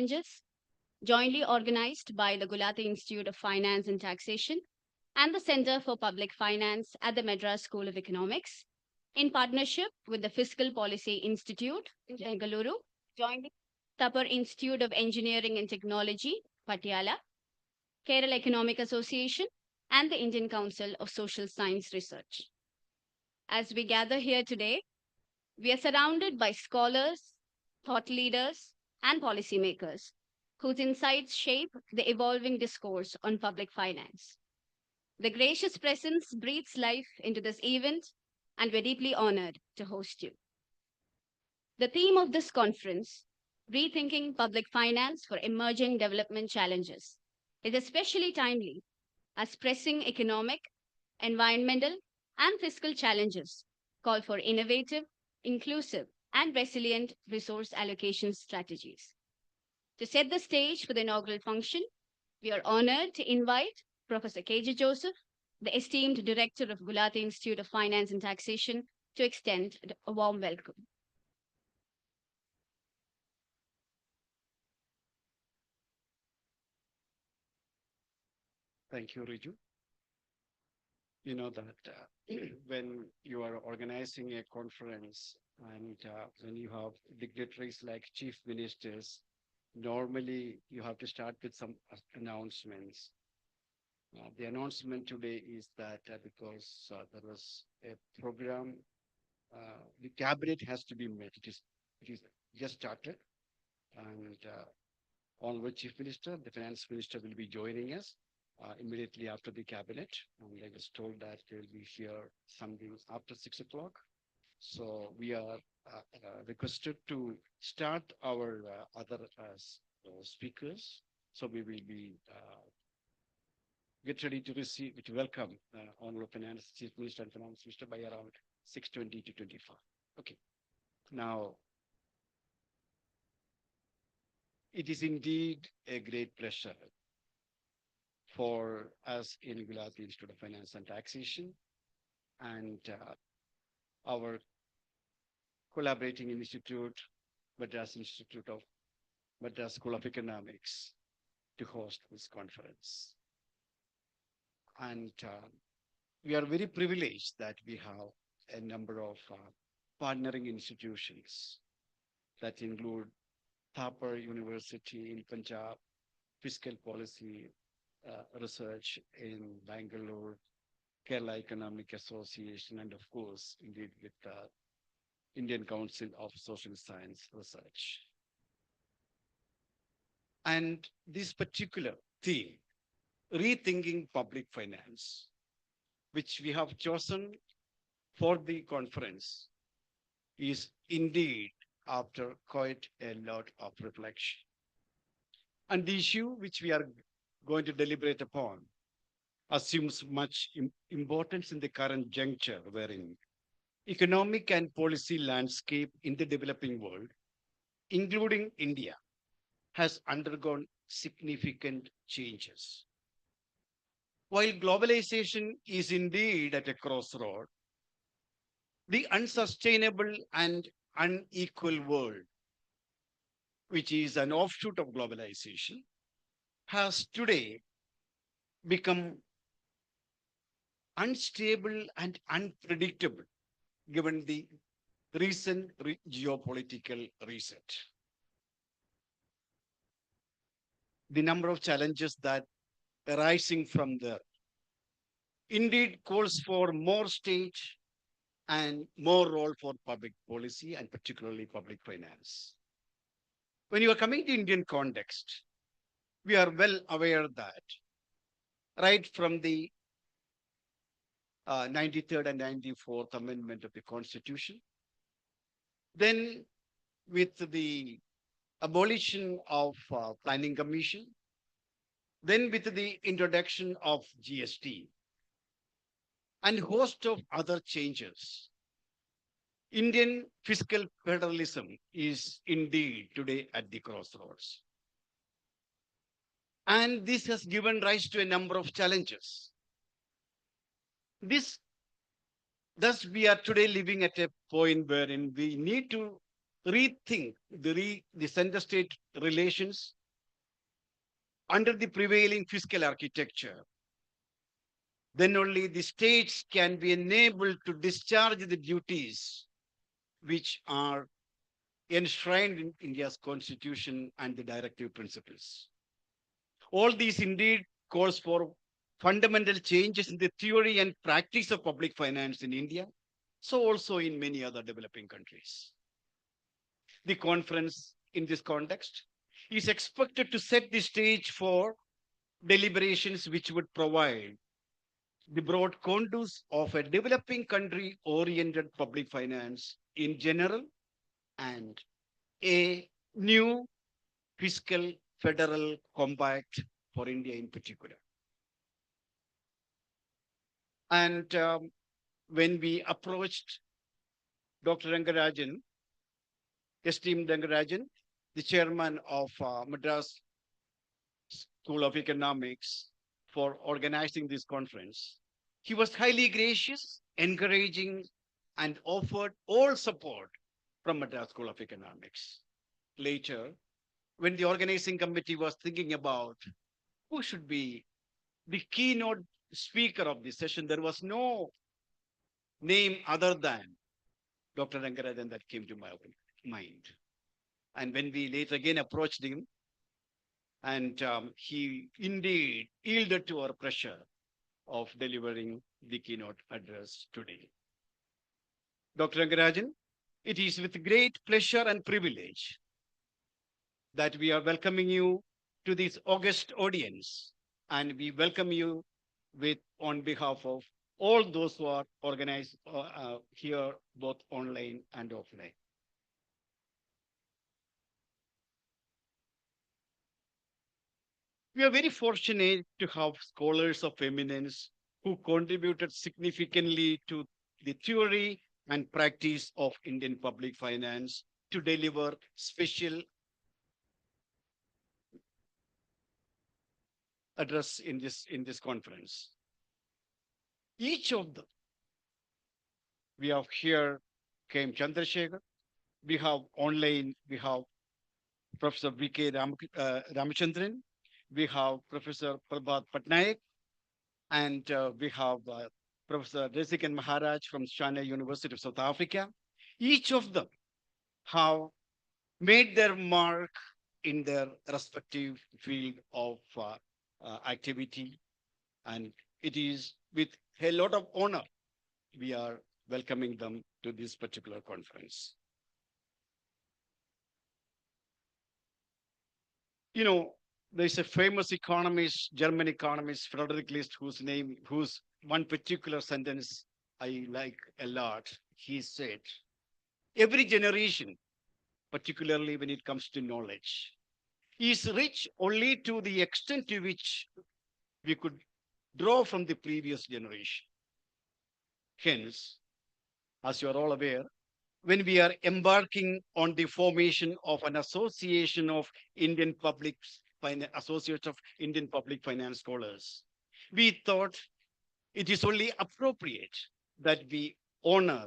Challenges, jointly organized by the Gulati Institute of Finance and Taxation and the Center for Public Finance at the Madras School of Economics, in partnership with the Fiscal Policy Institute, Bengaluru, jointly Tapar Institute of Engineering and Technology, Patiala, Kerala Economic Association, and the Indian Council of Social Science Research. As we gather here today, we are surrounded by scholars, thought leaders, and policymakers whose insights shape the evolving discourse on public finance. The gracious presence breathes life into this event, and we're deeply honored to host you. The theme of this conference, Rethinking Public Finance for Emerging Development Challenges, is especially timely as pressing economic, environmental, and fiscal challenges call for innovative, inclusive, and resilient resource allocation strategies. To set the stage for the inaugural function, we are honored to invite Professor KJ Joseph, the esteemed director of Gulati Institute of Finance and Taxation, to extend a warm welcome. Thank you, Riju. You know that when you are organizing a conference and when you have dignitaries like chief ministers, normally you have to start with some announcements. The announcement today is that because there was a program, the cabinet has to be met. It is just started, and Honorable Chief Minister, the Finance Minister will be joining us immediately after the cabinet. And I was told that they will be here something after 6 o'clock. So we are requested to start our other speakers. So we will be get ready to receive, to welcome Honorable Finance Chief Minister and Finance Minister by around 6:20 to 25. Okay. Now, it is indeed a great pleasure for us in Gulati Institute of Finance and Taxation and our collaborating institute, Madras School of Economics, to host this conference. And we are very privileged that we have a number of partnering institutions that include Thapar University in Punjab, Fiscal Policy Research in Bangalore, Kerala Economic Association, and of course, indeed with the Indian Council of Social Science Research. And this particular theme, rethinking public finance, which we have chosen for the conference, is indeed after quite a lot of reflection. And the issue which we are going to deliberate upon assumes much importance in the current juncture wherein economic and policy landscape in the developing world, including India, has undergone significant changes. While globalization is indeed at a crossroad, the unsustainable and unequal world, which is an offshoot of globalization, has today become unstable and unpredictable given the recent geopolitical reset. The number of challenges that arising from there indeed calls for more state and more role for public policy and particularly public finance. When you are coming to Indian context, we are well aware that right from the 93rd and 94th Amendment of the Constitution, then with the abolition of Planning Commission, then with the introduction of GST, and host of other changes, Indian fiscal federalism is indeed today at the crossroads. And this has given rise to a number of challenges. Thus, we are today living at a point wherein we need to rethink the center-state relations under the prevailing fiscal architecture. Then only the states can be enabled to discharge the duties which are enshrined in India's constitution and the directive principles. All these indeed calls for fundamental changes in the theory and practice of public finance in India, so also in many other developing countries. The conference in this context is expected to set the stage for deliberations which would provide the broad contours of a developing country oriented public finance in general and a new fiscal federal compact for India in particular. And when we approached Dr. Rangarajan, esteemed Rangarajan, the chairman of Madras School of Economics, for organizing this conference, he was highly gracious, encouraging, and offered all support from Madras School of Economics. Later, when the organizing committee was thinking about who should be the keynote speaker of this session, there was no name other than Dr. Rangarajan that came to my mind. And when we later again approached him, and he indeed yielded to our pressure of delivering the keynote address today. Dr. Rangarajan, it is with great pleasure and privilege that we are welcoming you to this august audience, and we welcome you with on behalf of all those who are organized here, both online and offline. We are very fortunate to have scholars of eminence who contributed significantly to the theory and practice of Indian public finance to deliver special address in this conference. Each of them, we have here came Chandrasekhar, we have online, we have Professor Ramachandran, we have Professor Patnaik, and we have Professor Rethinking Maharaj from China University of South Africa. Each of them have made their mark in their respective field of activity, and it is with a lot of honor we are welcoming them to this particular conference. You know, there's a famous economist, German economist, Frederick List, whose one particular sentence I like a lot. He said, every generation, particularly when it comes to knowledge, is rich only to the extent to which we could draw from the previous generation. Hence, as you are all aware, when we are embarking on the formation of an association of associates of Indian public finance scholars, we thought it is only appropriate that we honor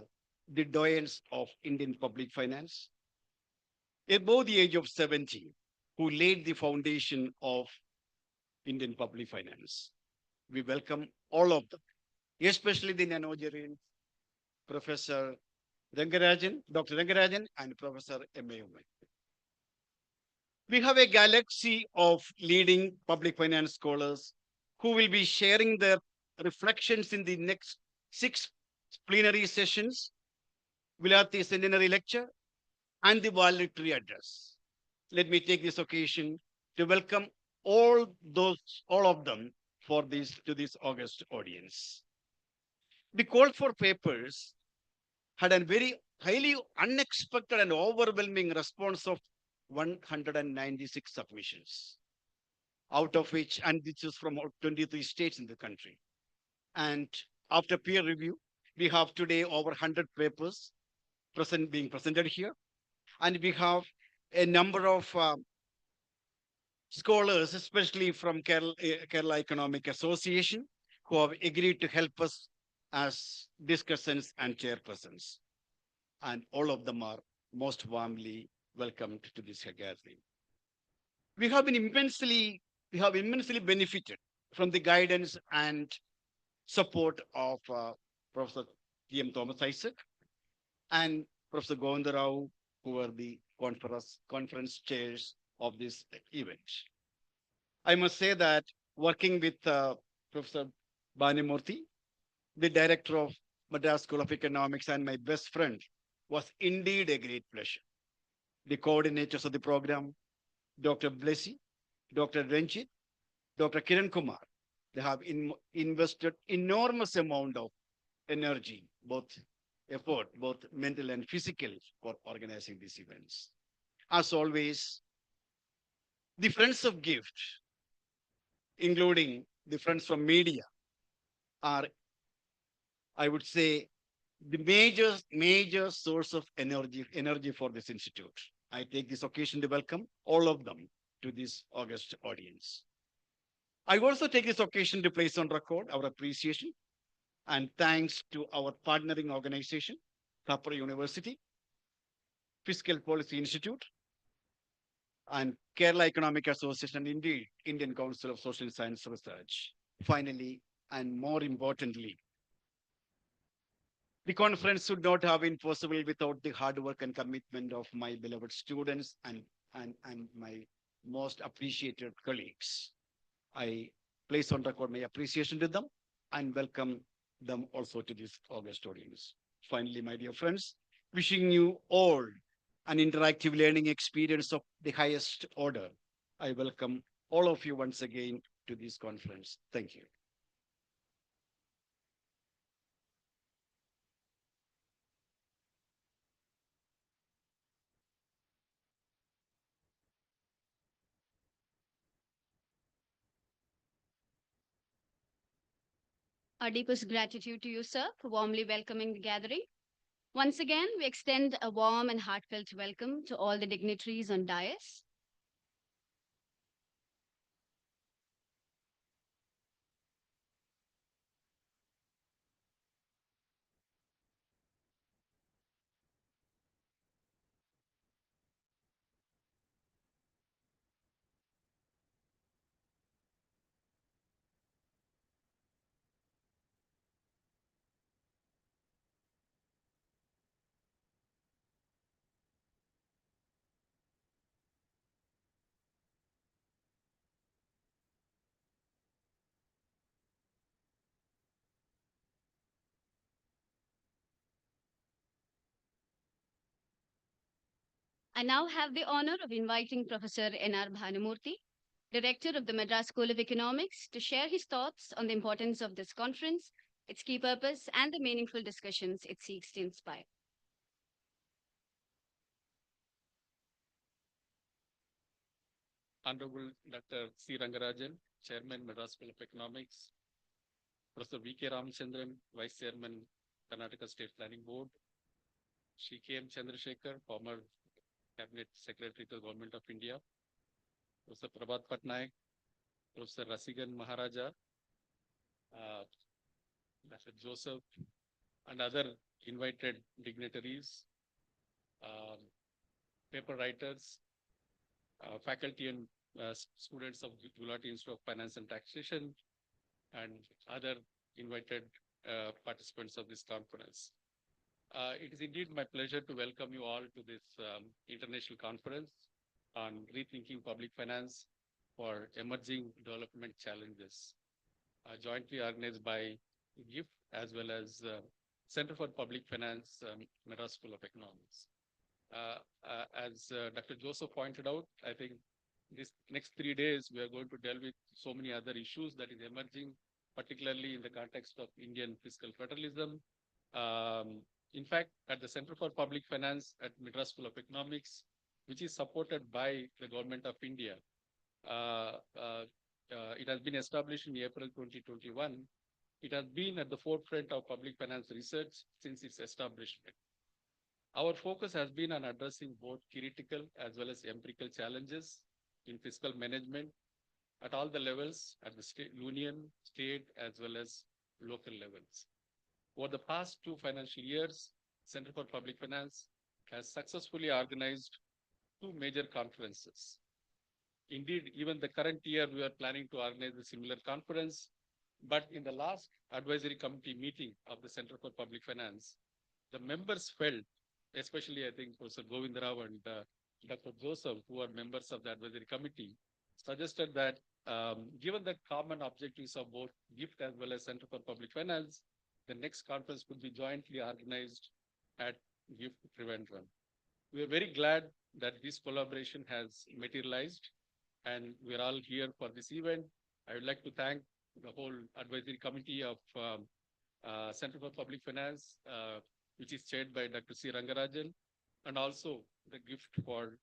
the doyens of Indian public finance above the age of 70, who laid the foundation of Indian public finance. We welcome all of them, especially the Inaugural Professor Rangarajan, Dr. Rangarajan, and Professor M.A. Uman. We have a galaxy of leading public finance scholars who will be sharing their reflections in the next 6 plenary sessions, Vilati centenary lecture, and the valedictory address. Let me take this occasion to welcome all of them to this august audience. The call for papers had a very highly unexpected and overwhelming response of 196 submissions, out of which, and this is from 23 states in the country. And after peer review, we have today over 100 papers being presented here. And we have a number of scholars, especially from Kerala Economic Association, who have agreed to help us as discussants and chairpersons. And all of them are most warmly welcomed to this gathering. We have been immensely benefited from the guidance and support of Professor T.M. Thomas Isaac and Professor Govindarao, who were the conference chairs of this event. I must say that working with Professor Banimurthy, the director of Madras School of Economics and my best friend, was indeed a great pleasure. The coordinators of the program, Dr. Blessy, Dr. Renjit, Dr. Kiran Kumar, they have invested enormous amount of energy, both effort, both mental and physical, for organizing these events. As always, the friends of gift, including the friends from media, are, I would say, the major source of energy for this institute. I take this occasion to welcome all of them to this august audience. I also take this occasion to place on record our appreciation and thanks to our partnering organization, Thapar University, Fiscal Policy Institute, and Kerala Economic Association, and indeed Indian Council of Social Science Research. Finally, and more importantly, the conference would not have been possible without the hard work and commitment of my beloved students and my most appreciated colleagues. I place on record my appreciation to them and welcome them also to this august audience. Finally, my dear friends, wishing you all an interactive learning experience of the highest order. I welcome all of you once again to this conference. Thank you. Our deepest gratitude to you, sir, for warmly welcoming the gathering. Once again, we extend a warm and heartfelt welcome to all the dignitaries on dais. I now have the honor of inviting Professor N.R. Bhanumurthy, Director of the Madras School of Economics, to share his thoughts on the importance of this conference, its key purpose, and the meaningful discussions it seeks to inspire. Honorable Dr. C. Rangarajan, Chairman, Madras School of Economics, Professor V.K. Ramachandran, Vice Chairman, Karnataka State Planning Board, Shri Chandrasekhar, former Cabinet Secretary to the Government of India, Professor Patnaik, Professor Rasigan Maharaja, Dr. Joseph, and other invited dignitaries, paper writers, faculty and students of Gulati Institute of Finance and Taxation, and other invited participants of this conference. It is indeed my pleasure to welcome you all to this international conference on rethinking public finance for emerging development challenges, jointly organized by GIFT as well as Center for Public Finance, Madras School of Economics. As Dr. Joseph pointed out, I think this next 3 days, we are going to deal with so many other issues that is emerging, particularly in the context of Indian fiscal federalism. In fact, at the Center for Public Finance at Madras School of Economics, which is supported by the Government of India, it has been established in April 2021. It has been at the forefront of public finance research since its establishment. Our focus has been on addressing both theoretical as well as empirical challenges in fiscal management at all the levels, at the state, union, state, as well as local levels. Over the past 2 financial years, Center for Public Finance has successfully organized two major conferences. Indeed, even the current year, we are planning to organize a similar conference. But in the last advisory committee meeting of the Center for Public Finance, the members felt, especially I think Professor Govindarao and Dr. Joseph, who are members of the advisory committee, suggested that given the common objectives of both GIFT as well as Center for Public Finance, the next conference could be jointly organized at GIFT Trivandrum. We are very glad that this collaboration has materialized and we're all here for this event. I would like to thank the whole advisory committee of Center for Public Finance, which is chaired by Dr. C. Rangarajan, and also the GIFT for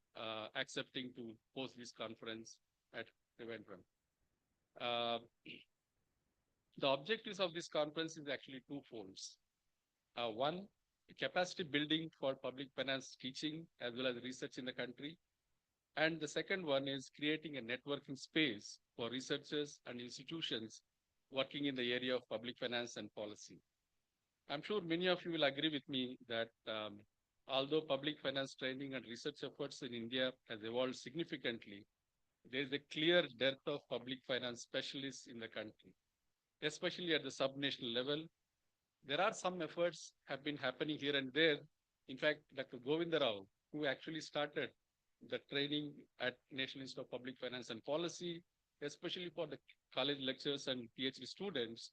accepting to host this conference at Trivandrum. The objectives of this conference is actually twofold. One, capacity building for public finance teaching as well as research in the country. And the second one is creating a networking space for researchers and institutions working in the area of public finance and policy. I'm sure many of you will agree with me that although public finance training and research efforts in India has evolved significantly, there is a clear dearth of public finance specialists in the country, especially at the subnational level. There are some efforts have been happening here and there. In fact, Dr. Govindarao, who actually started the training at National Institute of Public Finance and Policy, especially for the college lecturers and PhD students.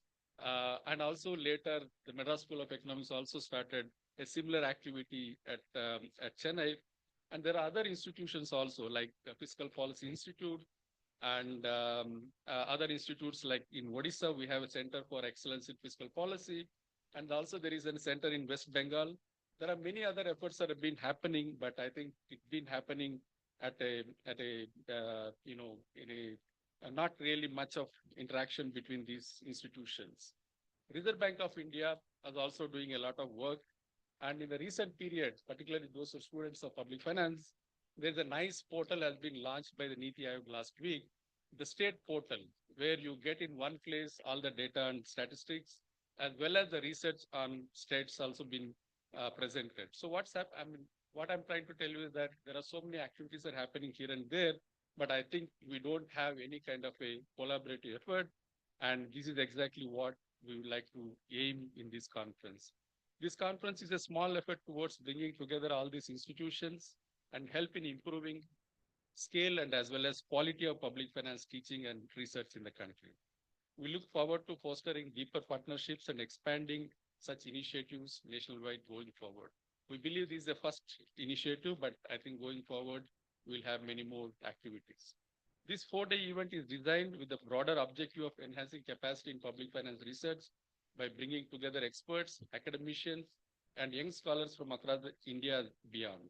And also later, the Madras School of Economics also started a similar activity at Chennai. And there are other institutions also, like the Fiscal Policy Institute and other institutes like in Odisha, we have a Center for Excellence in Fiscal Policy. And also there is a center in West Bengal. There are many other efforts that have been happening, but I think it's been happening at a not really much of interaction between these institutions. Reserve Bank of India is also doing a lot of work. And in the recent period, particularly those of students of public finance, there's a nice portal has been launched by the Niti Aayog last week, the state portal, where you get in one place all the data and statistics, as well as the research on states also been presented. So what I'm trying to tell you is that there are so many activities that are happening here and there, but I think we don't have any kind of a collaborative effort. And this is exactly what we would like to aim in this conference. This conference is a small effort towards bringing together all these institutions and help in improving scale and as well as quality of public finance teaching and research in the country. We look forward to fostering deeper partnerships and expanding such initiatives nationwide going forward. We believe this is the first initiative, but I think going forward, we'll have many more activities. This 4-day event is designed with the broader objective of enhancing capacity in public finance research by bringing together experts, academicians, and young scholars from across India and beyond.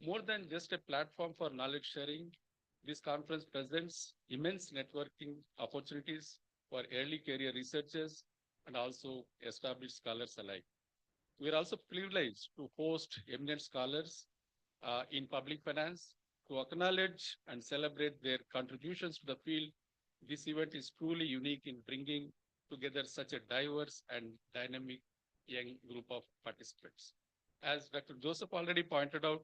More than just a platform for knowledge sharing, this conference presents immense networking opportunities for early career researchers and also established scholars alike. We are also privileged to host eminent scholars in public finance to acknowledge and celebrate their contributions to the field. This event is truly unique in bringing together such a diverse and dynamic young group of participants. As Dr. Joseph already pointed out,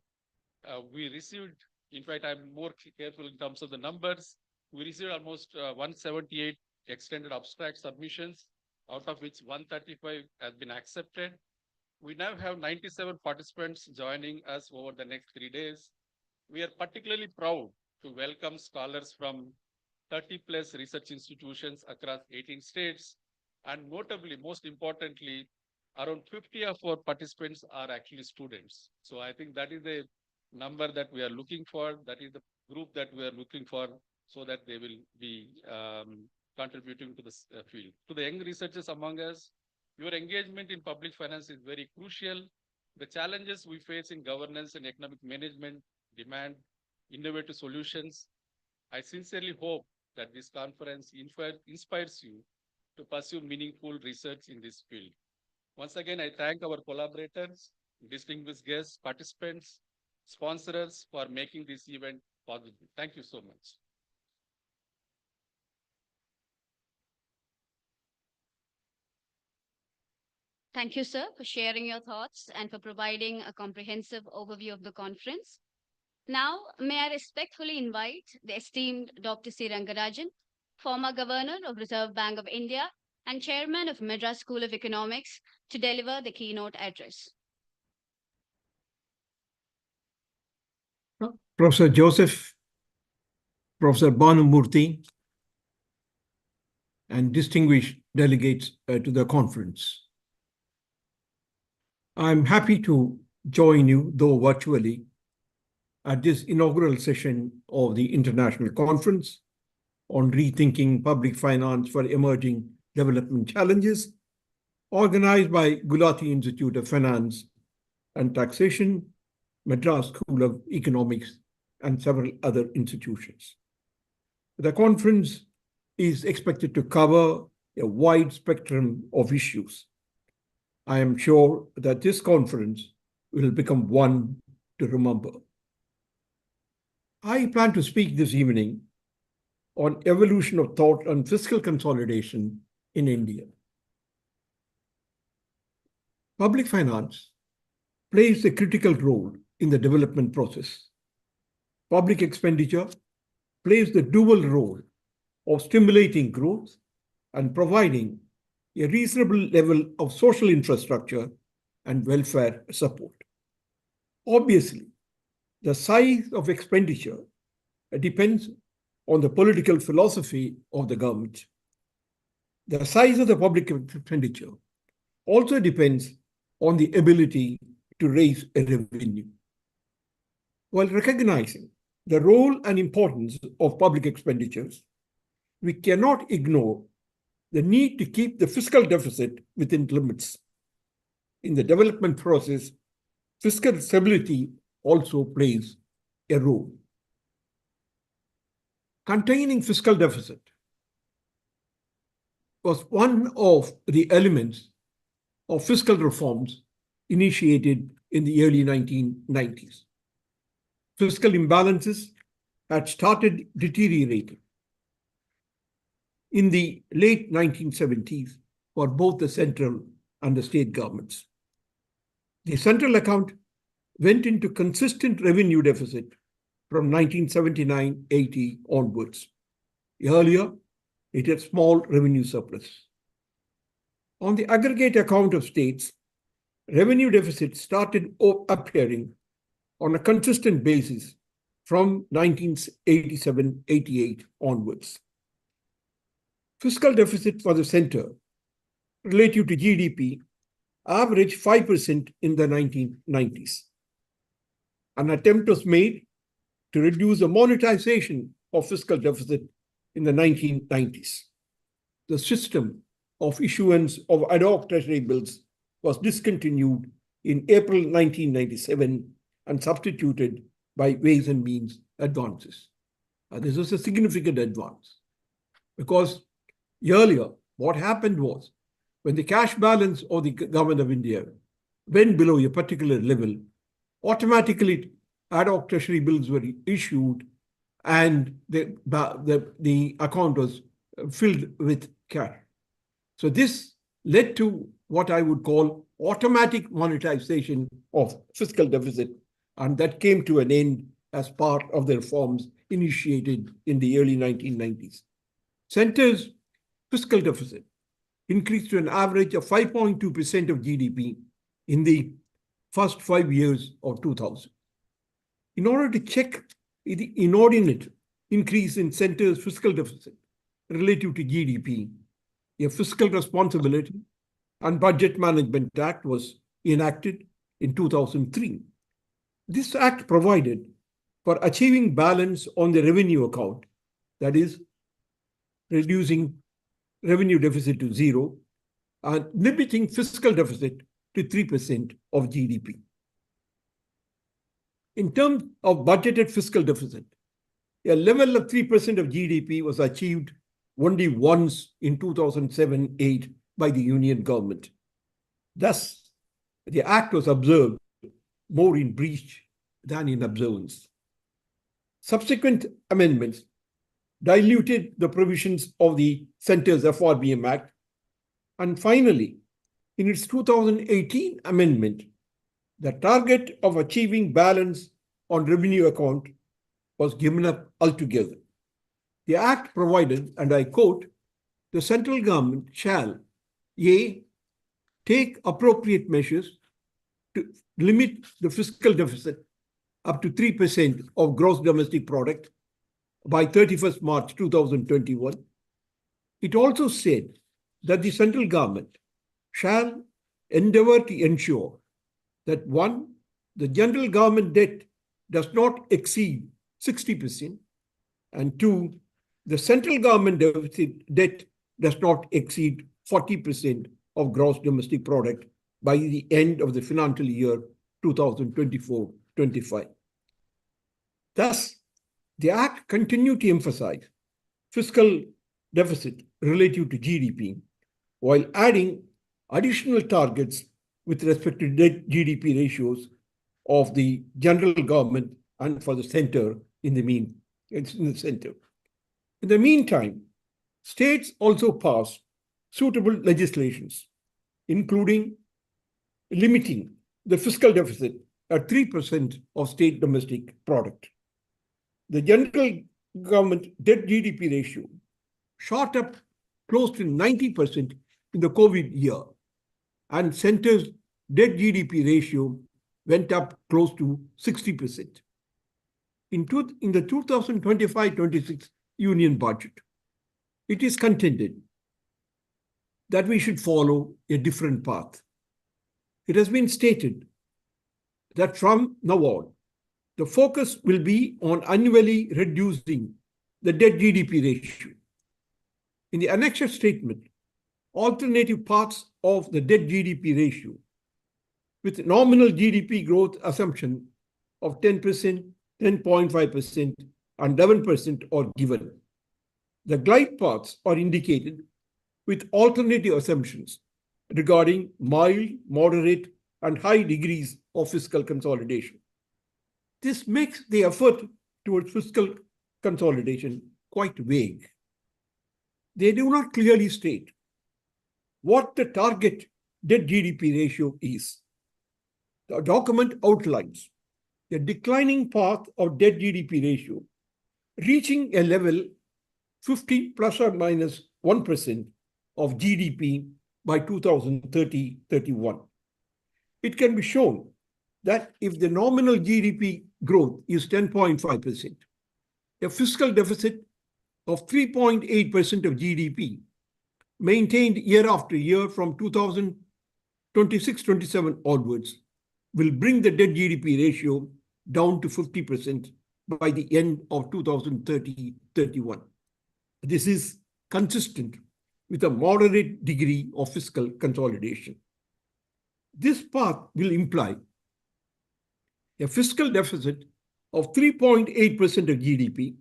we received, in fact, I'm more careful in terms of the numbers. We received almost 178 extended abstract submissions, out of which 135 has been accepted. We now have 97 participants joining us over the next 3 days. We are particularly proud to welcome scholars from 30 plus research institutions across 18 states. And notably, most importantly, around 50 of our participants are actually students. So I think that is the number that we are looking for. That is the group that we are looking for so that they will be contributing to this field. To the young researchers among us, your engagement in public finance is very crucial. The challenges we face in governance and economic management demand innovative solutions. I sincerely hope that this conference inspires you to pursue meaningful research in this field. Once again, I thank our collaborators, distinguished guests, participants, sponsors for making this event possible. Thank you so much. Thank you, sir, for sharing your thoughts and for providing a comprehensive overview of the conference. Now, may I respectfully invite the esteemed Dr. C. Rangarajan, former Governor of Reserve Bank of India and Chairman of Madras School of Economics, to deliver the keynote address. Professor Joseph, Professor Bhanumurthy, and distinguished delegates to the conference. I'm happy to join you, though virtually, at this inaugural session of the International Conference on Rethinking Public Finance for Emerging Development Challenges, organized by Gulati Institute of Finance and Taxation, Madras School of Economics, and several other institutions. The conference is expected to cover a wide spectrum of issues. I am sure that this conference will become one to remember. I plan to speak this evening on evolution of thought on fiscal consolidation in India. Public finance plays a critical role in the development process. Public expenditure plays the dual role of stimulating growth and providing a reasonable level of social infrastructure and welfare support. Obviously, the size of expenditure depends on the political philosophy of the government. The size of the public expenditure also depends on the ability to raise a revenue. While recognizing the role and importance of public expenditures, we cannot ignore the need to keep the fiscal deficit within limits. In the development process, fiscal stability also plays a role. Containing fiscal deficit was one of the elements of fiscal reforms initiated in the early 1990s. Fiscal imbalances had started deteriorating in the late 1970s for both the central and the state governments. The central account went into consistent revenue deficit from 1979-80 onwards. Earlier, it had small revenue surplus. On the aggregate account of states, revenue deficits started appearing on a consistent basis from 1987-88 onwards. Fiscal deficit for the center relative to GDP averaged 5% in the 1990s. An attempt was made to reduce the monetization of fiscal deficit in the 1990s. The system of issuance of ad hoc treasury bills was discontinued in April 1997 and substituted by Ways and Means advances. This was a significant advance because earlier, what happened was when the cash balance of the government of India went below a particular level, automatically ad hoc treasury bills were issued and the account was filled with cash. So this led to what I would call automatic monetization of fiscal deficit, and that came to an end as part of the reforms initiated in the early 1990s. Center's fiscal deficit increased to an average of 5.2% of GDP in the first 5 years of 2000. In order to check the inordinate increase in center's fiscal deficit relative to GDP, a Fiscal Responsibility and Budget Management Act was enacted in 2003. This act provided for achieving balance on the revenue account, that is, reducing revenue deficit to zero and limiting fiscal deficit to 3% of GDP. In terms of budgeted fiscal deficit, a level of 3% of GDP was achieved only once in 2007-8 by the Union government. Thus, the act was observed more in breach than in observance. Subsequent amendments diluted the provisions of the Center's FRBM Act, and finally, in its 2018 amendment, the target of achieving balance on revenue account was given up altogether. The Act provided, and I quote, the central government shall, A, take appropriate measures to limit the fiscal deficit up to 3% of gross domestic product by 31st March 2021. It also said that the central government shall endeavor to ensure that 1, the general government debt does not exceed 60%, and 2, the central government deficit debt does not exceed 40% of gross domestic product by the end of the financial year 2024-25. Thus, the Act continued to emphasize fiscal deficit relative to GDP while adding additional targets with respect to debt GDP ratios of the general government and for the center in the center. In the meantime, states also passed suitable legislations, including limiting the fiscal deficit at 3% of state domestic product. The general government debt GDP ratio shot up close to 90% in the COVID year, and center's debt GDP ratio went up close to 60%. In the 2025-26 Union budget, it is contended that we should follow a different path. It has been stated that from now on, the focus will be on annually reducing the debt GDP ratio. In the annexure statement, alternative paths of the debt GDP ratio with nominal GDP growth assumption of 10%, 10.5%, and 11% are given. The glide paths are indicated with alternative assumptions regarding mild, moderate, and high degrees of fiscal consolidation. This makes the effort towards fiscal consolidation quite vague. They do not clearly state what the target debt GDP ratio is. The document outlines a declining path of debt GDP ratio, reaching a level 50 plus or minus 1% of GDP by 2030-31. It can be shown that if the nominal GDP growth is 10.5%, a fiscal deficit of 3.8% of GDP maintained year after year from 2026-27 onwards will bring the debt GDP ratio down to 50% by the end of 2030-31. This is consistent with a moderate degree of fiscal consolidation. This path will imply a fiscal deficit of 3.8% of GDP,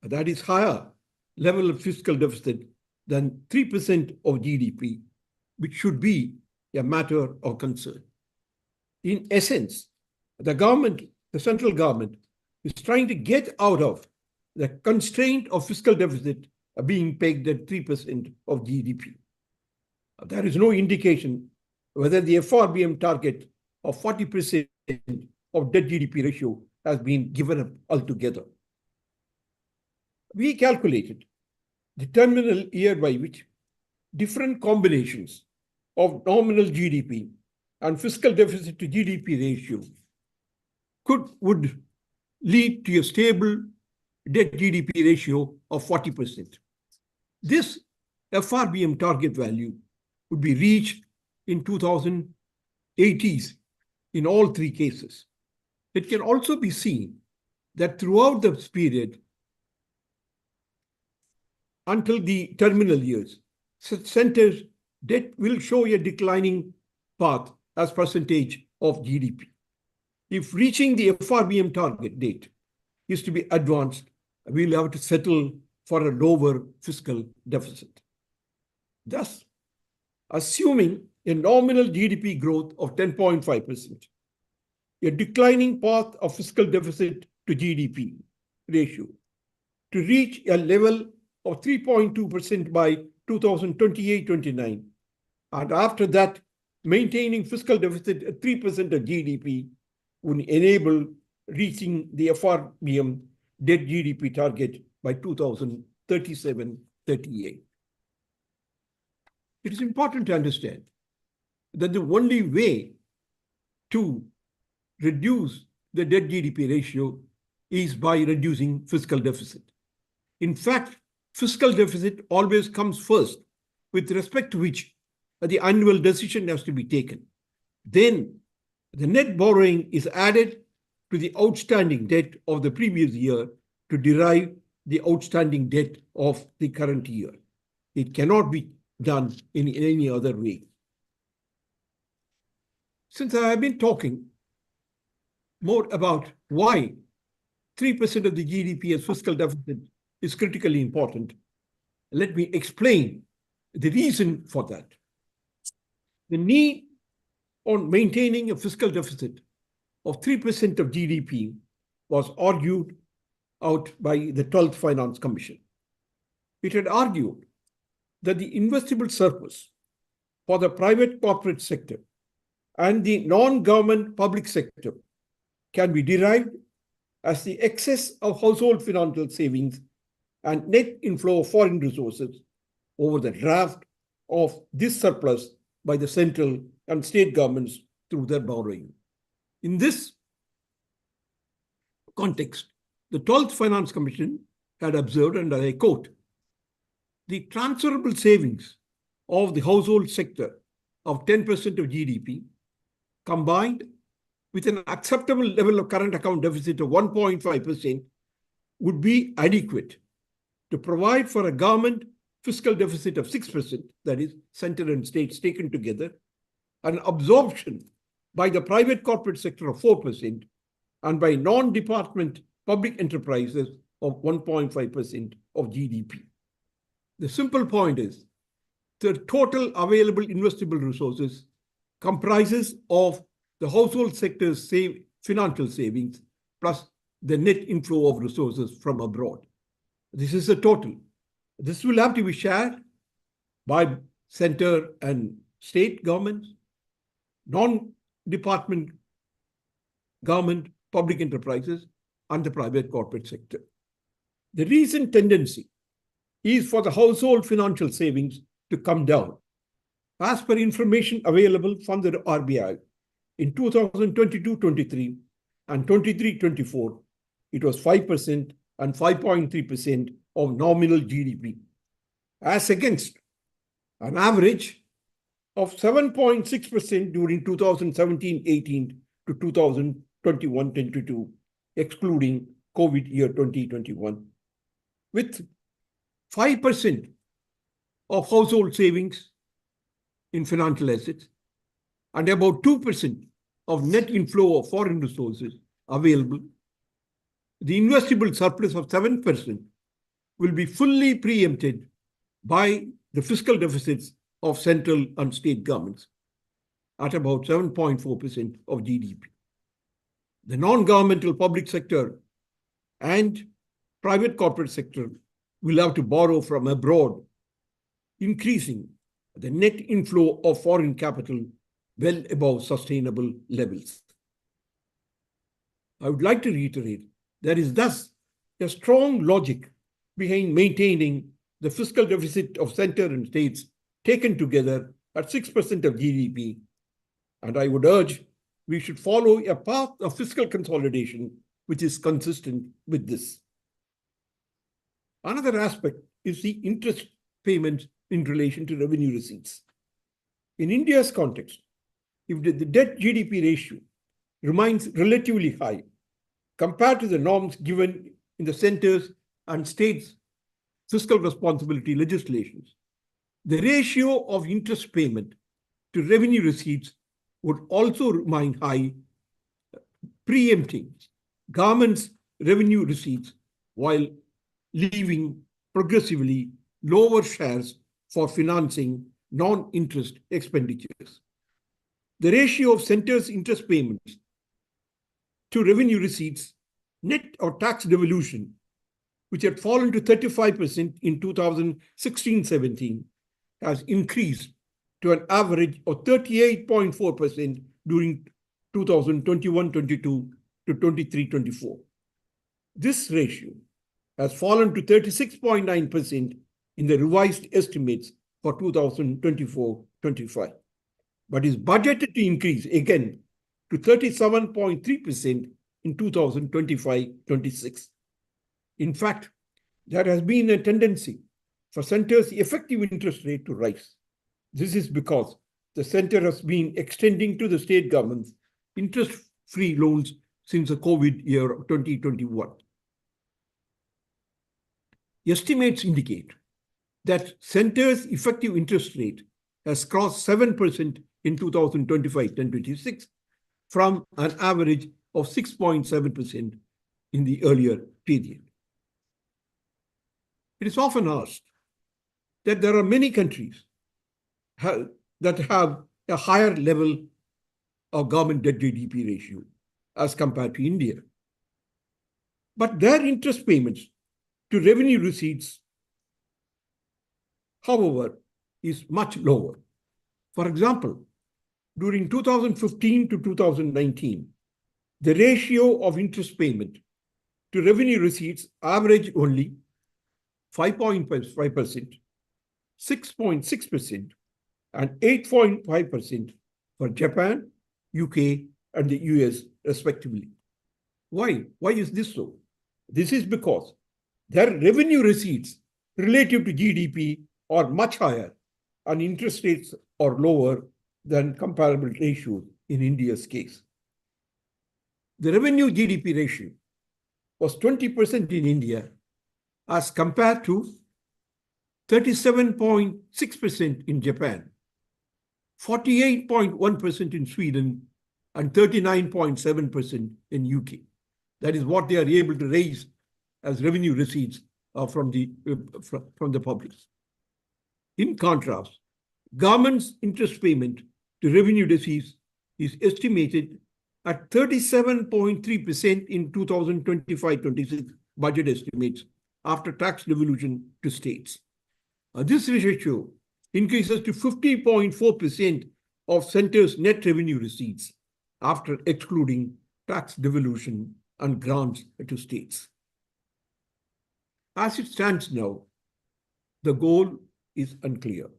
that is higher level of fiscal deficit than 3% of GDP, which should be a matter of concern. In essence, the central government is trying to get out of the constraint of fiscal deficit being pegged at 3% of GDP. There is no indication whether the FRBM target of 40% of debt GDP ratio has been given up altogether. We calculated the terminal year by which different combinations of nominal GDP and fiscal deficit to GDP ratio would lead to a stable debt GDP ratio of 40%. This FRBM target value would be reached in 2080s in all three cases. It can also be seen that throughout this period, until the terminal years, center's debt will show a declining path as percentage of GDP. If reaching the FRBM target date is to be advanced, we'll have to settle for a lower fiscal deficit. Thus, assuming a nominal GDP growth of 10.5%, a declining path of fiscal deficit to GDP ratio to reach a level of 3.2% by 2028-29, and after that maintaining fiscal deficit at 3% of GDP would enable reaching the FRBM debt GDP target by 2037-38. It is important to understand that the only way to reduce the debt GDP ratio is by reducing fiscal deficit. In fact, fiscal deficit always comes first, with respect to which the annual decision has to be taken. Then the net borrowing is added to the outstanding debt of the previous year to derive the outstanding debt of the current year. It cannot be done in any other way. Since I have been talking more about why 3% of the GDP as fiscal deficit is critically important, let me explain the reason for that. The need on maintaining a fiscal deficit of 3% of GDP was argued out by the 12th Finance Commission. It had argued that the investable surplus for the private corporate sector and the non-government public sector can be derived as the excess of household financial savings and net inflow of foreign resources over the draft of this surplus by the central and state governments through their borrowing. In this context, the 12th Finance Commission had observed, and I quote, the transferable savings of the household sector of 10% of GDP combined with an acceptable level of current account deficit of 1.5% would be adequate to provide for a government fiscal deficit of 6%, that is, center and states taken together, an absorption by the private corporate sector of 4%, and by non-department public enterprises of 1.5% of GDP. The simple point is the total available investable resources comprises of the household sector's financial savings plus the net inflow of resources from abroad. This is the total. This will have to be shared by center and state governments, non-department government, public enterprises, and the private corporate sector. The recent tendency is for the household financial savings to come down. As per information available from the RBI, in 2022-23 and 23-24, it was 5% and 5.3% of nominal GDP, as against an average of 7.6% during 2017-18 to 2021-22, excluding COVID year 2021, with 5% of household savings in financial assets and about 2% of net inflow of foreign resources available. The investable surplus of 7% will be fully preempted by the fiscal deficits of central and state governments at about 7.4% of GDP. The non-governmental public sector and private corporate sector will have to borrow from abroad, increasing the net inflow of foreign capital well above sustainable levels. I would like to reiterate, there is thus a strong logic behind maintaining the fiscal deficit of center and states taken together at 6% of GDP, and I would urge we should follow a path of fiscal consolidation which is consistent with this. Another aspect is the interest payments in relation to revenue receipts. In India's context, if the debt GDP ratio remains relatively high compared to the norms given in the centers and states' fiscal responsibility legislations, the ratio of interest payment to revenue receipts would also remain high, preempting government's revenue receipts while leaving progressively lower shares for financing non-interest expenditures. The ratio of centers' interest payments to revenue receipts, net or tax devolution, which had fallen to 35% in 2016-17, has increased to an average of 38.4% during 2021-22 to 23-24. This ratio has fallen to 36.9% in the revised estimates for 2024-25, but is budgeted to increase again to 37.3% in 2025-26. In fact, there has been a tendency for center's effective interest rate to rise. This is because the center has been extending to the state governments interest-free loans since the COVID year of 2021. Estimates indicate that center's effective interest rate has crossed 7% in 2025-26 from an average of 6.7% in the earlier period. It is often asked that there are many countries that have a higher level of government debt GDP ratio as compared to India. But their interest payments to revenue receipts, however, is much lower. For example, during 2015 to 2019, the ratio of interest payment to revenue receipts averaged only 5.5%, 6.6%, and 8.5% for Japan, UK, and the US, respectively. Why? Why is this so? This is because their revenue receipts relative to GDP are much higher and interest rates are lower than comparable ratios in India's case. The revenue GDP ratio was 20% in India as compared to 37.6% in Japan, 48.1% in Sweden, and 39.7% in UK. That is what they are able to raise as revenue receipts from the public. In contrast, government's interest payment to revenue receipts is estimated at 37.3% in 2025-26 budget estimates after tax devolution to states. This ratio increases to 50.4% of center's net revenue receipts after excluding tax devolution and grants to states. As it stands now, the goal is unclear.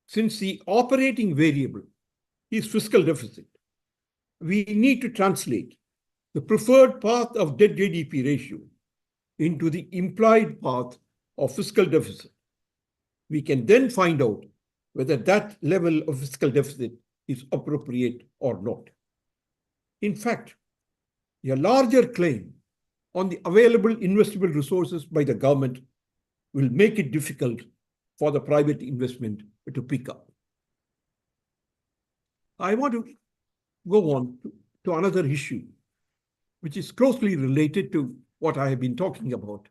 Since the operating variable is fiscal deficit, we need to translate the preferred path of debt GDP ratio into the implied path of fiscal deficit. We can then find out whether that level of fiscal deficit is appropriate or not. In fact, a larger claim on the available investable resources by the government will make it difficult for the private investment to pick up. I want to go on to another issue, which is closely related to what I have been talking about.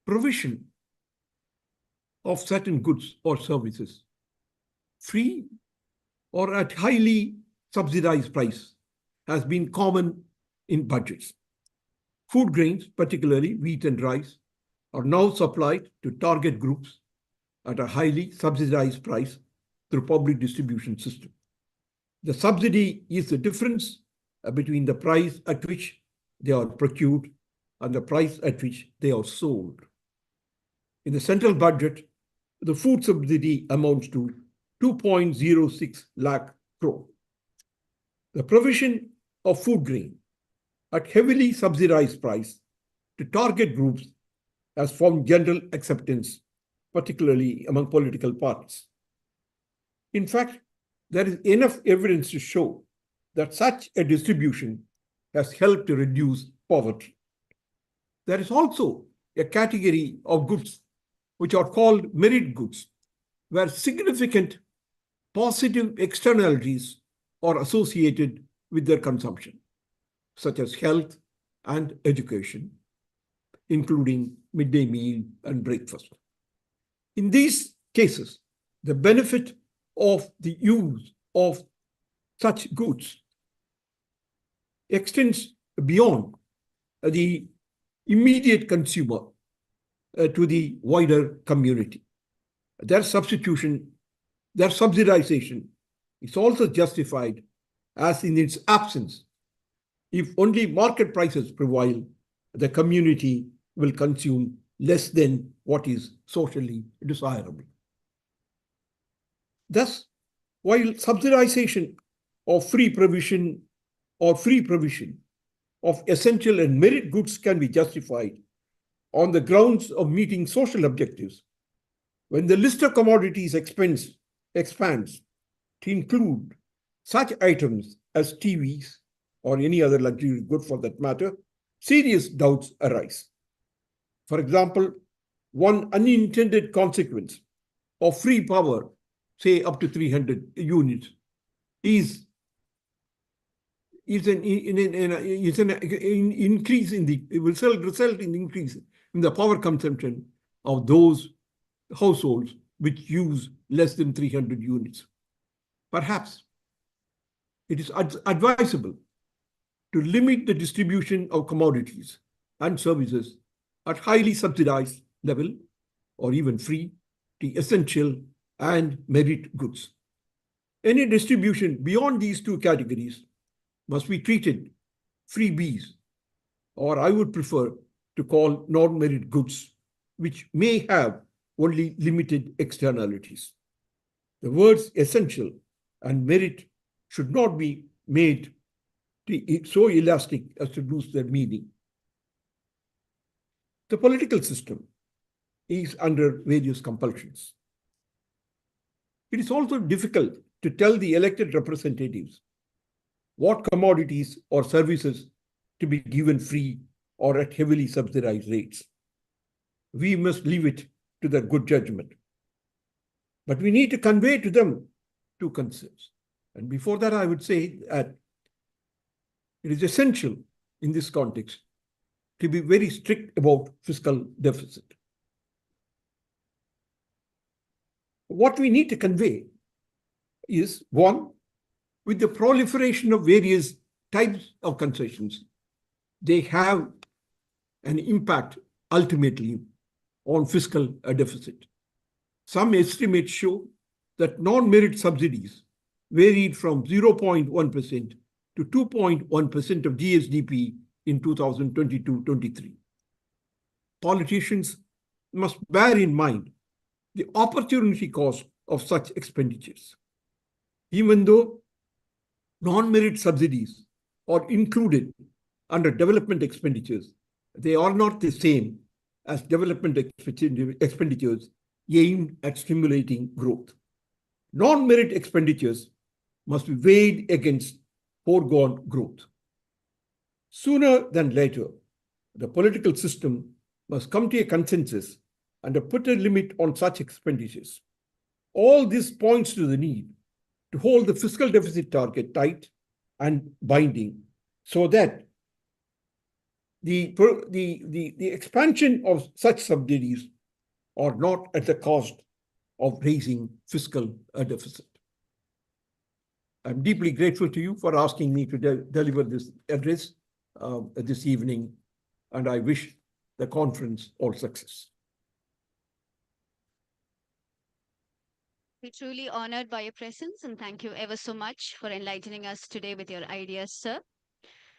Provision of certain goods or services, free or at highly subsidized price, has been common in budgets. Food grains, particularly wheat and rice, are now supplied to target groups at a highly subsidized price through public distribution system. The subsidy is the difference between the price at which they are procured and the price at which they are sold. In the central budget, the food subsidy amounts to 2.06 lakh crore. The provision of food grain at heavily subsidized price to target groups has found general acceptance, particularly among political parties. In fact, there is enough evidence to show that such a distribution has helped to reduce poverty. There is also a category of goods which are called merit goods, where significant positive externalities are associated with their consumption, such as health and education, including midday meal and breakfast. In these cases, the benefit of the use of such goods extends beyond the immediate consumer to the wider community. Their substitution Their subsidization is also justified as in its absence. If only market prices prevail, the community will consume less than what is socially desirable. Thus, while subsidization of free provision of essential and merit goods can be justified on the grounds of meeting social objectives, when the list of commodities expands to include such items as TVs or any other luxury good for that matter, serious doubts arise. For example, one unintended consequence of free power, say up to 300 units, is an increase in the, it will result in increase in the power consumption of those households which use less than 300 units. Perhaps it is advisable to limit the distribution of commodities and services at highly subsidized level or even free to essential and merit goods. Any distribution beyond these two categories must be treated freebies, or I would prefer to call non-merit goods, which may have only limited externalities. The words essential and merit should not be made so elastic as to lose their meaning. The political system is under various compulsions. It is also difficult to tell the elected representatives what commodities or services to be given free or at heavily subsidized rates. We must leave it to their good judgment. But we need to convey to them two concerns. And before that, I would say that it is essential in this context to be very strict about fiscal deficit. What we need to convey is, one, with the proliferation of various types of concessions, they have an impact ultimately on fiscal deficit. Some estimates show that non-merit subsidies varied from 0.1% to 2.1% of GSDP in 2022-23. Politicians must bear in mind the opportunity cost of such expenditures. Even though non-merit subsidies are included under development expenditures, they are not the same as development expenditures aimed at stimulating growth. Non-merit expenditures must be weighed against foregone growth. Sooner than later, the political system must come to a consensus and put a limit on such expenditures. All this points to the need to hold the fiscal deficit target tight and binding so that the expansion of such subsidies are not at the cost of raising fiscal deficit. I'm deeply grateful to you for asking me to deliver this address this evening, and I wish the conference all success. We're truly honored by your presence, and thank you ever so much for enlightening us today with your ideas, sir.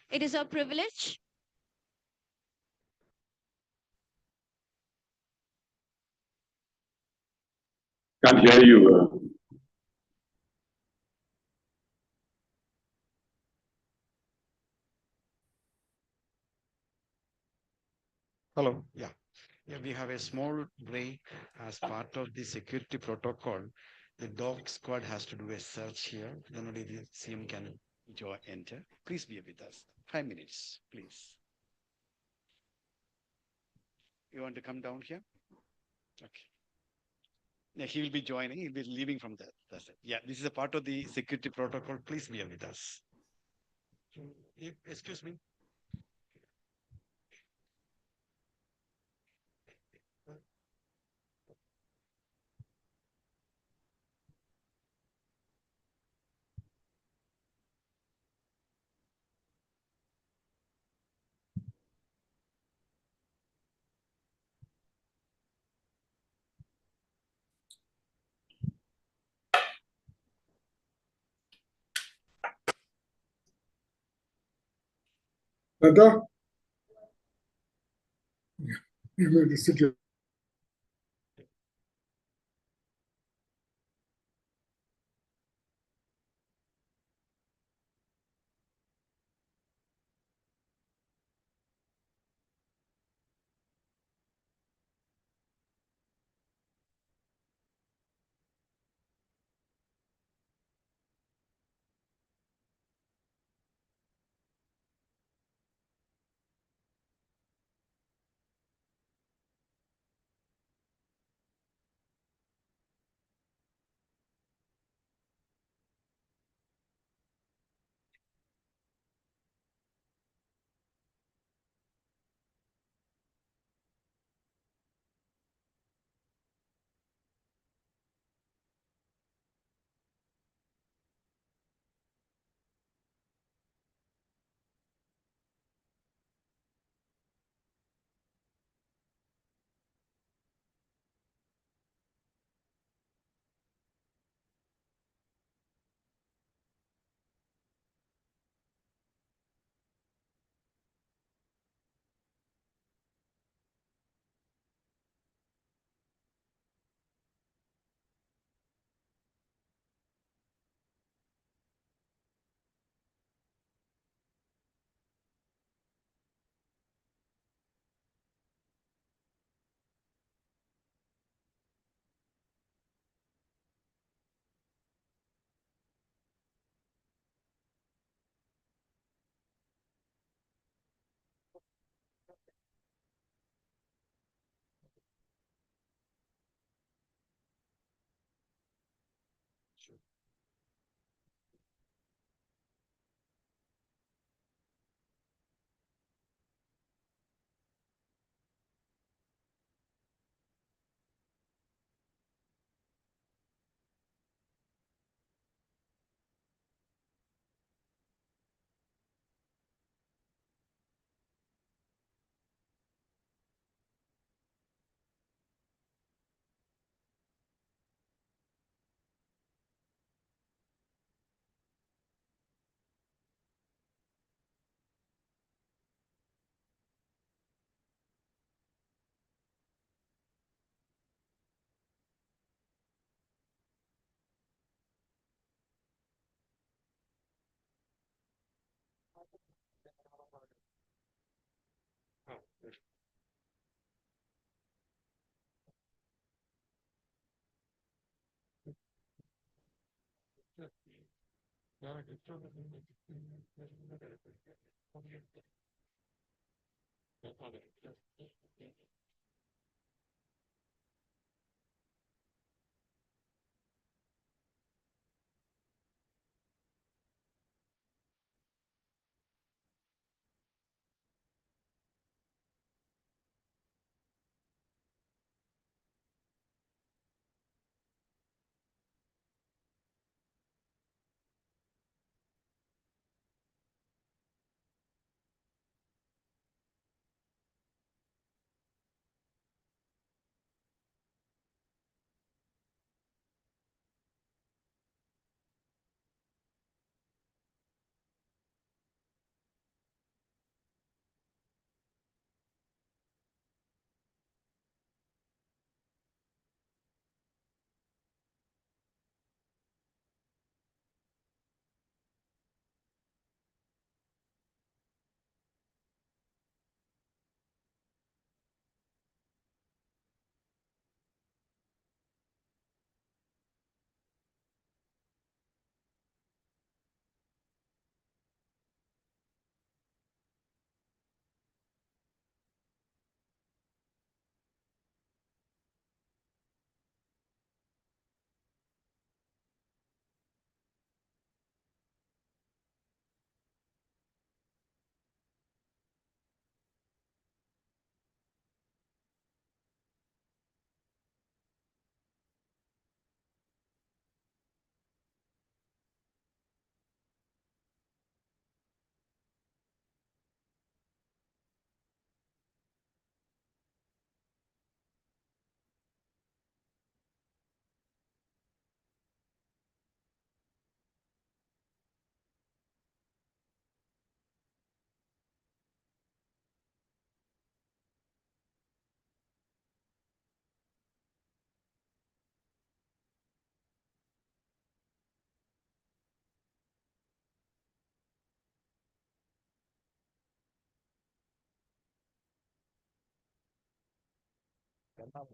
It is our privilege. Can't hear you. Hello. Yeah. Yeah, we have a small break as part of the security protocol. The dog squad has to do a search here. Then only the CM can enter. Please be with us. 5 minutes, please. You want to come down here? Okay. Yeah, he will be joining. He'll be leaving from there. That's it. Yeah, this is a part of the security protocol. Please be with us. Excuse me. Nada? You may sit here. Sir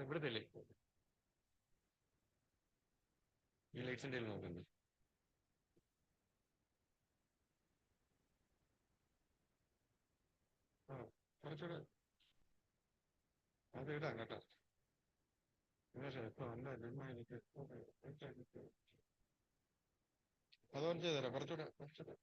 ഇവിടുത്തെ അല്ലേ ഈ ലൈറ്റ്സിൻ്റെ നോക്കുന്നത് ആ കുറച്ചുകൂടെ അത് ഇടാം കേട്ടോ ഇപ്പൊ അല്ല എനിക്ക് അതോൺ ചെയ്ത് തരാം കുറച്ചുകൂടെ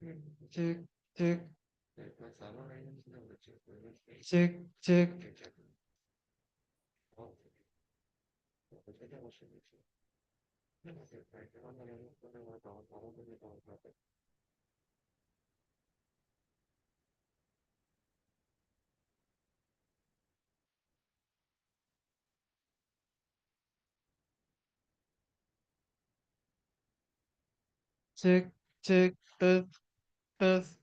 Check, check. Check, check. Check, check, test, test.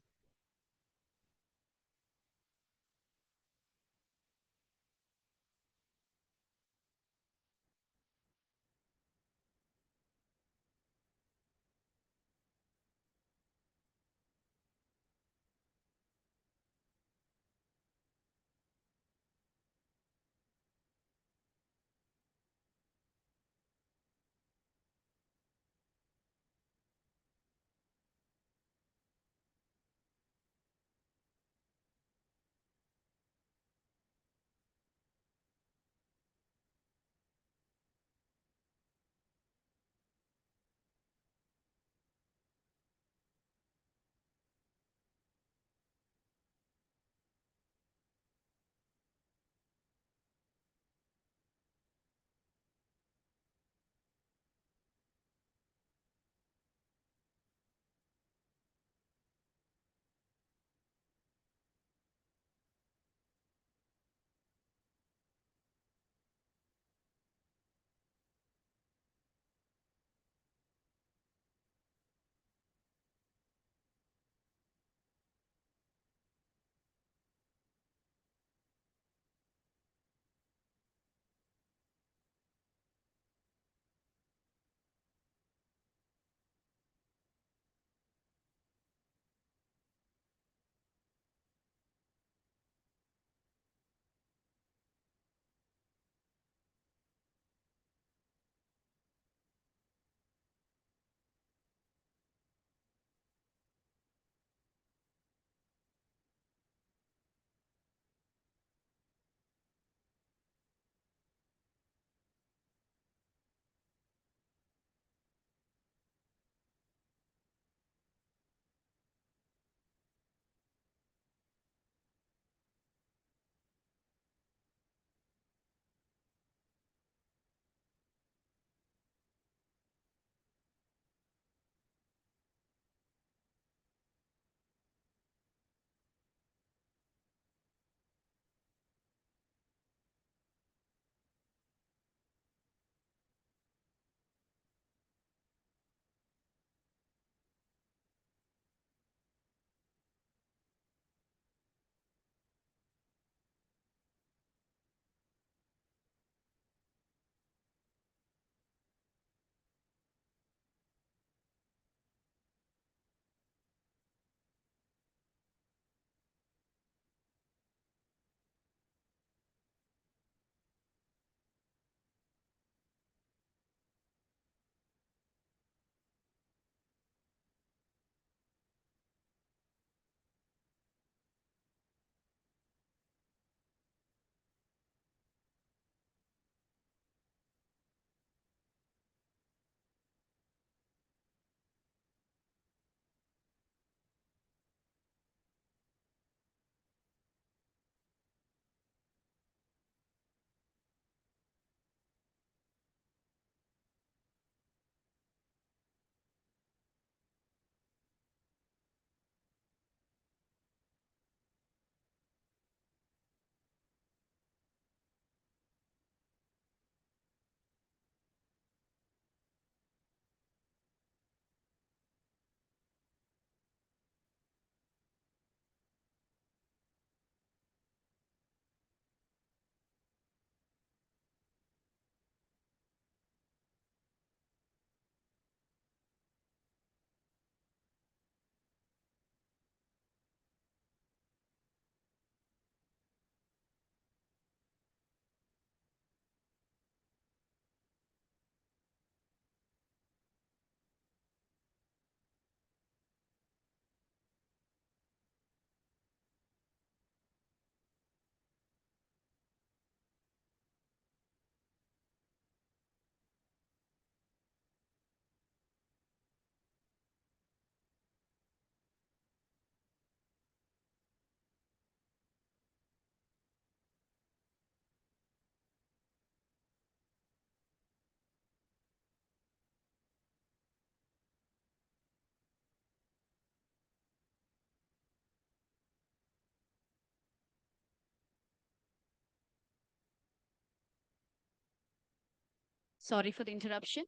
Sorry for the interruption.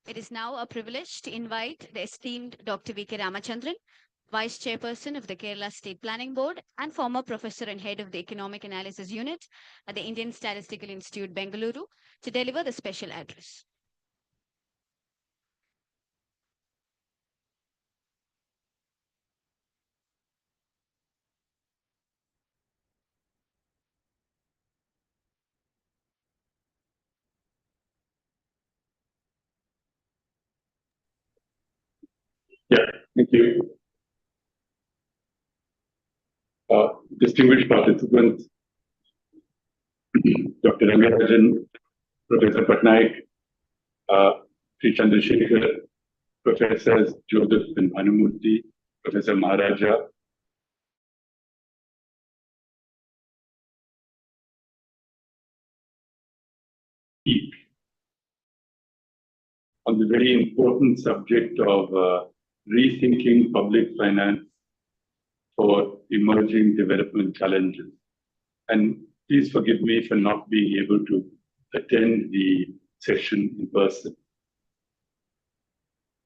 It is now a privilege to invite the esteemed Dr. V.K. Ramachandran, Vice Chairperson of the Kerala State Planning Board and former Professor and Head of the Economic Analysis Unit at the Indian Statistical Institute, Bengaluru, to deliver the special address. Yeah, thank you. Distinguished participants, Dr. Ramachandran, Professor Patnaik, Shri Chandrasekhar, Professors Joseph and Bhanumurthy, Professor Maharaja, on the very important subject of rethinking public finance for emerging development challenges. And please forgive me for not being able to attend the session in person.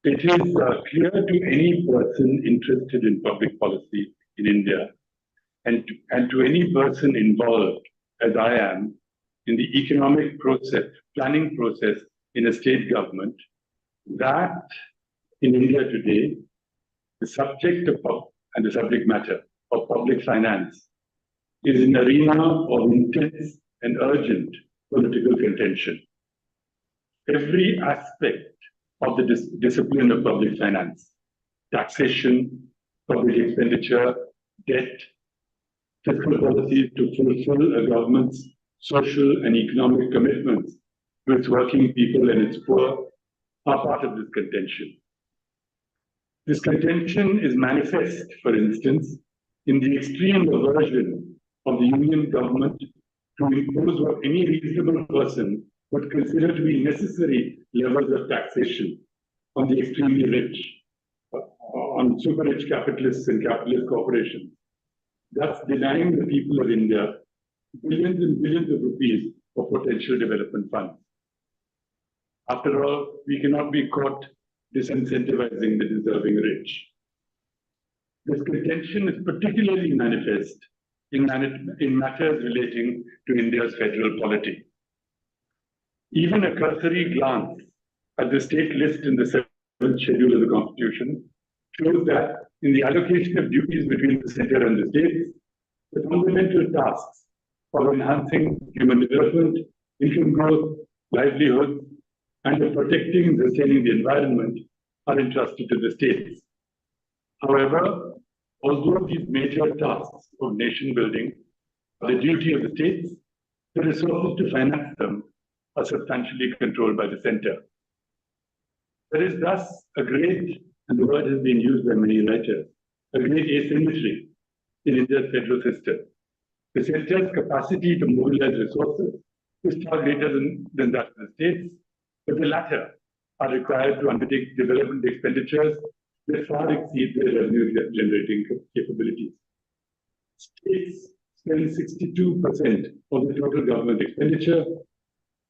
It is clear to any person interested in public policy in India and to any person involved, as I am, in the economic process, planning process in a state government, that in India today, the subject of and the subject matter of public finance is an arena of intense and urgent political contention. Every aspect of the discipline of public finance, taxation, public expenditure, debt, fiscal policies to fulfill a government's social and economic commitments to its working people and its poor are part of this contention. This contention is manifest, for instance, in the extreme aversion of the union government to impose what any reasonable person would consider to be necessary levels of taxation on the extremely rich, on super rich capitalists and capitalist corporations, thus denying the people of India billions and billions of rupees of potential development funds. After all, we cannot be caught disincentivizing the deserving rich. This contention is particularly manifest in matters relating to India's federal polity. Even a cursory glance at the state list in the 7th schedule of the Constitution shows that in the allocation of duties between the center and the states, the fundamental tasks of enhancing human development, income growth, livelihood, and of protecting and sustaining the environment are entrusted to the states. However, although these major tasks of nation building are the duty of the states, the resources to finance them are substantially controlled by the center. There is thus a great, and the word has been used by many writers, a great asymmetry in India's federal system. The center's capacity to mobilize resources is far greater than that of the states, but the latter are required to undertake development expenditures that far exceed their revenue generating capabilities. States spend 62% of the total government expenditure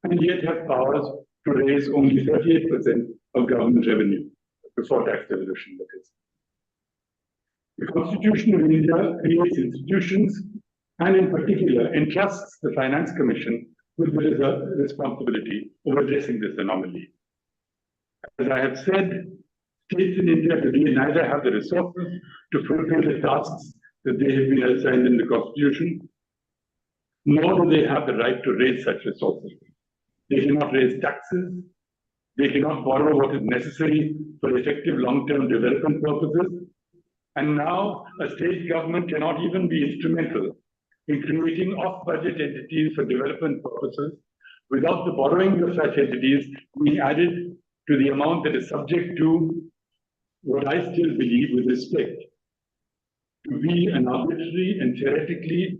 and yet have powers to raise only 38% of government revenue before tax devolution, that is. The Constitution of India creates institutions and in particular entrusts the Finance Commission with the responsibility of addressing this anomaly. As I have said, states in India today neither have the resources to fulfill the tasks that they have been assigned in the Constitution, nor do they have the right to raise such resources. They cannot raise taxes, they cannot borrow what is necessary for effective long-term development purposes, and now a state government cannot even be instrumental in creating off-budget entities for development purposes without the borrowing of such entities being added to the amount that is subject to what I still believe with respect to be an arbitrary and theoretically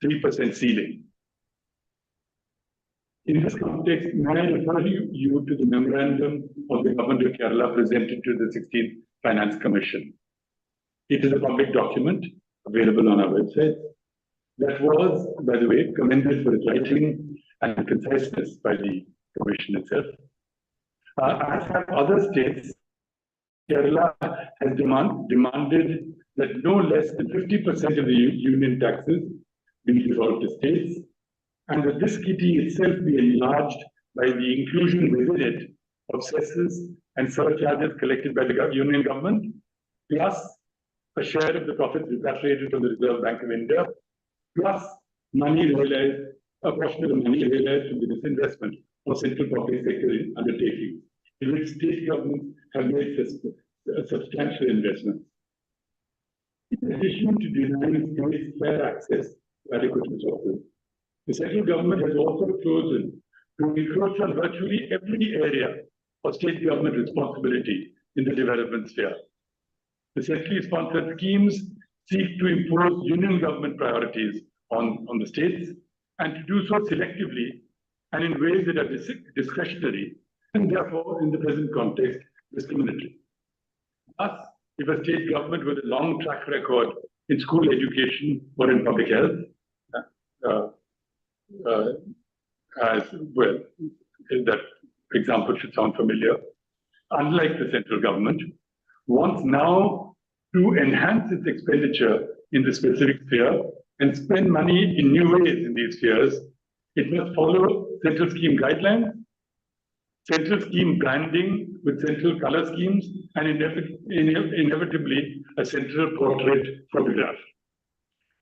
3% ceiling. In this context, may I refer you to the memorandum of the Government of Kerala presented to the 16th Finance Commission. It is a public document available on our website that was, by the way, commended for its writing and conciseness by the provision itself. As have other states, Kerala has demanded that no less than 50% of the union taxes be devolved to states, and that this kitty itself be enlarged by the inclusion within it of cesses and surcharges collected by the union government, plus a share of the profits repatriated from the Reserve Bank of India, plus money realized, a portion of the money realized from the disinvestment of central public sector undertakings, in which state governments have made substantial investments. In addition to denying states fair access to adequate resources, the central government has also chosen to encroach on virtually every area of state government responsibility in the development sphere. The centrally sponsored schemes seek to impose union government priorities on the states and to do so selectively and in ways that are discretionary and therefore, in the present context, discriminatory. Thus, if a state government with a long track record in school education or in public health, as well, that example should sound familiar, unlike the central government, wants now to enhance its expenditure in the specific sphere and spend money in new ways in these spheres, it must follow central scheme guidelines, central scheme branding with central color schemes, and inevitably a central portrait photograph.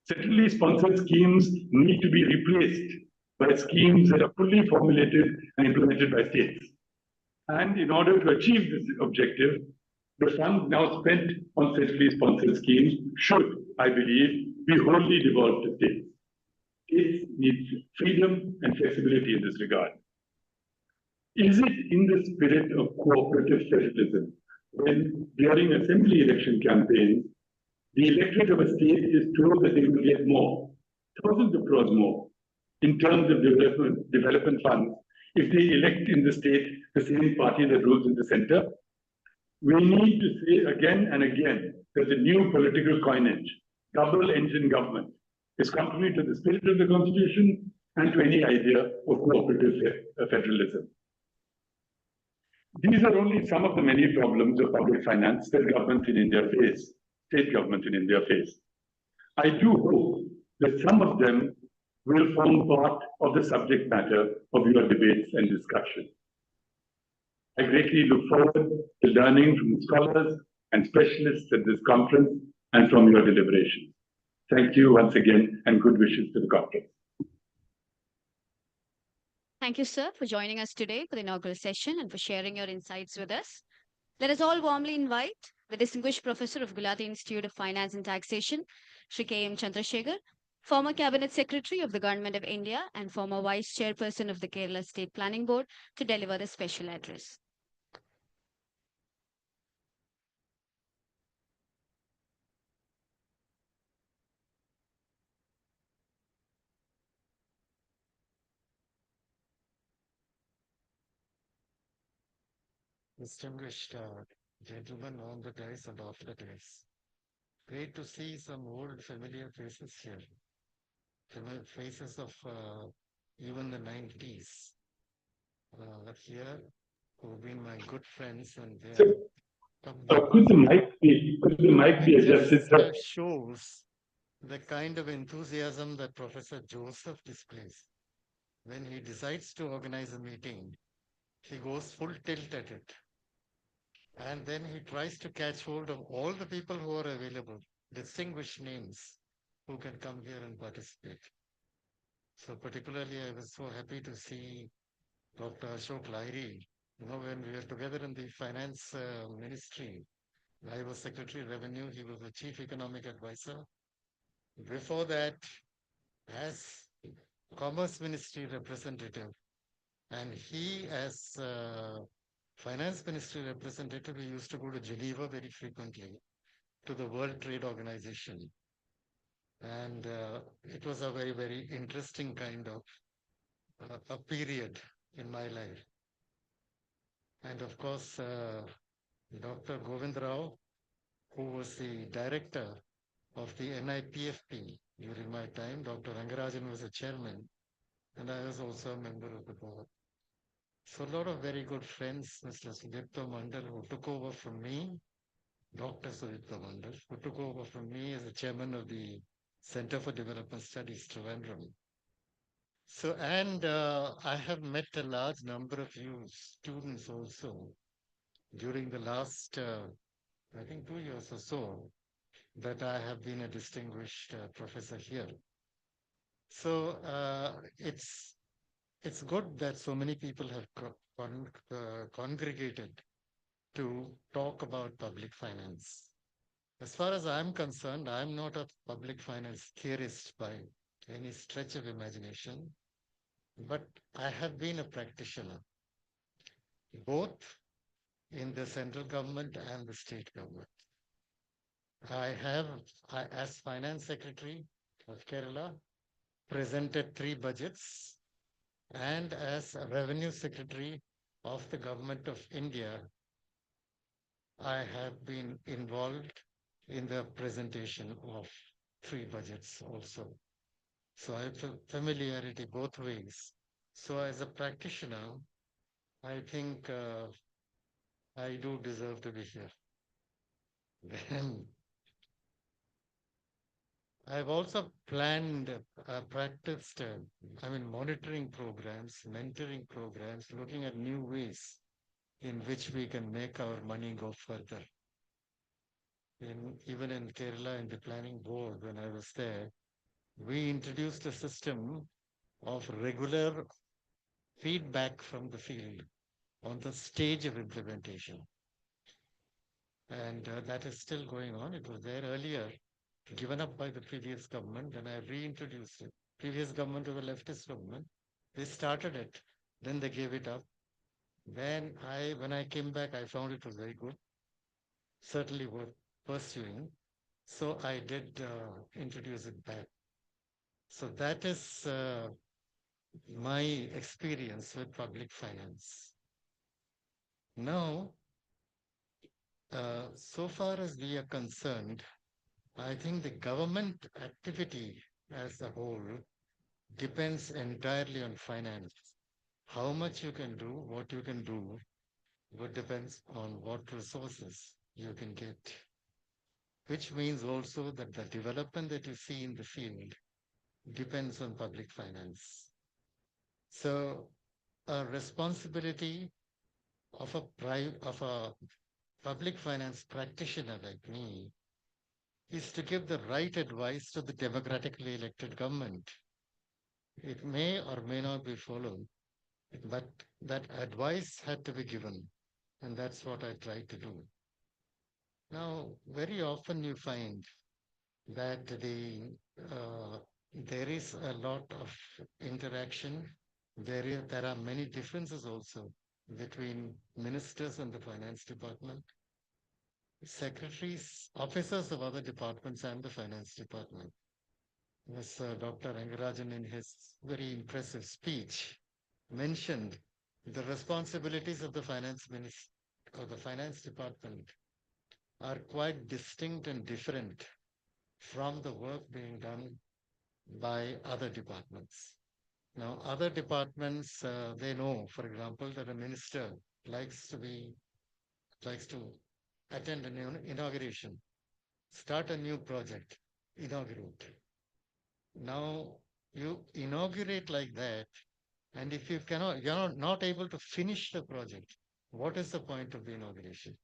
Centrally sponsored schemes need to be replaced by schemes that are fully formulated and implemented by states. And in order to achieve this objective, the funds now spent on centrally sponsored schemes should, I believe, be wholly devolved to states. States need freedom and flexibility in this regard. Is it in the spirit of cooperative federalism when, during assembly election campaigns, the electorate of a state is told that they will get more, thousands of crores more, in terms of development funds, if they elect in the state the same party that rules in the center? We need to say again and again that the new political coinage, double-engine government, is contrary to the spirit of the Constitution and to any idea of cooperative federalism. These are only some of the many problems of public finance that governments in India face, state governments in India face. I do hope that some of them will form part of the subject matter of your debates and discussion. I greatly look forward to learning from scholars and specialists at this conference and from your deliberations. Thank you once again and good wishes to the conference. Thank you, sir, for joining us today for the inaugural session and for sharing your insights with us. Let us all warmly invite the distinguished professor of Gulati Institute of Finance and Taxation, Shri Chandrasekhar, former Cabinet Secretary of the Government of India and former Vice Chairperson of the Kerala State Planning Board, to deliver the special address. Distinguished gentlemen on the dais and off the dais. Great to see some old familiar faces here. Faces of even the 90s here, who've been my good friends, and could the mic be adjusted, sir? Shows the kind of enthusiasm that Professor Joseph displays. When he decides to organize a meeting, he goes full tilt at it. And then he tries to catch hold of all the people who are available, distinguished names who can come here and participate. So particularly, I was so happy to see Dr. Ashok Lahiri. You know, when we were together in the finance ministry, I was Secretary Revenue, he was the Chief Economic Advisor. Before that, as Commerce Ministry representative, and he as Finance Ministry representative, we used to go to Geneva very frequently to the World Trade Organization. And it was a very, very interesting kind of a period in my life. And of course, Dr. Govind Rao, who was the director of the NIPFP during my time, Dr. Rangarajan was a chairman, and I was also a member of the board. So a lot of very good friends, Mr. Sudipto Mandal, who took over from me, Dr. Sudipto Mandal, who took over from me as the chairman of the Center for Development Studies, Trivandrum. So, and I have met a large number of you students also during the last, I think 2 years or so, that I have been a distinguished professor here. So it's good that so many people have congregated to talk about public finance. As far as I'm concerned, I'm not a public finance theorist by any stretch of imagination, but I have been a practitioner, both in the central government and the state government. As finance secretary of Kerala, presented 3 budgets, and as a revenue secretary of the government of India, I have been involved in the presentation of 3 budgets also. So I have familiarity both ways. So as a practitioner, I think I do deserve to be here. Then I've also planned, practiced, monitoring programs, mentoring programs, looking at new ways in which we can make our money go further. Even in Kerala, in the planning board, when I was there, we introduced a system of regular feedback from the field on the stage of implementation. And that is still going on. It was there earlier, given up by the previous government, and I reintroduced it. Previous government was a leftist government. They started it, then they gave it up. Then when I came back, I found it was very good, certainly worth pursuing. So I did introduce it back. So that is my experience with public finance. Now, so far as we are concerned, I think the government activity as a whole depends entirely on finance. How much you can do, what you can do, what depends on what resources you can get, which means also that the development that you see in the field depends on public finance. So a responsibility of a public finance practitioner like me is to give the right advice to the democratically elected government. It may or may not be followed, but that advice had to be given, and that's what I try to do. Now, very often you find that there is a lot of interaction. There are many differences also between ministers and the finance department, secretaries, officers of other departments and the finance department. As Dr. Rangarajan in his very impressive speech mentioned, the responsibilities of the finance minister or the finance department are quite distinct and different from the work being done by other departments. Now, other departments, they know, for example, that a minister likes to attend an inauguration, start a new project, inaugurate. Now, you inaugurate like that, and if you're not able to finish the project, what is the point of the inauguration?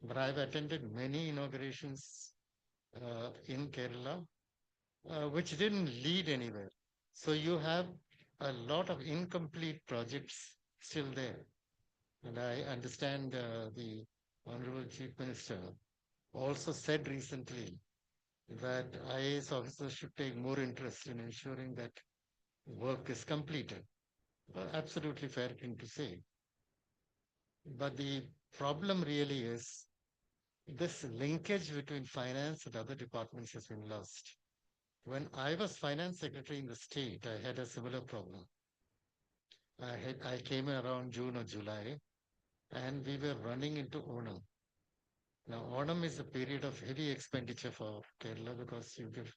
But I've attended many inaugurations in Kerala, which didn't lead anywhere. So you have a lot of incomplete projects still there. And I understand the Honorable Chief Minister also said recently that IAS officers should take more interest in ensuring that work is completed. Absolutely fair thing to say. But the problem really is this linkage between finance and other departments has been lost. When I was finance secretary in the state, I had a similar problem. I came in around June or July, and we were running into Onam. Now, Onam is a period of heavy expenditure for Kerala because you give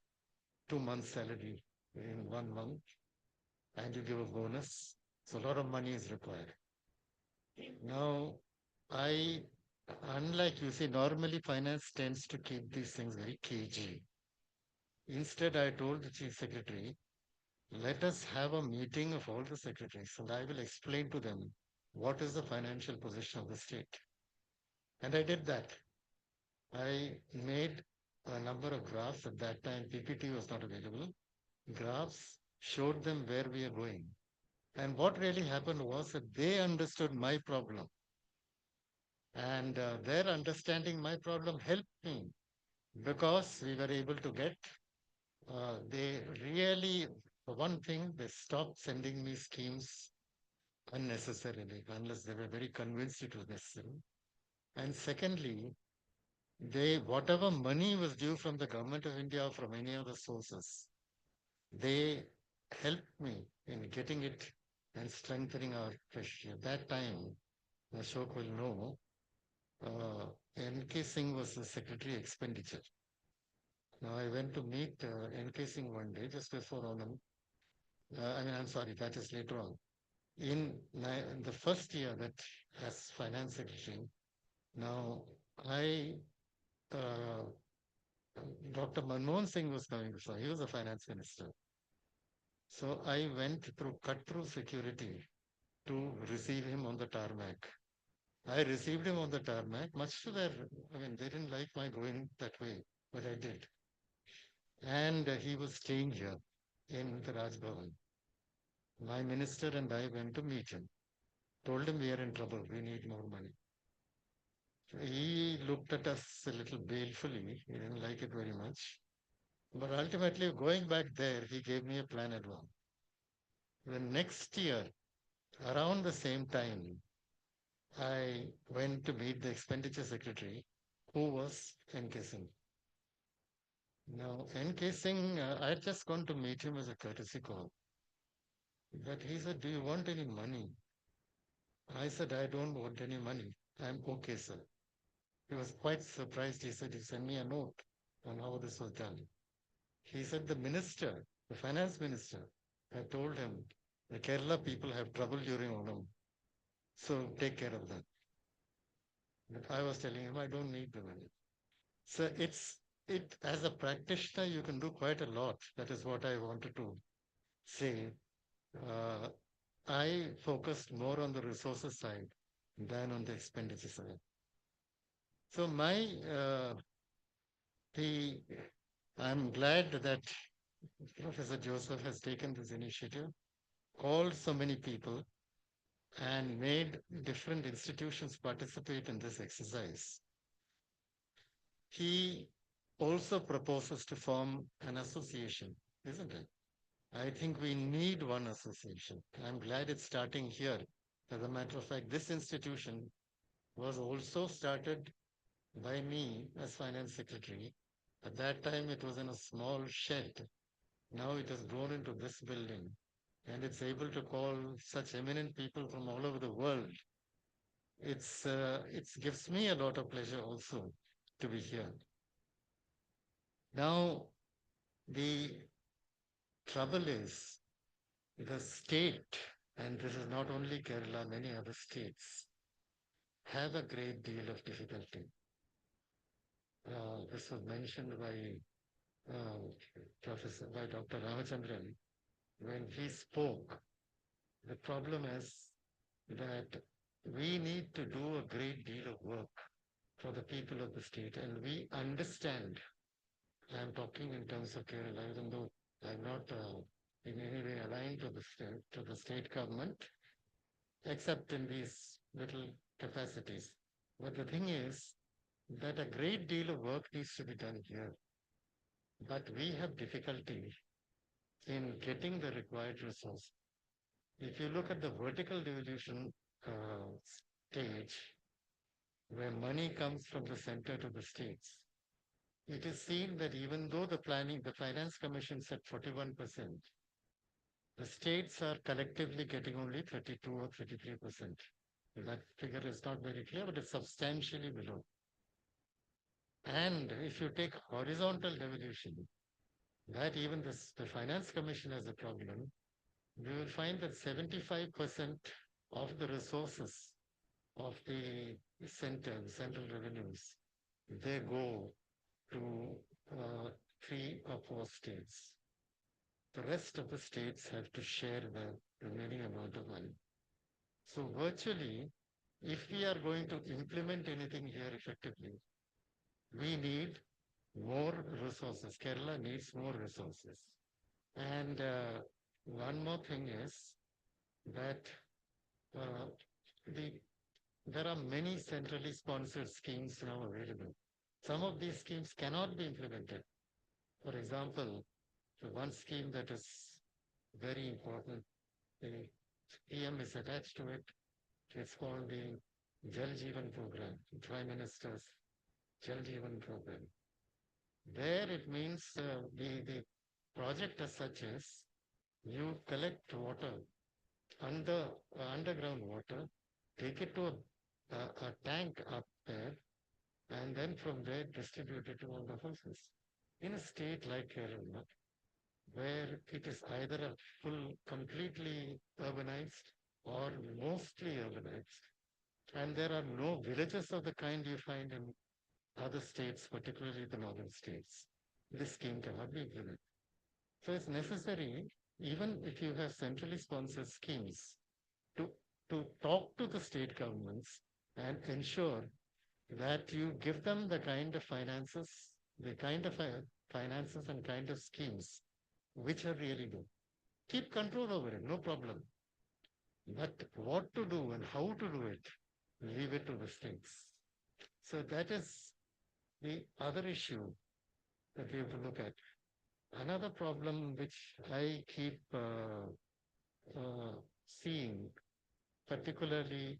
2 months' salary in 1 month, and you give a bonus. So a lot of money is required. Now, I, unlike you see, normally finance tends to keep these things very cagey. Instead, I told the chief secretary, let us have a meeting of all the secretaries and I will explain to them what is the financial position of the state. And I did that. I made a number of graphs. At that time, PPT was not available. Graphs showed them where we are going. And what really happened was that they understood my problem. And their understanding my problem helped me because we were able to get, they really, for one thing, they stopped sending me schemes unnecessarily, unless they were very convinced it was necessary. And secondly, they, whatever money was due from the government of India or from any other sources, they helped me in getting it and strengthening our treasury. At that time, Ashok will know, N.K. Singh was the Secretary Expenditure. Now I went to meet N.K. Singh one day just before Onam. I'm sorry, that is later on. In the first year that as Finance Secretary, now I, Dr. Manmohan Singh was coming before, he was a finance minister. So I went through cut-through security to receive him on the tarmac. I received him on the tarmac, much to their, I mean, they didn't like my going that way, but I did. And he was staying here in the Raj Bhavan. My minister and I went to meet him, told him we are in trouble, we need more money. He looked at us a little balefully, he didn't like it very much. But ultimately, going back there, he gave me a plan advance. The next year, around the same time, I went to meet the expenditure secretary, who was N.K. Singh. Now, N.K. Singh, I had just gone to meet him as a courtesy call. But he said, do you want any money? I said, I don't want any money. I'm okay, sir. He was quite surprised. He said, he sent me a note on how this was done. He said, the minister, the finance minister, had told him, the Kerala people have trouble during Onam. So take care of that. But I was telling him, I don't need the money. So as a practitioner, you can do quite a lot. That is what I wanted to say. I focused more on the resources side than on the expenditure side. So I'm glad that Professor Joseph has taken this initiative, called so many people, and made different institutions participate in this exercise. He also proposes to form an association, isn't it? I think we need one association. I'm glad it's starting here. As a matter of fact, this institution was also started by me as finance secretary. At that time, it was in a small shed. Now it has grown into this building, and it's able to call such eminent people from all over the world. It gives me a lot of pleasure also to be here. Now, the trouble is the state, and this is not only Kerala, many other states, have a great deal of difficulty. This was mentioned by by Dr. Ramachandran when he spoke. The problem is that we need to do a great deal of work for the people of the state, and we understand. I'm talking in terms of Kerala, even though I'm not in any way aligned to the state government, except in these little capacities. But the thing is that a great deal of work needs to be done here. But we have difficulty in getting the required resource. If you look at the vertical devolution stage, where money comes from the center to the states, it is seen that even though the finance commission said 41%, the states are collectively getting only 32 or 33%. That figure is not very clear, but it's substantially below. And if you take horizontal devolution, that even the finance commission has a problem, we will find that 75% of the resources of the central revenues, they go to 3 or 4 states. The rest of the states have to share the remaining amount of money. So virtually, if we are going to implement anything here effectively, we need more resources. Kerala needs more resources. And one more thing is that uh, the there are many centrally sponsored schemes now available. Some of these schemes cannot be implemented. For example, the one scheme that is very important, the PM is attached to it. It's called the Jal Jeevan Program, Prime Minister's Jal Jeevan Program. There it means the project as such is you collect water, underground water, take it to a tank up there, and then from there distribute it to all the houses. In a state like Kerala, where it is either a completely urbanized or mostly urbanized, and there are no villages of the kind you find in other states, particularly the northern states, this scheme cannot be implemented. So it's necessary, even if you have centrally sponsored schemes, to, to talk to the state governments and ensure that you give them the kind of finances, and kind of schemes which are really good. Keep control over it, no problem. But what to do and how to do it, leave it to the states. So that is the other issue that we have to look at. Another problem which I keep seeing, particularly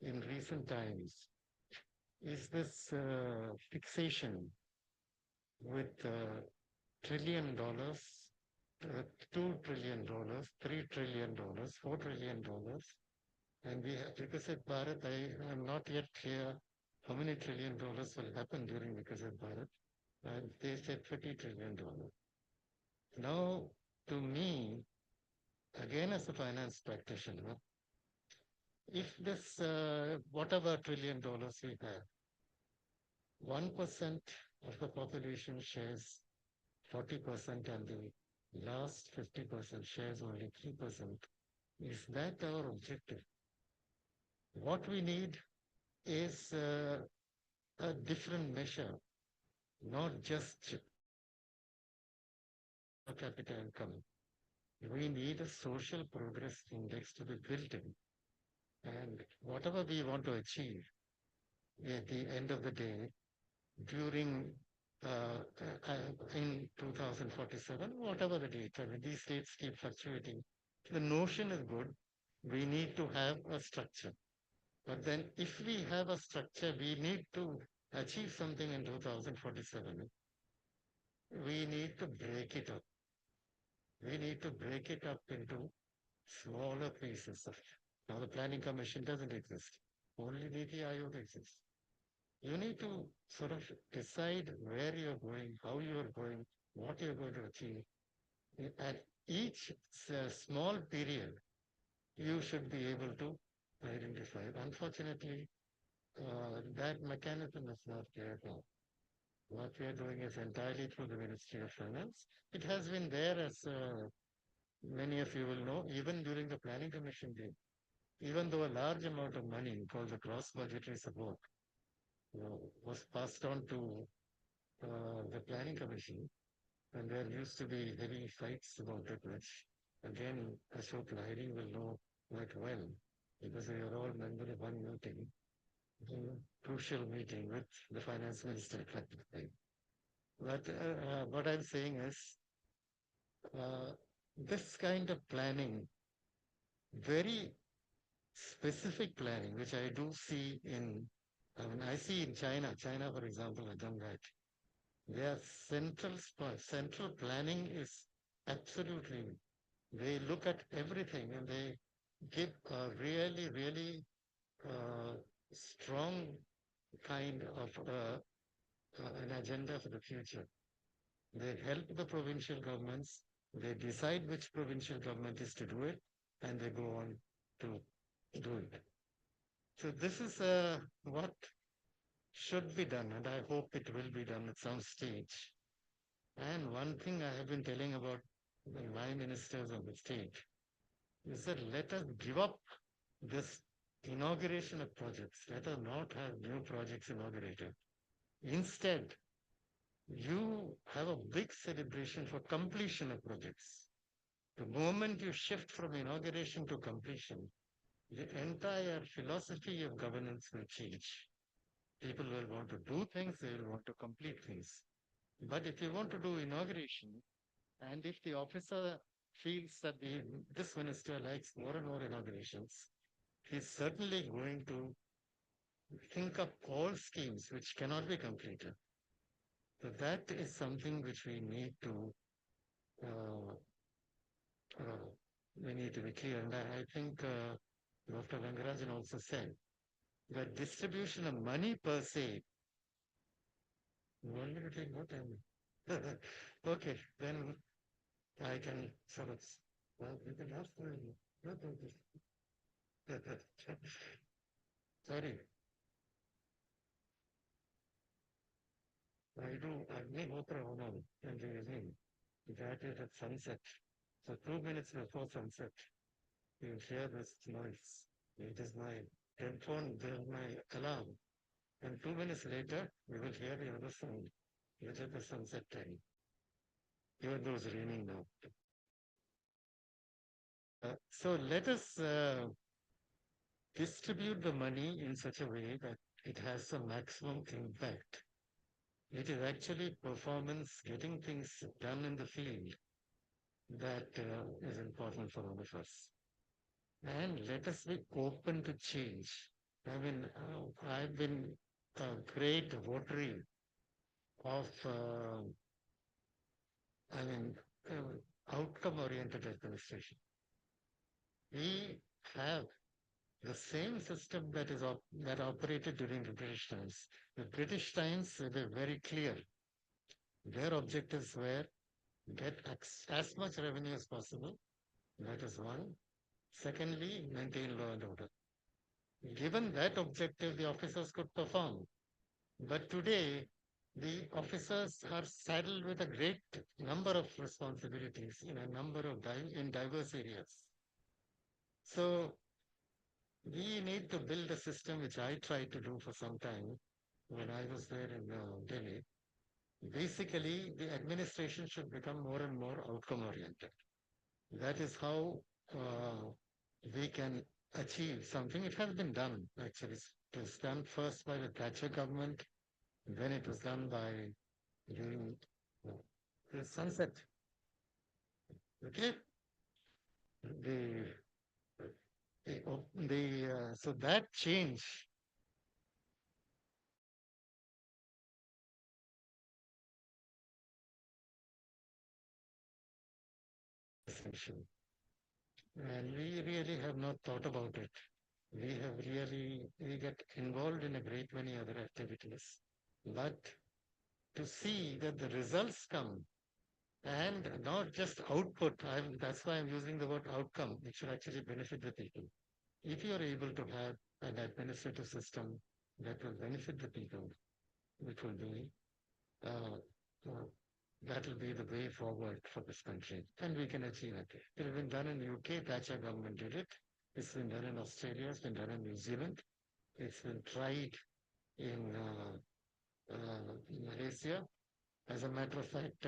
in recent times, is this fixation with $1 trillion, $2 trillion, $3 trillion, $4 trillion. And we have Viksit Bharat. I am not yet clear how many $1 trillion will happen during Viksit Bharat. And they said $30 trillion. Now, to me, again as a finance practitioner, if this, whatever $1 trillion we have, 1% of the population shares 40% and the last 50% shares only 3%, is that our objective? What we need is a different measure, not just per capita income. We need a social progress index to be built in. And whatever we want to achieve at the end of the day, during in 2047, whatever the date, I mean, these dates keep fluctuating. The notion is good. We need to have a structure. But then if we have a structure, we need to achieve something in 2047. We need to break it up. We need to break it up into smaller pieces. Now the Planning Commission doesn't exist. Only Niti Aayog exists. You need to sort of decide where you're going, how you're going, what you're going to achieve. At each small period, you should be able to identify. Unfortunately, that mechanism is not there now. What we are doing is entirely through the Ministry of Finance. It has been there, as many of you will know, even during the Planning Commission day. Even though a large amount of money called the cross-budgetary support was passed on to the Planning Commission, and there used to be heavy fights about it, which again Ashok Lahiri will know quite well, because we are all members of one meeting, crucial meeting with the finance minister at the time. But what I'm saying is, this kind of planning, very specific planning, which I do see in, I mean, I see in China, for example, has done that. Their central planning is absolutely, they look at everything and they give a really, really strong kind of an agenda for the future. They help the provincial governments, they decide which provincial government is to do it, and they go on to do it. So this is what should be done, and I hope it will be done at some stage. And one thing I have been telling about my ministers of the state is that let us give up this inauguration of projects. Let us not have new projects inaugurated. Instead, you have a big celebration for completion of projects. The moment you shift from inauguration to completion, the entire philosophy of governance will change. People will want to do things, they will want to complete things. But if you want to do inauguration, and if the officer feels that this minister likes more and more inaugurations, he's certainly going to think up all schemes which cannot be completed. So that is something which we need to be clear. And I think Dr. Rangarajan also said that distribution of money per se. You want me to take more time? Okay, then I can sort of. Well, you can ask me. Sorry. I do Agnihotra Honam in the evening. That is at sunset. So 2 minutes before sunset, you hear this noise. It is my telephone, there is my alarm. And 2 minutes later, we will hear the other sound, which is the sunset time. Even though it's raining now. So let us distribute the money in such a way that it has the maximum impact. It is actually performance, getting things done in the field that is important for all of us. And let us be open to change. I mean, I've been a great votary of, outcome-oriented administration. We have the same system that operated during the British times. The British times were very clear. Their objectives were get as much revenue as possible. That is one. Secondly, maintain law and order. Given that objective, the officers could perform. But today, the officers are saddled with a great number of responsibilities in a number of diverse areas. So we need to build a system which I tried to do for some time when I was there in Delhi. Basically, the administration should become more and more outcome oriented. That is how we can achieve something. It has been done, actually. It was done first by the Thatcher government, then it was done by during the sunset. Okay? So that change essential. And we really have not thought about it. We get involved in a great many other activities. But to see that the results come and not just output, that's why I'm using the word outcome. It should actually benefit the people. If you are able to have an administrative system that will benefit the people, which will be that will be the way forward for this country, and we can achieve it. It has been done in the UK. Thatcher government did it. It's been done in Australia. It's been done in New Zealand. It's been tried in Malaysia. As a matter of fact,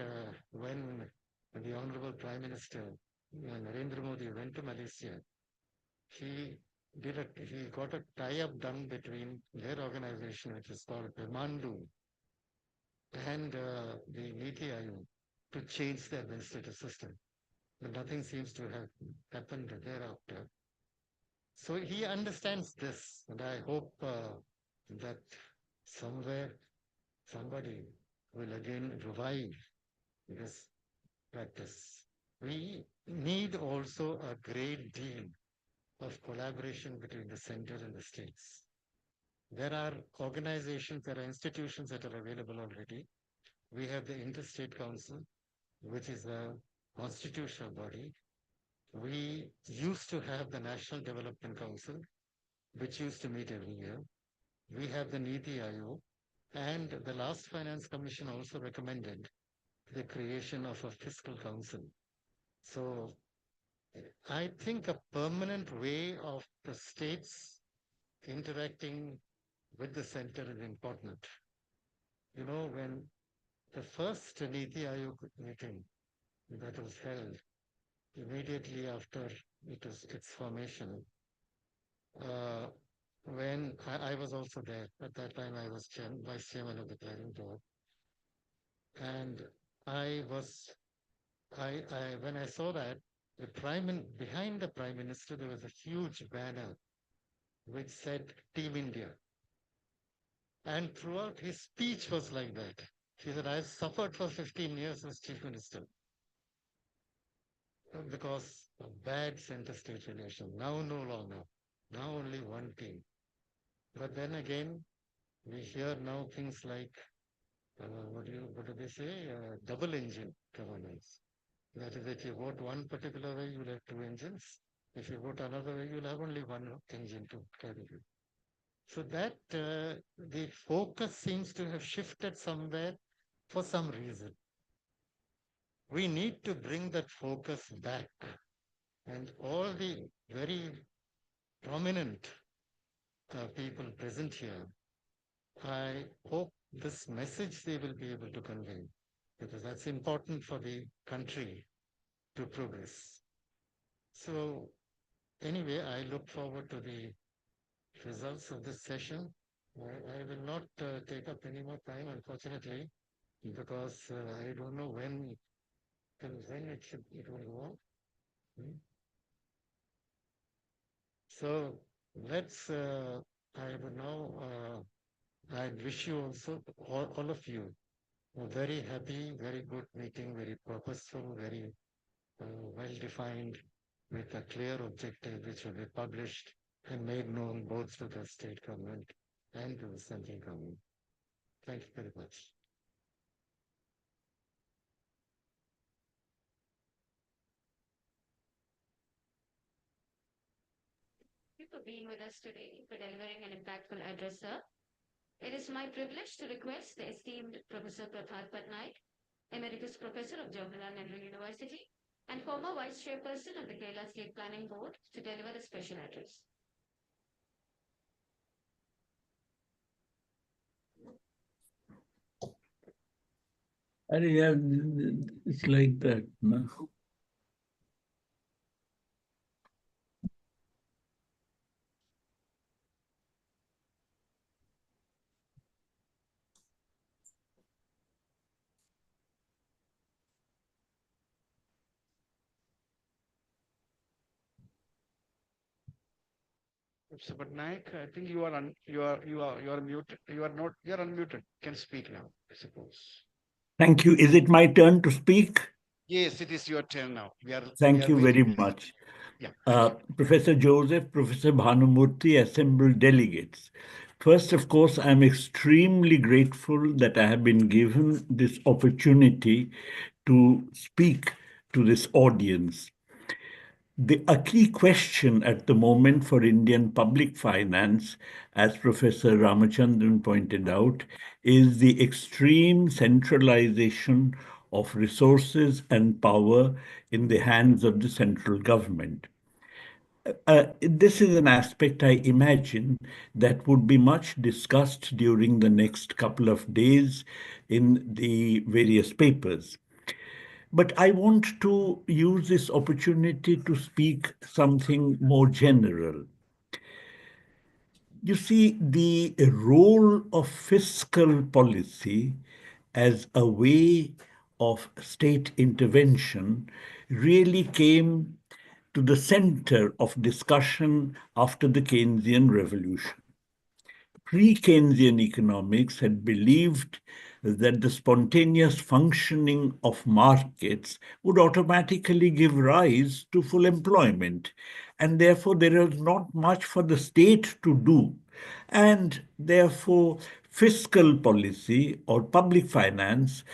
when the Honorable Prime Minister Narendra Modi went to Malaysia, he got a tie-up done between their organization, which is called Pemandu, and the Niti Aayog to change the administrative system. But nothing seems to have happened thereafter. So he understands this, and I hope that somewhere somebody will again revive this practice. We need also a great deal of collaboration between the center and the states. There are organizations, there are institutions that are available already. We have the Interstate Council, which is a constitutional body. We used to have the National Development Council. which used to meet every year. We have the Niti Aayog, and the last Finance Commission also recommended the creation of a fiscal council. So I think a permanent way of the states interacting with the center is important. You know, when the first Niti Aayog meeting that was held immediately after its formation, when I was also there. At that time, I was vice chairman of the planning board. And when I saw that, behind the Prime Minister, there was a huge banner which said Team India. And throughout his speech was like that. He said, I've suffered for 15 years as Chief Minister because of bad center-state relations. Now no longer. Now only one team. But then again, we hear now things like, what do they say? Double engine governance. That is, if you vote one particular way, you'll have two engines. If you vote another way, you'll have only one engine to carry you. So that the focus seems to have shifted somewhere for some reason. We need to bring that focus back. And all the very prominent people present here, I hope this message they will be able to convey, because that's important for the country to progress. So anyway, I look forward to the results of this session. I will not take up any more time, unfortunately, because I don't know when it will go on. So let's, I would now, I wish you also, all of you, a very happy, very good meeting, very purposeful, very well-defined, with a clear objective, which will be published and made known both to the state government and to the central government. Thank you very much. Thank you for being with us today, for delivering an impactful address, sir. It is my privilege to request the esteemed Professor Patnaik, Emeritus Professor of Jawaharlal Nehru University and former Vice Chairperson of the Kerala State Planning Board, to deliver the special address. Yeah, it's like that, no? Professor Patnaik, I think you are muted. You are unmuted. Can speak now, I suppose. Thank you. Is it my turn to speak? Yes, it is your turn now. Thank you very much. Yeah. Professor Joseph, Professor Bhanumurthy, assembled delegates. First, of course, I'm extremely grateful that I have been given this opportunity to speak to this audience. A key question at the moment for Indian public finance, as Professor Ramachandran pointed out, is the extreme centralization of resources and power in the hands of the central government. This is an aspect, I imagine, that would be much discussed during the next couple of days in the various papers. But I want to use this opportunity to speak something more general. You see, the role of fiscal policy as a way of state intervention really came to the center of discussion after the Keynesian revolution. Pre-Keynesian economics had believed that the spontaneous functioning of markets would automatically give rise to full employment, and therefore there was not much for the state to do. And therefore, fiscal policy or public finance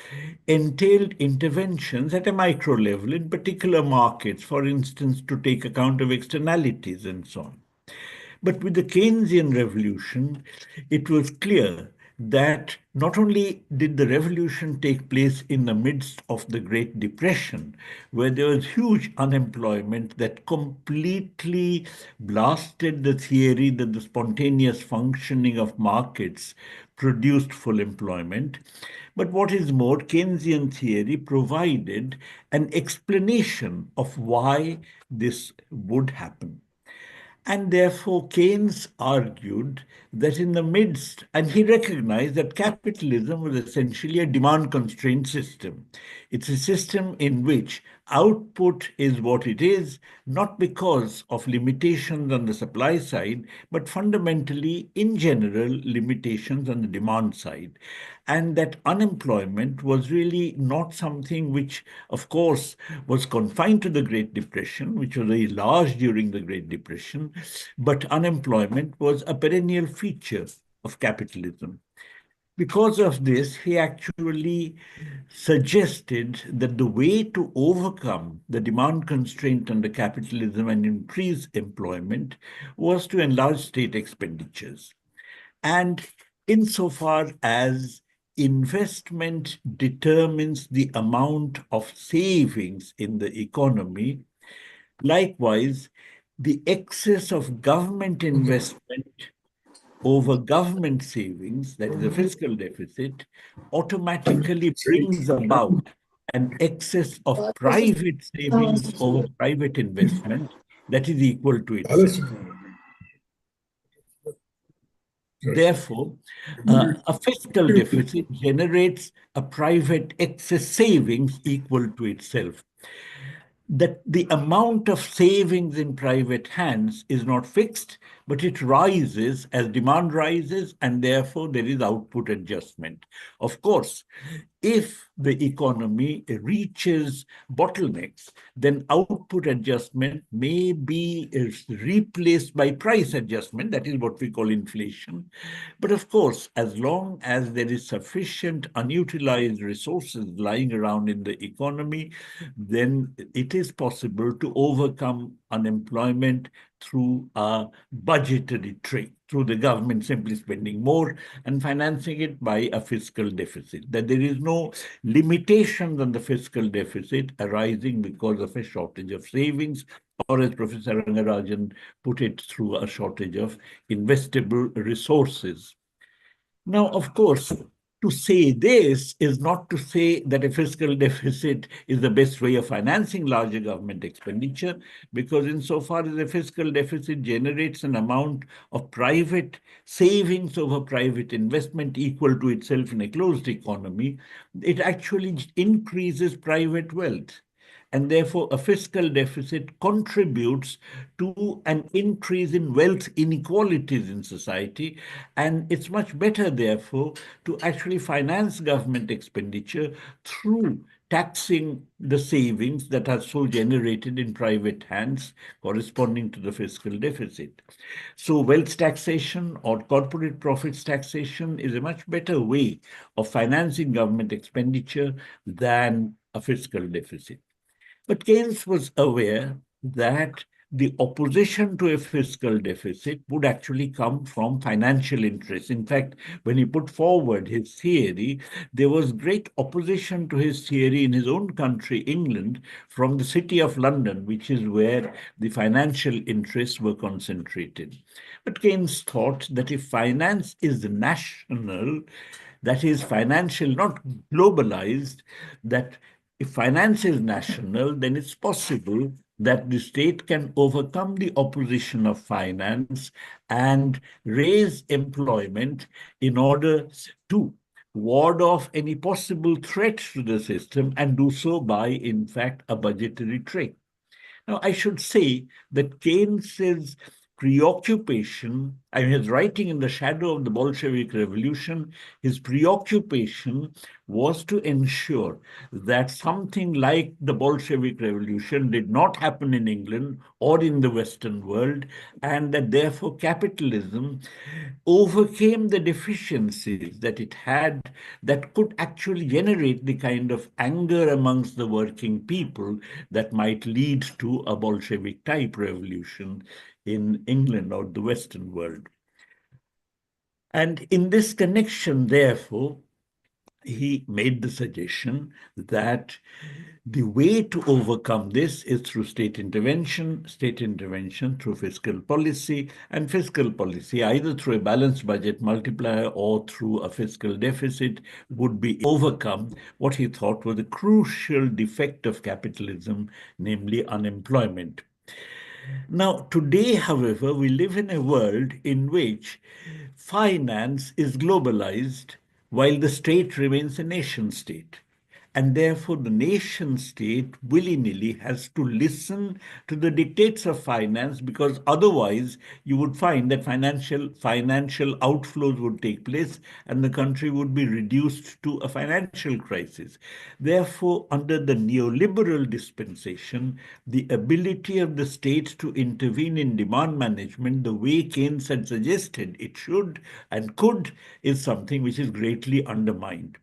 entailed interventions at a micro level in particular markets, for instance, to take account of externalities and so on. But with the Keynesian revolution, it was clear that not only did the revolution take place in the midst of the Great Depression, where there was huge unemployment that completely blasted the theory that the spontaneous functioning of markets produced full employment, but what is more, Keynesian theory provided an explanation of why this would happen. And therefore, Keynes argued that in the midst, and he recognized that capitalism was essentially a demand constrained system. It's a system in which output is what it is, not because of limitations on the supply side, but fundamentally, in general, limitations on the demand side. And that unemployment was really not something which, of course, was confined to the Great Depression, which was very large during the Great Depression, but unemployment was a perennial feature of capitalism. Because of this, he actually suggested that the way to overcome the demand constraint under capitalism and increase employment was to enlarge state expenditures. And insofar as investment determines the amount of savings in the economy, likewise, the excess of government investment over government savings, that is a fiscal deficit, automatically brings about an excess of private savings over private investment that is equal to itself. Therefore, a fiscal deficit generates a private excess savings equal to itself. That the amount of savings in private hands is not fixed, but it rises as demand rises, and therefore there is output adjustment. Of course, if the economy reaches bottlenecks, then output adjustment may be replaced by price adjustment. That is what we call inflation. But of course, as long as there is sufficient unutilized resources lying around in the economy, then it is possible to overcome unemployment through a budgetary trick, through the government simply spending more and financing it by a fiscal deficit. That there is no limitations on the fiscal deficit arising because of a shortage of savings, or as Professor Rangarajan put it, through a shortage of investable resources. Now, of course, to say this is not to say that a fiscal deficit is the best way of financing larger government expenditure, because insofar as a fiscal deficit generates an amount of private savings over private investment equal to itself in a closed economy, it actually increases private wealth. And therefore, a fiscal deficit contributes to an increase in wealth inequalities in society. And it's much better, therefore, to actually finance government expenditure through taxing the savings that are so generated in private hands corresponding to the fiscal deficit. So wealth taxation or corporate profits taxation is a much better way of financing government expenditure than a fiscal deficit. But Keynes was aware that the opposition to a fiscal deficit would actually come from financial interests. In fact, when he put forward his theory, there was great opposition to his theory in his own country, England, from the City of London, which is where the financial interests were concentrated. But Keynes thought that if finance is national, that is financial, not globalized, that if finance is national, then it's possible that the state can overcome the opposition of finance and raise employment in order to ward off any possible threat to the system, and do so by, in fact, a budgetary trick. Now, I should say that Keynes's preoccupation, I mean, his writing in the shadow of the Bolshevik Revolution, his preoccupation was to ensure that something like the Bolshevik Revolution did not happen in England or in the Western world, and that therefore capitalism overcame the deficiencies that it had that could actually generate the kind of anger amongst the working people that might lead to a Bolshevik type revolution in England or the Western world. And in this connection, therefore, he made the suggestion that the way to overcome this is through state intervention through fiscal policy, and fiscal policy, either through a balanced budget multiplier or through a fiscal deficit, would be overcome what he thought was a crucial defect of capitalism, namely unemployment. Now, today, however, we live in a world in which finance is globalized while the state remains a nation state. And therefore, the nation state willy-nilly has to listen to the dictates of finance, because otherwise you would find that financial outflows would take place and the country would be reduced to a financial crisis. Therefore, under the neoliberal dispensation, the ability of the state to intervene in demand management the way Keynes had suggested it should and could is something which is greatly undermined.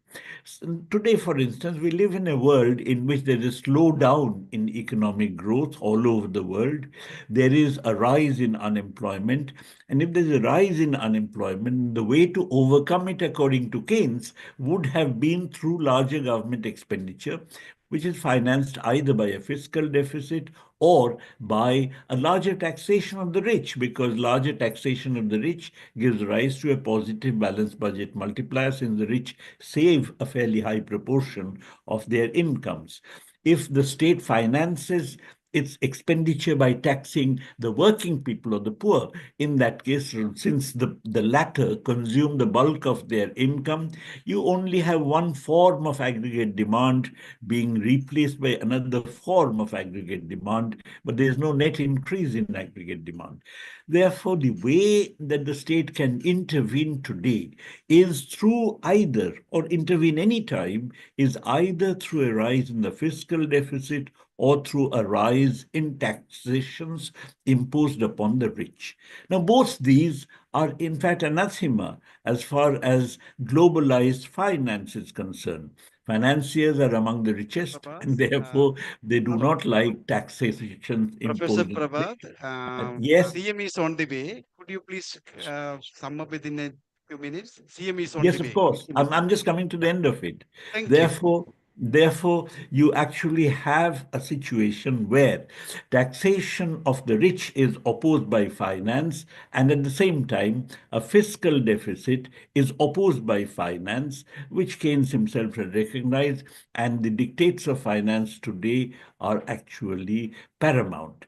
Today, for instance, we live in a world in which there is a slowdown in economic growth all over the world. There is a rise in unemployment. And if there's a rise in unemployment, the way to overcome it, according to Keynes, would have been through larger government expenditure, which is financed either by a fiscal deficit or by a larger taxation of the rich, because larger taxation of the rich gives rise to a positive balanced budget multiplier, since the rich save a fairly high proportion of their incomes. If the state finances its expenditure by taxing the working people or the poor, in that case, since the latter consume the bulk of their income, you only have one form of aggregate demand being replaced by another form of aggregate demand, but there is no net increase in aggregate demand. Therefore, the way that the state can intervene today is through either, or intervene any time, is either through a rise in the fiscal deficit or through a rise in taxations imposed upon the rich. Now, both these are in fact anathema as far as globalized finance is concerned. Financiers are among the richest, and therefore they do Hello. not like taxation Professor imposed. Prabhat, Yes, CM is on the way. Could you please sum up within a few minutes? CM is on yes, the of way. course. I'm just coming to the end of it. Thank you. Therefore, you actually have a situation where taxation of the rich is opposed by finance, and at the same time, a fiscal deficit is opposed by finance, which Keynes himself had recognized, and the dictates of finance today are actually paramount.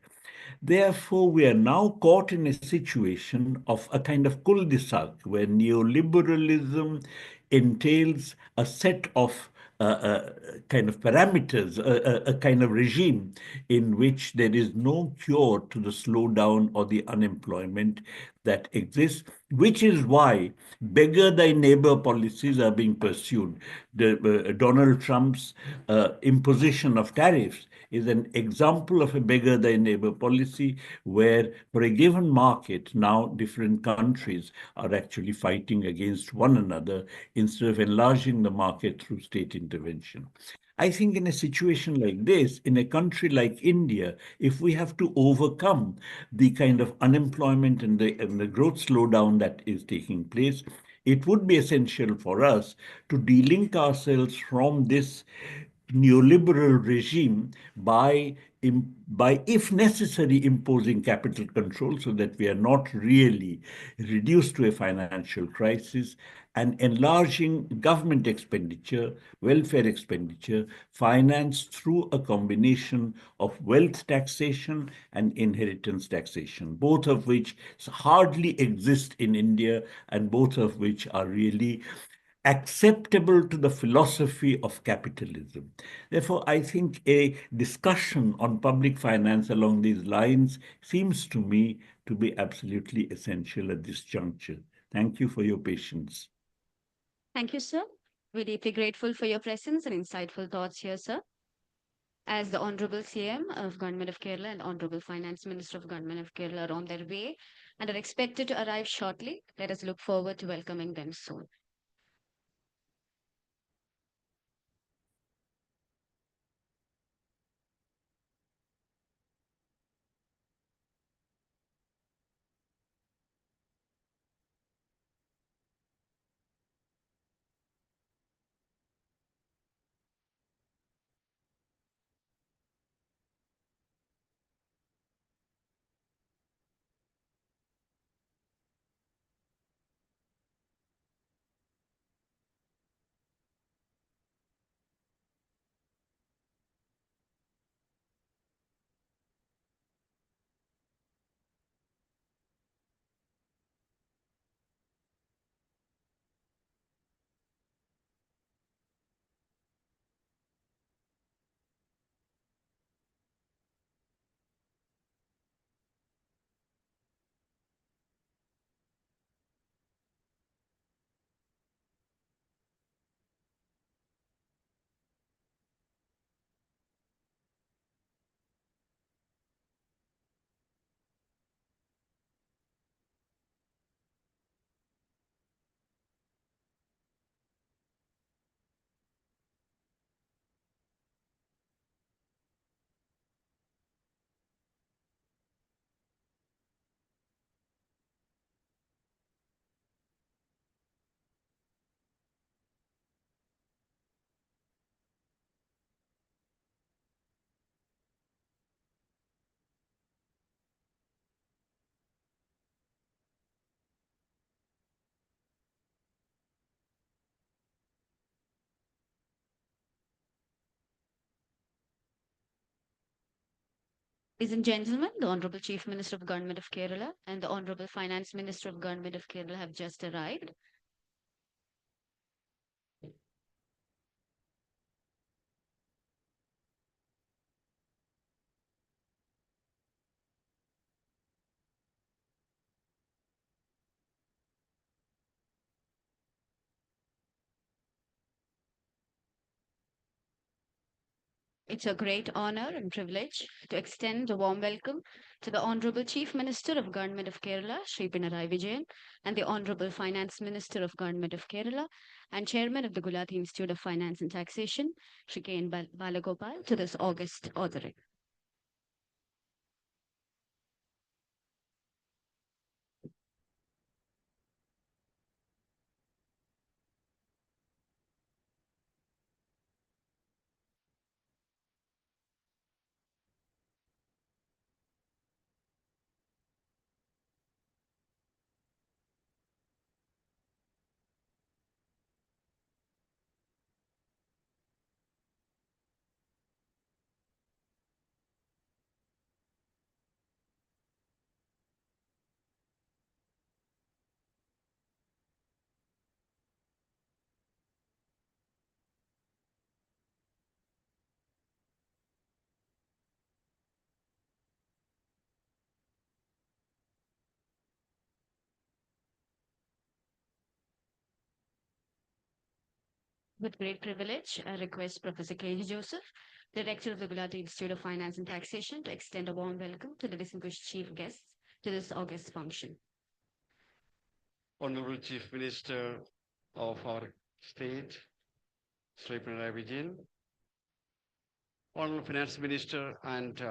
Therefore, we are now caught in a situation of a kind of cul-de-sac where neoliberalism entails a set of kind of parameters, a kind of regime in which there is no cure to the slowdown or the unemployment that exists, which is why beggar thy neighbor policies are being pursued. Donald Trump's imposition of tariffs is an example of a beggar thy neighbor policy, where for a given market, now different countries are actually fighting against one another instead of enlarging the market through state intervention. I think in a situation like this, in a country like India, if we have to overcome the kind of unemployment and the growth slowdown that is taking place, it would be essential for us to delink ourselves from this neoliberal regime by, if necessary, imposing capital control so that we are not really reduced to a financial crisis, and enlarging government expenditure, welfare expenditure, financed through a combination of wealth taxation and inheritance taxation, both of which hardly exist in India and both of which are really acceptable to the philosophy of capitalism. Therefore, I think a discussion on public finance along these lines seems to me to be absolutely essential at this juncture. Thank you for your patience. Thank you, sir. We're deeply grateful for your presence and insightful thoughts here, sir. As the Honorable CM of Government of Kerala and Honorable Finance Minister of Government of Kerala are on their way and are expected to arrive shortly, let us look forward to welcoming them soon. Ladies and gentlemen, the Honorable Chief Minister of Government of Kerala and the Honorable Finance Minister of Government of Kerala have just arrived. It's a great honor and privilege to extend a warm welcome to the Honorable Chief Minister of Government of Kerala, Shri Pinarayi Vijayan, and the Honorable Finance Minister of Government of Kerala and Chairman of the Gulati Institute of Finance and Taxation, Shri K.N. Balagopal, to this august ordering. With great privilege, I request Professor K.G. Joseph, Director of the Gulati Institute of Finance and Taxation, to extend a warm welcome to the distinguished chief guests to this august function. Honorable Chief Minister of our state, Shri Pinarayi Vijayan, Honorable Finance Minister and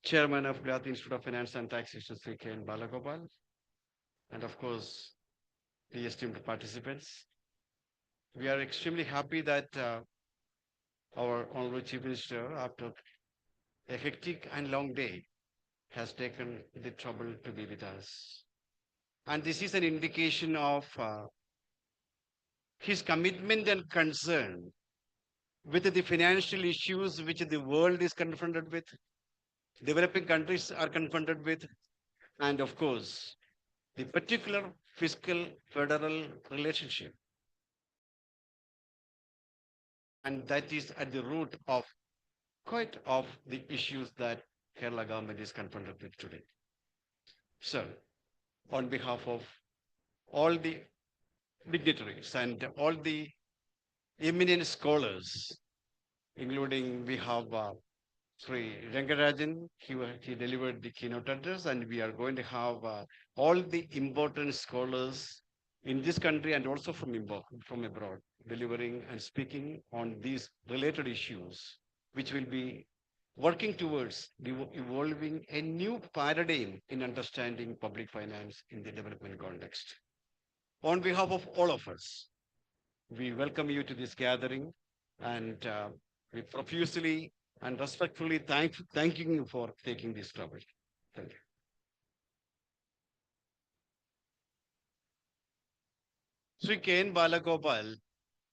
Chairman of Gulati Institute of Finance and Taxation, Sri K.N. Balagopal, and of course, the esteemed participants. We are extremely happy that our Honorable Chief Minister, after a hectic and long day, has taken the trouble to be with us. And this is an indication of his commitment and concern with the financial issues which the world is confronted with, developing countries are confronted with, and of course, the particular fiscal federal relationship. And that is at the root of quite of the issues that Kerala government is confronted with today. So, on behalf of all the dignitaries and all the eminent scholars, including we have Sri Rangarajan. He delivered the keynote address, and we are going to have all the important scholars in this country and also from abroad delivering and speaking on these related issues, which will be working towards evolving a new paradigm in understanding public finance in the development context. On behalf of all of us, we welcome you to this gathering, and we profusely and respectfully thanking you for taking this trouble. Thank you. Sri K.N. Balagopal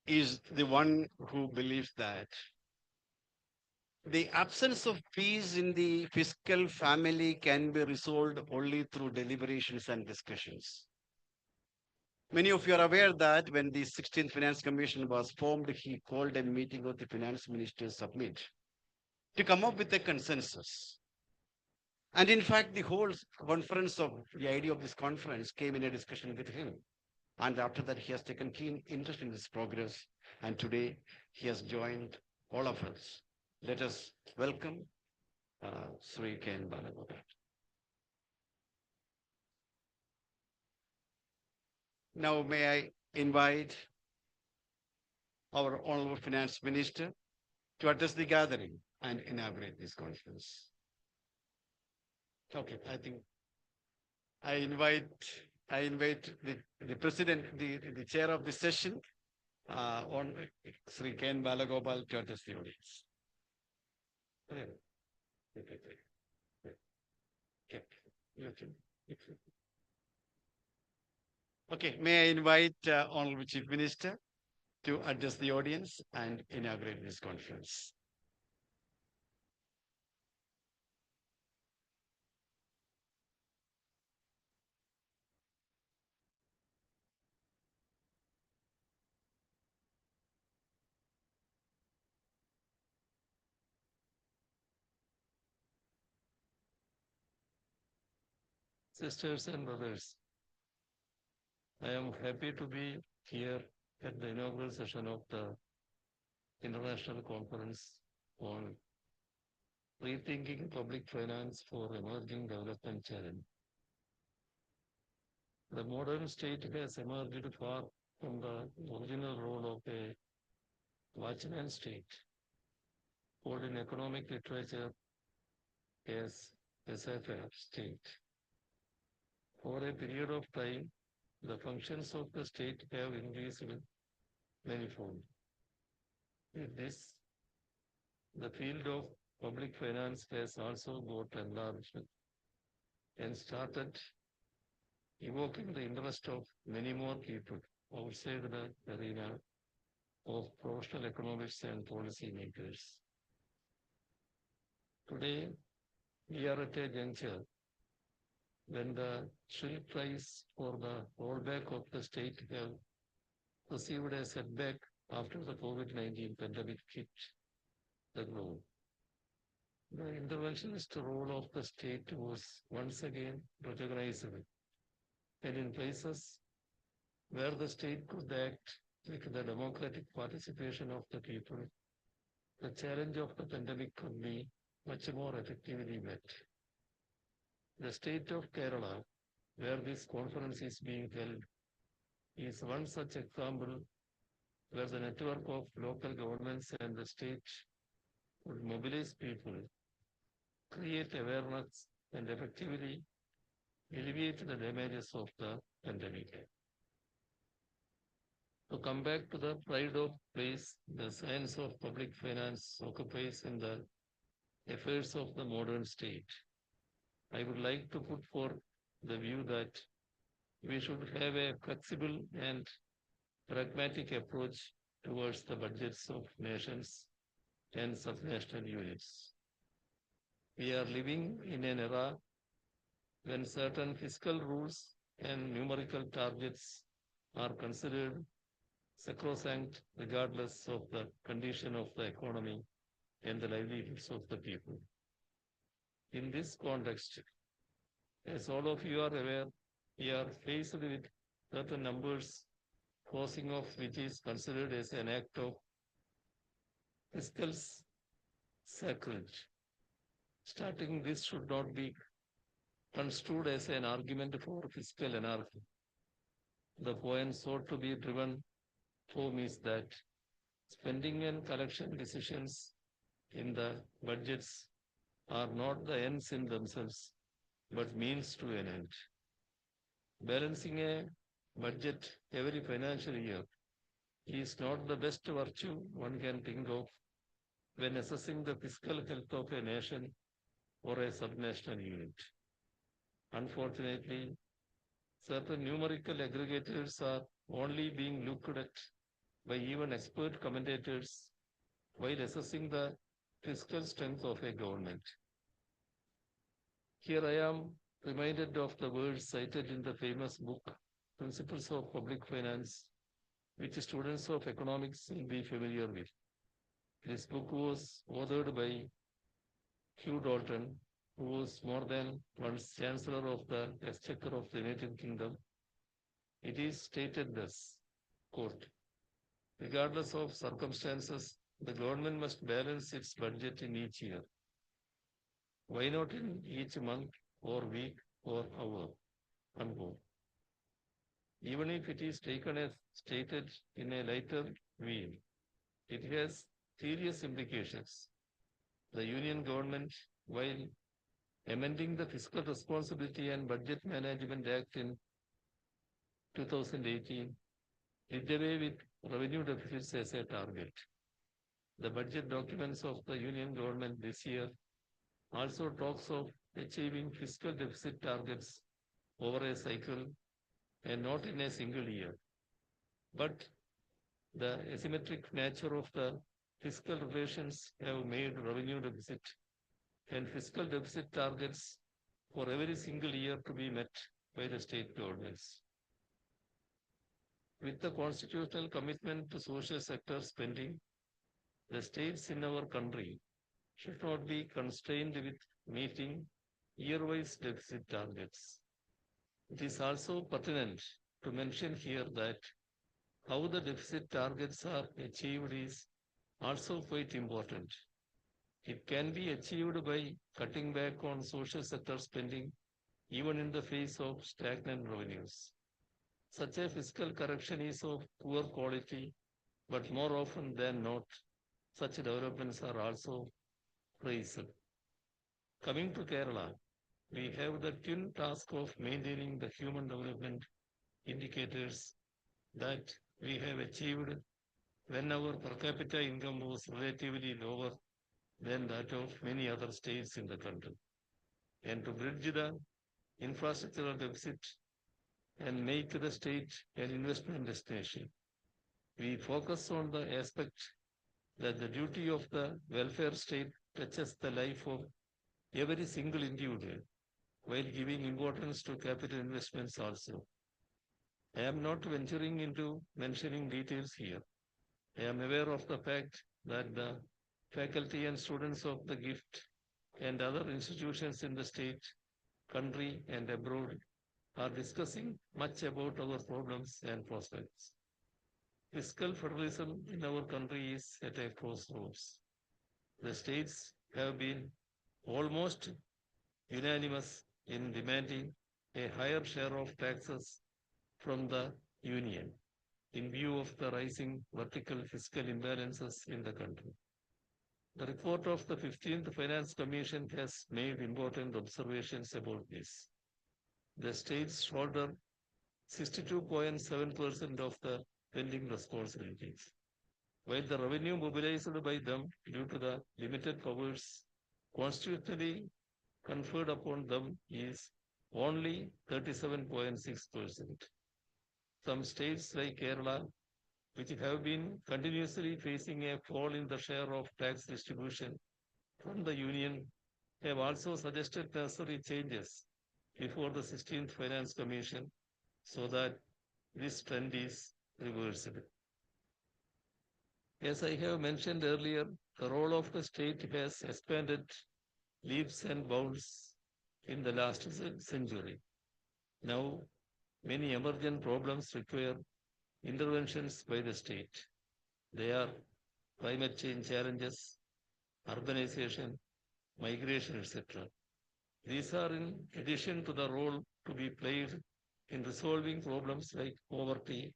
is the one who believes that the absence of peace in the fiscal family can be resolved only through deliberations and discussions. Many of you are aware that when the 16th Finance Commission was formed, he called a meeting of the finance ministers summit to come up with a consensus. And in fact, the whole conference of the idea of this conference came in a discussion with him. And after that, he has taken keen interest in this progress. And today, he has joined all of us. Let us welcome Sri K.N. Balagopal. Now, may I invite our Honorable Finance Minister to address the gathering and inaugurate this conference. Okay, I think I invite the president, the chair of the session, on Sri K.N. Balagopal to address the audience. Okay, may I invite Honorable Chief Minister to address the audience and inaugurate this conference. Sisters and brothers, I am happy to be here at the inaugural session of the International Conference on Rethinking Public Finance for Emerging Development Challenge. The modern state has emerged far from the original role of a watchman state, called in economic literature as laissez-faire state. For a period of time, the functions of the state have increased manifold. With this, the field of public finance has also got enlarged and started evoking the interest of many more people outside the arena of professional economists and policy makers. Today, we are at a juncture when the shrill cries for the rollback of the state have received a setback after the COVID-19 pandemic hit the globe. The interventionist role of the state was once again recognizable, and in places where the state could act with the democratic participation of the people, the challenge of the pandemic could be much more effectively met. The state of Kerala, where this conference is being held, is one such example where the network of local governments and the state would mobilize people, create awareness, and effectively alleviate the damages of the pandemic. To come back to the pride of place the science of public finance occupies in the affairs of the modern state, I would like to put forth the view that we should have a flexible and pragmatic approach towards the budgets of nations and subnational units. We are living in an era when certain fiscal rules and numerical targets are considered sacrosanct regardless of the condition of the economy and the livelihoods of the people. In this context, as all of you are aware, we are faced with certain numbers causing of which is considered as an act of fiscal sacrilege. Starting this should not be construed as an argument for fiscal anarchy. The point sought to be driven home is that spending and collection decisions in the budgets are not the ends in themselves, but means to an end. Balancing a budget every financial year is not the best virtue one can think of when assessing the fiscal health of a nation or a subnational unit. Unfortunately, certain numerical aggregators are only being looked at by even expert commentators while assessing the fiscal strength of a government. Here I am reminded of the words cited in the famous book Principles of Public Finance, which students of economics will be familiar with. This book was authored by Hugh Dalton, who was more than once Chancellor of the Exchequer of the United Kingdom. It is stated thus, quote, regardless of circumstances, the government must balance its budget in each year. Why not in each month or week or hour? Unquote. Even if it is taken as stated in a lighter vein, it has serious implications. The Union government, while amending the Fiscal Responsibility and Budget Management Act in 2018, did away with revenue deficits as a target. The budget documents of the Union government this year also talks of achieving fiscal deficit targets over a cycle and not in a single year. But the asymmetric nature of the fiscal relations have made revenue deficit and fiscal deficit targets for every single year to be met by the state governments. With the constitutional commitment to social sector spending, the states in our country should not be constrained with meeting year-wise deficit targets. It is also pertinent to mention here that how the deficit targets are achieved is also quite important. It can be achieved by cutting back on social sector spending even in the face of stagnant revenues. Such a fiscal correction is of poor quality, but more often than not, such developments are also praised. Coming to Kerala, we have the twin task of maintaining the human development indicators that we have achieved when our per capita income was relatively lower than that of many other states in the country. And to bridge the infrastructural deficit and make the state an investment destination, we focus on the aspect that the duty of the welfare state touches the life of every single individual while giving importance to capital investments also. I am not venturing into mentioning details here. I am aware of the fact that the faculty and students of the GIFT and other institutions in the state, country, and abroad are discussing much about our problems and prospects. Fiscal federalism in our country is at a crossroads. The states have been almost unanimous in demanding a higher share of taxes from the Union in view of the rising vertical fiscal imbalances in the country. The report of the 15th Finance Commission has made important observations about this. The states shoulder 62.7% of the pending responsibilities, while the revenue mobilized by them due to the limited powers constitutionally conferred upon them is only 37.6%. Some states like Kerala, which have been continuously facing a fall in the share of tax distribution from the Union, have also suggested necessary changes before the 16th Finance Commission so that this trend is reversed. As I have mentioned earlier, the role of the state has expanded leaps and bounds in the last century. Now, many emergent problems require interventions by the state. They are climate change challenges, urbanization, migration, etc. These are in addition to the role to be played in resolving problems like poverty,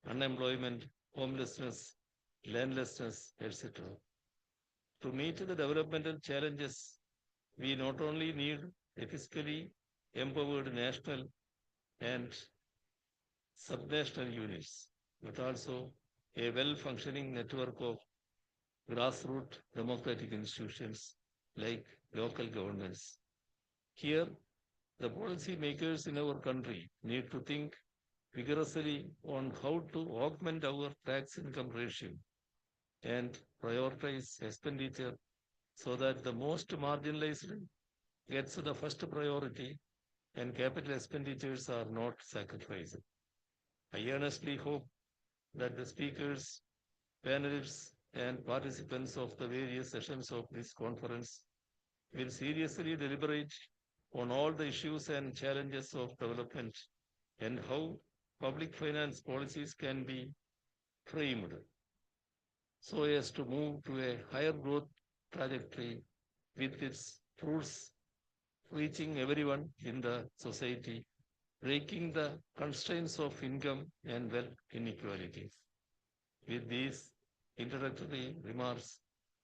unemployment, homelessness, landlessness, etc. To meet the developmental challenges, we not only need a fiscally empowered national and subnational units, but also a well-functioning network of grassroots democratic institutions like local governments. Here, the policy makers in our country need to think vigorously on how to augment our tax income ratio and prioritize expenditure so that the most marginalized gets the first priority and capital expenditures are not sacrificed. I earnestly hope that the speakers, panelists, and participants of the various sessions of this conference will seriously deliberate on all the issues and challenges of development and how public finance policies can be framed so as to move to a higher growth trajectory with its fruits reaching everyone in the society, breaking the constraints of income and wealth inequalities. With these introductory remarks,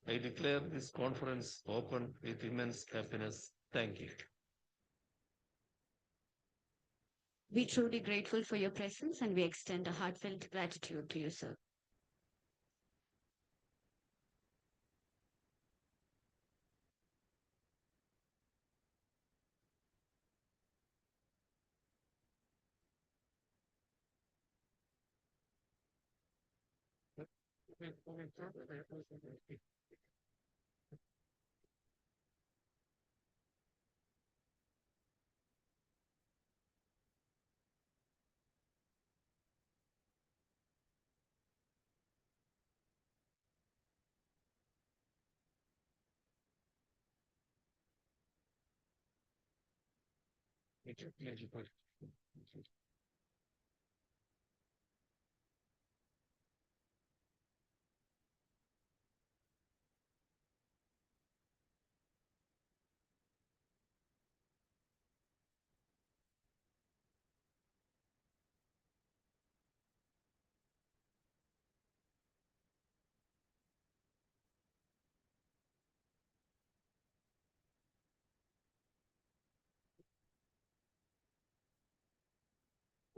I declare this conference open with immense happiness. Thank you. We're truly grateful for your presence and we extend a heartfelt gratitude to you, sir.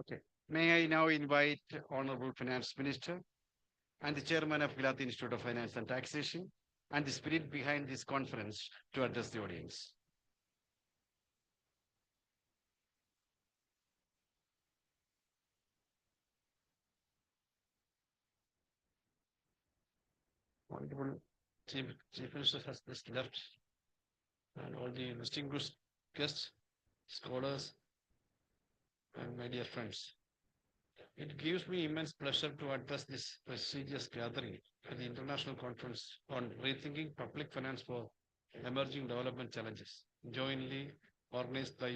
Okay. May I now invite Honorable Finance Minister and the Chairman of Gujarat Institute of Finance and Taxation and the spirit behind this conference to address the audience. Honorable Chief Minister has just left, and all the distinguished guests, scholars, and my dear friends. It gives me immense pleasure to address this prestigious gathering at the International Conference on Rethinking Public Finance for Emerging Development Challenges, jointly organized by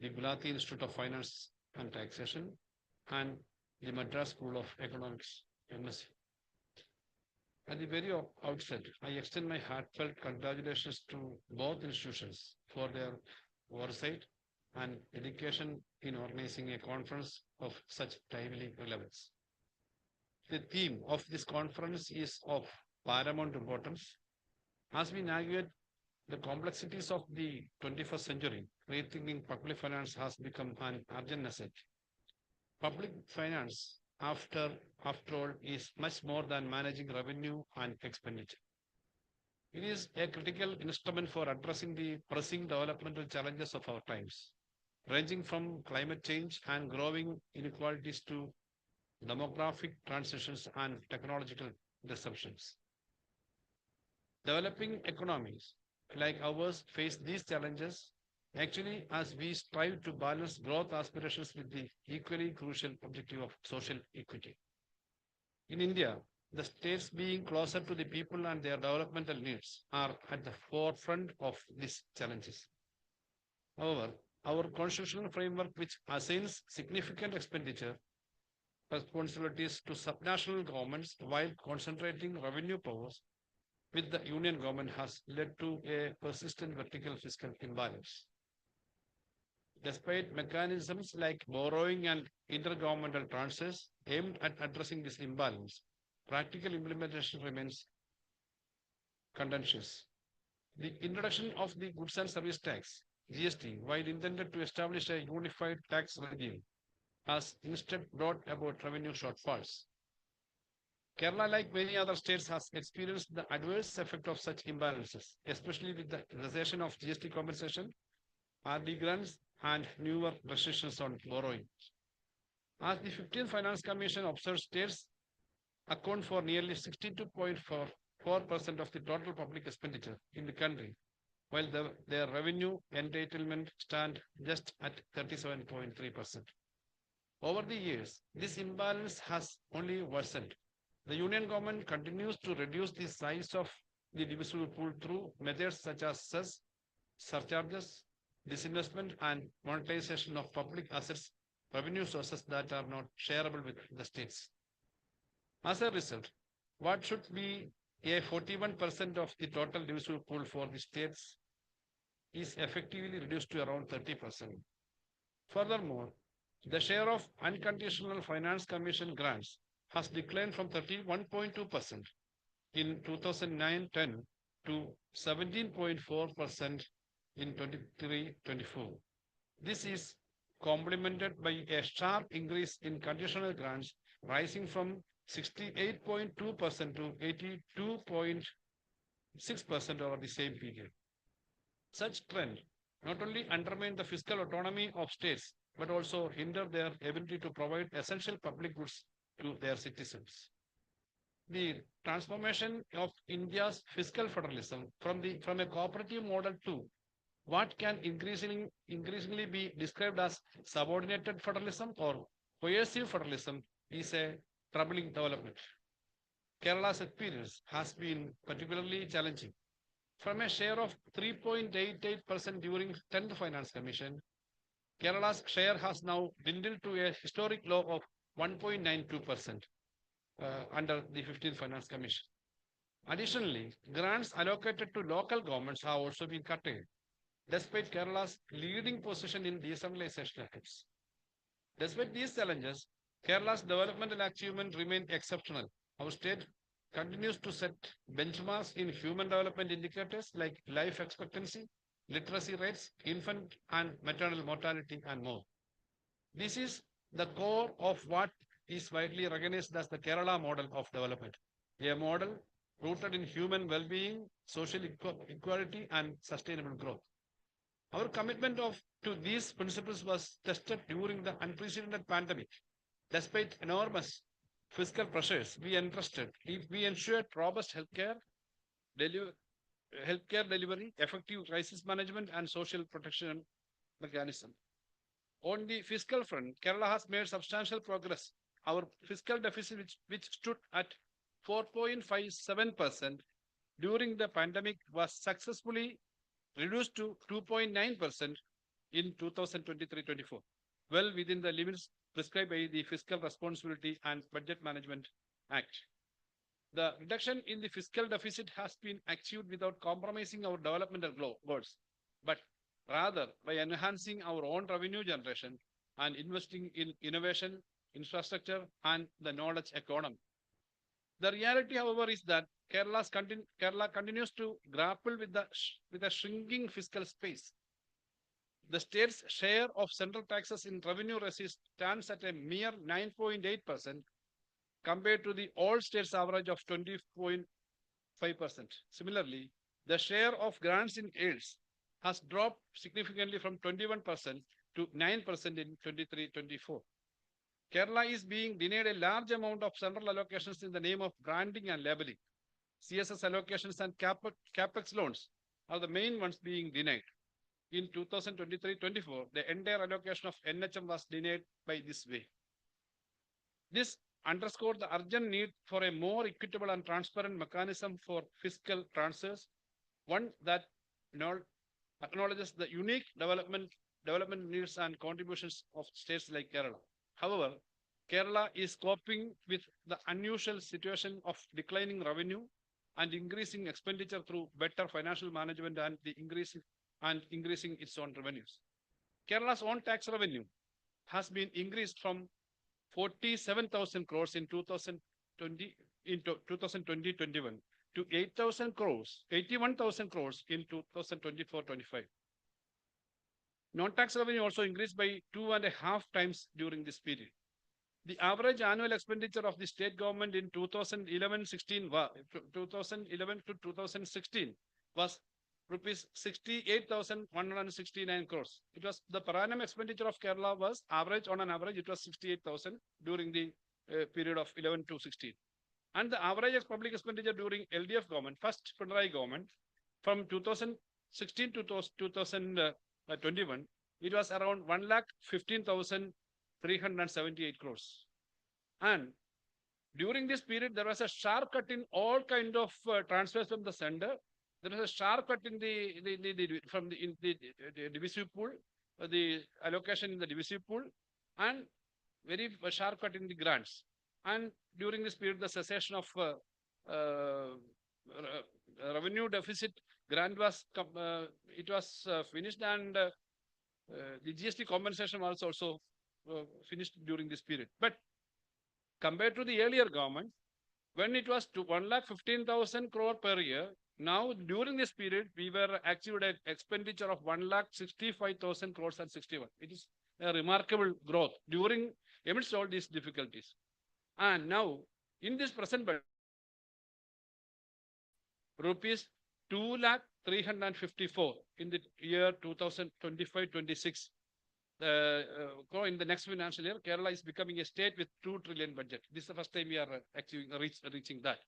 the Gujarati Institute of Finance and Taxation and the Madras School of Economics, MSc. At the very outset, I extend my heartfelt congratulations to both institutions for their oversight and dedication in organizing a conference of such timely relevance. The theme of this conference is of paramount importance. As we navigate the complexities of the 21st century, rethinking public finance has become an urgent necessity. Public finance, after all, is much more than managing revenue and expenditure. It is a critical instrument for addressing the pressing developmental challenges of our times, ranging from climate change and growing inequalities to demographic transitions and technological disruptions. Developing economies like ours face these challenges actually as we strive to balance growth aspirations with the equally crucial objective of social equity. In India, the states being closer to the people and their developmental needs are at the forefront of these challenges. However, our constitutional framework, which assigns significant expenditure responsibilities to subnational governments while concentrating revenue powers with the union government has led to a persistent vertical fiscal imbalance. Despite mechanisms like borrowing and intergovernmental transfers aimed at addressing this imbalance, practical implementation remains contentious. The introduction of the goods and service tax, GST, while intended to establish a unified tax regime, has instead brought about revenue shortfalls. Kerala, like many other states, has experienced the adverse effect of such imbalances, especially with the cessation of GST compensation, RD grants, and newer restrictions on borrowing. As the 15th Finance Commission observes, states account for nearly 62.4% of the total public expenditure in the country, while their revenue entitlement stand just at 37.3%. Over the years, this imbalance has only worsened. The union government continues to reduce the size of the divisible pool through methods such as cess, surcharges, disinvestment, and monetization of public assets, revenue sources that are not shareable with the states. As a result, what should be a 41% of the total divisible pool for the states is effectively reduced to around 30%. Furthermore, the share of unconditional finance commission grants has declined from 31.2% in 2009-10 to 17.4% in 23-24. This is complemented by a sharp increase in conditional grants, rising from 68.2% to 82.6% over the same period. Such trend not only undermine the fiscal autonomy of states, but also hinder their ability to provide essential public goods to their citizens. The transformation of India's fiscal federalism from a cooperative model to what can increasingly be described as subordinated federalism or coercive federalism is a troubling development. Kerala's experience has been particularly challenging. From a share of 3.88% during 10th Finance Commission, Kerala's share has now dwindled to a historic low of 1.92% under the 15th Finance Commission. Additionally, grants allocated to local governments have also been curtailed, despite Kerala's leading position in decentralization efforts. Despite these challenges, Kerala's developmental achievement remain exceptional. Our state continues to set benchmarks in human development indicators like life expectancy, literacy rates, infant and maternal mortality, and more. This is the core of what is widely recognized as the Kerala model of development, a model rooted in human well-being, social equality, and sustainable growth. Our commitment to these principles was tested during the unprecedented pandemic. Despite enormous fiscal pressures, we ensured robust healthcare delivery, effective crisis management, and social protection mechanism. On the fiscal front, Kerala has made substantial progress. Our fiscal deficit, which stood at 4.57% during the pandemic, was successfully reduced to 2.9% in 2023-24, well within the limits prescribed by the Fiscal Responsibility and Budget Management Act. The reduction in the fiscal deficit has been achieved without compromising our developmental goals, but rather by enhancing our own revenue generation and investing in innovation, infrastructure, and the knowledge economy. The reality, however, is that Kerala continues to grapple with a shrinking fiscal space. The state's share of central taxes in revenue receipt stands at a mere 9.8% compared to the all states average of 20.5%. Similarly, the share of grants in aids has dropped significantly from 21% to 9% in 23-24. Kerala is being denied a large amount of central allocations in the name of branding and labeling. CSS allocations and capex loans are the main ones being denied. In 2023-24, the entire allocation of NHM was denied by this way. This underscored the urgent need for a more equitable and transparent mechanism for fiscal transfers, one that acknowledges the unique development needs and contributions of states like Kerala. However, Kerala is coping with the unusual situation of declining revenue and increasing expenditure through better financial management and increasing its own revenues. Kerala's own tax revenue has been increased from 47,000 crores in 2020 into 2020-21 to 81,000 crores in 2024-25. Non-tax revenue also increased by 2.5 times during this period. The average annual expenditure of the state government in 2011-16 2011 to 2016 was rupees 68,169 crores. It was the per annum expenditure of Kerala was on an average, it was 68,000 during the period of 11 to 16. And the average public expenditure during LDF government, first Patnaik government, from 2016 to 2021, it was around 1,15,378 crores. And during this period, there was a sharp cut in all kind of transfers from the center. There was a sharp cut in the divisive pool, the allocation in the divisive pool, and very sharp cut in the grants. And during this period, the cessation of revenue deficit grant was finished, and the GST compensation was also finished during this period. But compared to the earlier government, when it was to 1,15,000 crore per year, now during this period, we were achieved an expenditure of 1,65,000 crores and 61. It is a remarkable growth during amidst all these difficulties. And now in this present budget, rupees 2,354 in the year 2025-26. In the next financial year, Kerala is becoming a state with 2 trillion budget. This is the first time we are actually reaching that.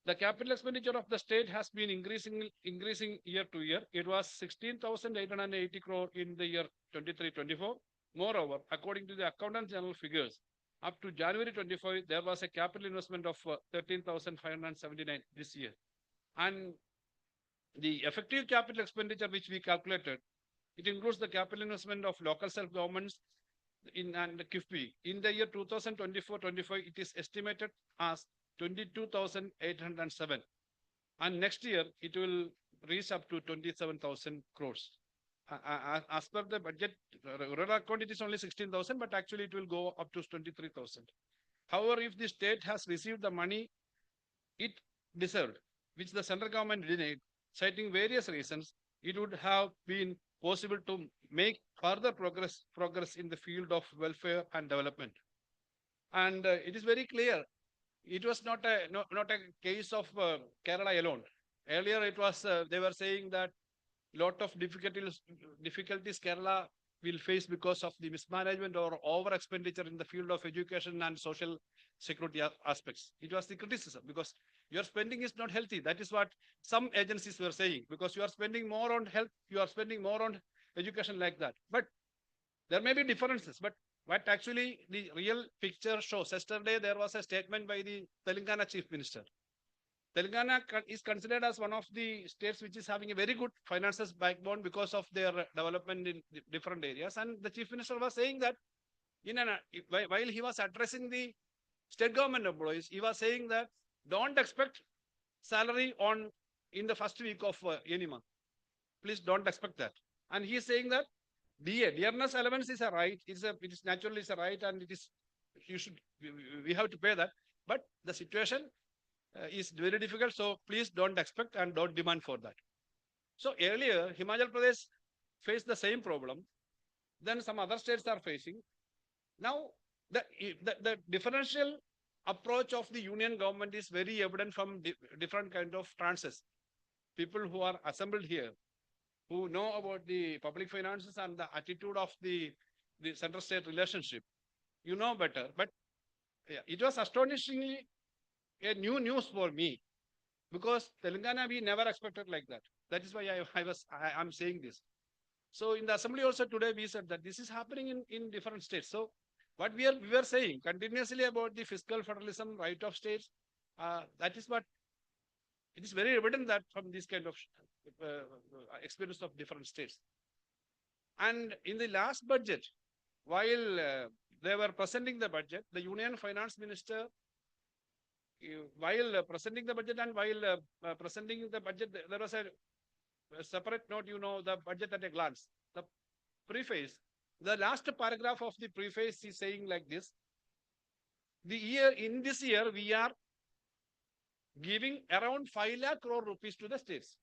The capital expenditure of the state has been increasing year to year. It was 16,880 crore in the year 23-24. Moreover, according to the Accountant General figures, up to January 25, there was a capital investment of 13,579 this year. And the effective capital expenditure which we calculated, it includes the capital investment of local self-governments and the KIFBI. In the year 2024-25, it is estimated as 22,807. And next year, it will reach up to 27,000 crores. As per the budget, rural account, it is only 16,000, but actually it will go up to 23,000. However, if the state has received the money it deserved, which the central government denied, citing various reasons, it would have been possible to make further progress in the field of welfare and development. And it is very clear, it was not a case of Kerala alone. Earlier, it was they were saying that lot of difficulties Kerala will face because of the mismanagement or over expenditure in the field of education and social security aspects. It was the criticism because your spending is not healthy. That is what some agencies were saying, because you are spending more on health, you are spending more on education, like that. But there may be differences, but what actually the real picture shows. Yesterday, there was a statement by the Telangana Chief Minister. Telangana is considered as one of the states which is having a very good finances backbone because of their development in different areas. And the Chief Minister was saying that while he was addressing the state government employees, he was saying that don't expect salary in the first week of any month. Please don't expect that. And he is saying that dearness allowance is a right. It is naturally a right, and we have to pay that. But the situation is very difficult. So please don't expect and don't demand for that. So earlier, Himachal Pradesh faced the same problem. Then some other states are facing. Now, the differential approach of the union government is very evident from different kind of tranches. People who are assembled here, who know about the public finances and the attitude of the center-state relationship, you know better. But it was astonishingly a new news for me, because Telangana we never expected like that. That is why I'm saying this. So in the assembly also today we said that this is happening in different states. So what we were saying continuously about the fiscal federalism, right of states, that is what it is very evident that from this kind of experience of different states. And in the last budget, while they were presenting the budget, the Union Finance Minister, while presenting the budget and while presenting the budget, there was a separate note, the budget at a glance. The preface, the last paragraph of the preface is saying like this: in this year, we are giving around 5 lakh crore rupees to the states.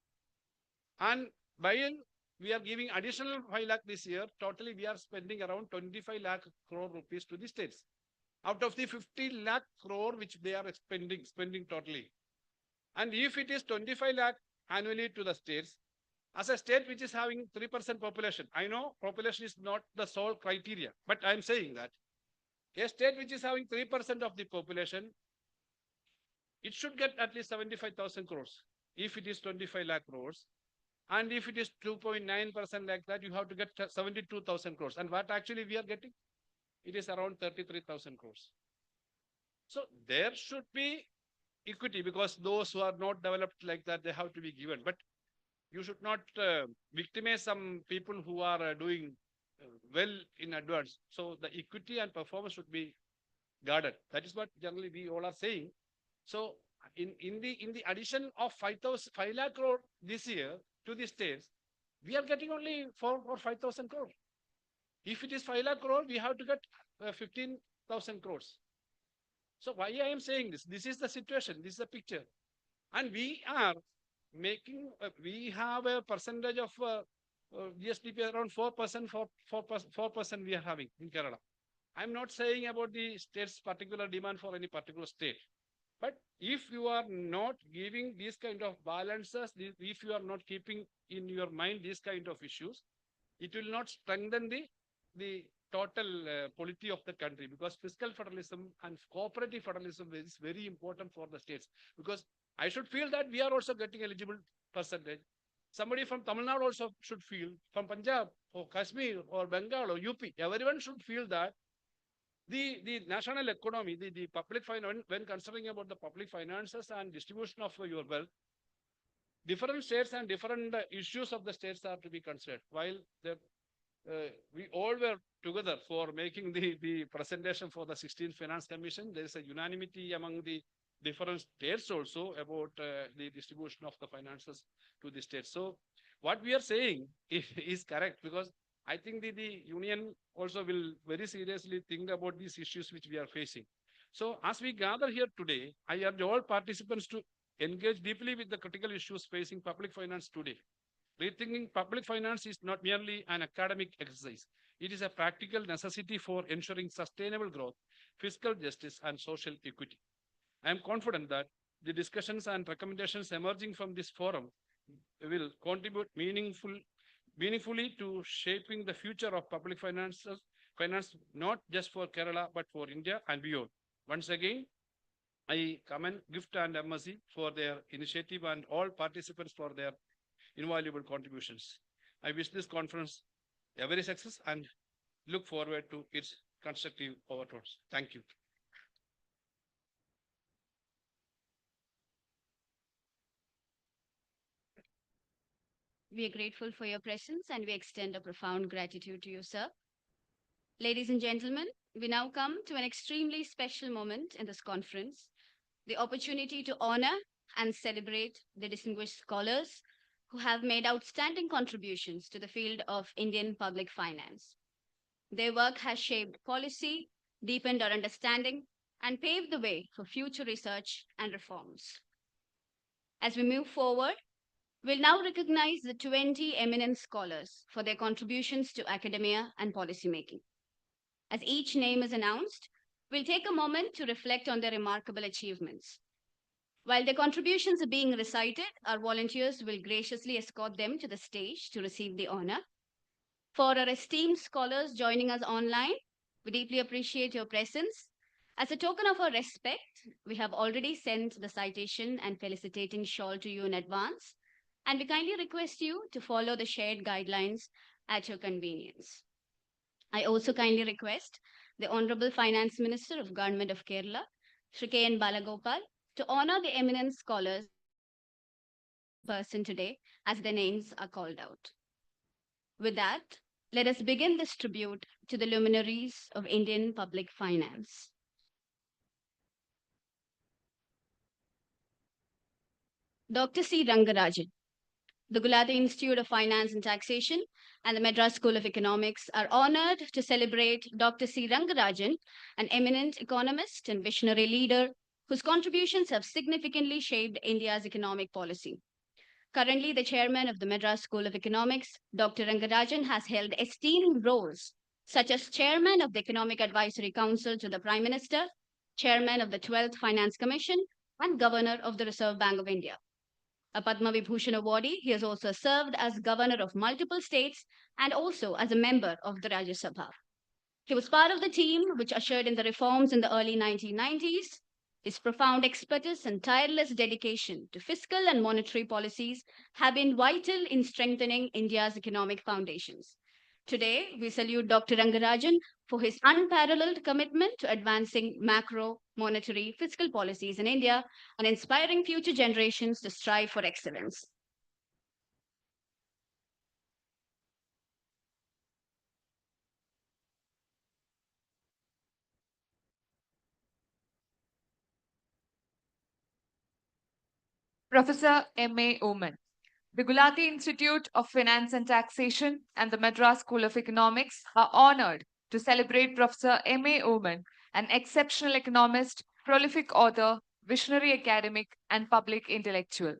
And while we are giving additional 5 lakh this year, totally we are spending around 25 lakh crore rupees to the states. Out of the 50 lakh crore which they are spending totally. And if it is 25 lakh annually to the states, as a state which is having 3% population, I know population is not the sole criteria, but I'm saying that a state which is having 3% of the population, it should get at least 75,000 crores if it is 25 lakh crores. And if it is 2.9% like that, you have to get 72,000 crores. And what actually we are getting? It is around 33,000 crores. So there should be equity, because those who are not developed like that, they have to be given. But you should not victimize some people who are doing well in advance. So the equity and performance should be guarded. That is what generally we all are saying. So in the addition of 5 lakh crore this year to the states, we are getting only 4 or 5,000 crore. If it is 5 lakh crore, we have to get 15,000 crores. So why I am saying this? This is the situation. This is the picture. And we are making, we have a percentage of GSDP around 4%, 4% we are having in Kerala. I'm not saying about the state's particular demand for any particular state. But if you are not giving these kind of balances, if you are not keeping in your mind these kind of issues, it will not strengthen the total polity of the country, because fiscal federalism and cooperative federalism is very important for the states. Because I should feel that we are also getting eligible percentage. Somebody from Tamil Nadu also should feel, from Punjab or Kashmir or Bengal or UP, everyone should feel that the national economy, the public finance, when considering about the public finances and distribution of your wealth, different states and different issues of the states are to be considered. While we all were together for making the presentation for the 16th Finance Commission, there is a unanimity among the different states also about the distribution of the finances to the states. So what we are saying is correct, because I think the union also will very seriously think about these issues which we are facing. So as we gather here today, I urge all participants to engage deeply with the critical issues facing public finance today. Rethinking public finance is not merely an academic exercise. It is a practical necessity for ensuring sustainable growth, fiscal justice, and social equity. I am confident that the discussions and recommendations emerging from this forum will contribute meaningfully to shaping the future of public finance, not just for Kerala, but for India and beyond. Once again, I commend GIFT and MSC for their initiative and all participants for their invaluable contributions. I wish this conference every success and look forward to its constructive overtones. Thank you. We are grateful for your presence and we extend a profound gratitude to you, sir. Ladies and gentlemen, we now come to an extremely special moment in this conference, the opportunity to honor and celebrate the distinguished scholars who have made outstanding contributions to the field of Indian public finance. Their work has shaped policy, deepened our understanding, and paved the way for future research and reforms. As we move forward, we'll now recognize the 20 eminent scholars for their contributions to academia and policymaking. As each name is announced, we'll take a moment to reflect on their remarkable achievements. While their contributions are being recited, our volunteers will graciously escort them to the stage to receive the honor. For our esteemed scholars joining us online, we deeply appreciate your presence. As a token of our respect, we have already sent the citation and felicitating shawl to you in advance, and we kindly request you to follow the shared guidelines at your convenience. I also kindly request the Honorable Finance Minister of Government of Kerala, Shri K.N. Balagopal, to honor the eminent scholars person today as their names are called out. With that, Let us begin this tribute to the luminaries of Indian public finance. Dr. C. Rangarajan, the Gulati Institute of Finance and Taxation and the Madras School of Economics are honored to celebrate Dr. C. Rangarajan, an eminent economist and visionary leader whose contributions have significantly shaped India's economic policy. Currently, the chairman of the Madras School of Economics, Dr. Rangarajan has held esteemed roles such as chairman of the Economic Advisory Council to the Prime Minister, chairman of the 12th Finance Commission, and governor of the Reserve Bank of India. A Padma Vibhushan awardee, he has also served as governor of multiple states and also as a member of the Rajya Sabha. He was part of the team which ushered in the reforms in the early 1990s. His profound expertise and tireless dedication to fiscal and monetary policies have been vital in strengthening India's economic foundations. Today, we salute Dr. Rangarajan for his unparalleled commitment to advancing macro, monetary, fiscal policies in India and inspiring future generations to strive for excellence. Professor M.A. Oman. The Gulati Institute of Finance and Taxation and the Madras School of Economics are honored to celebrate Professor M.A. Oman, an exceptional economist, prolific author, visionary academic, and public intellectual.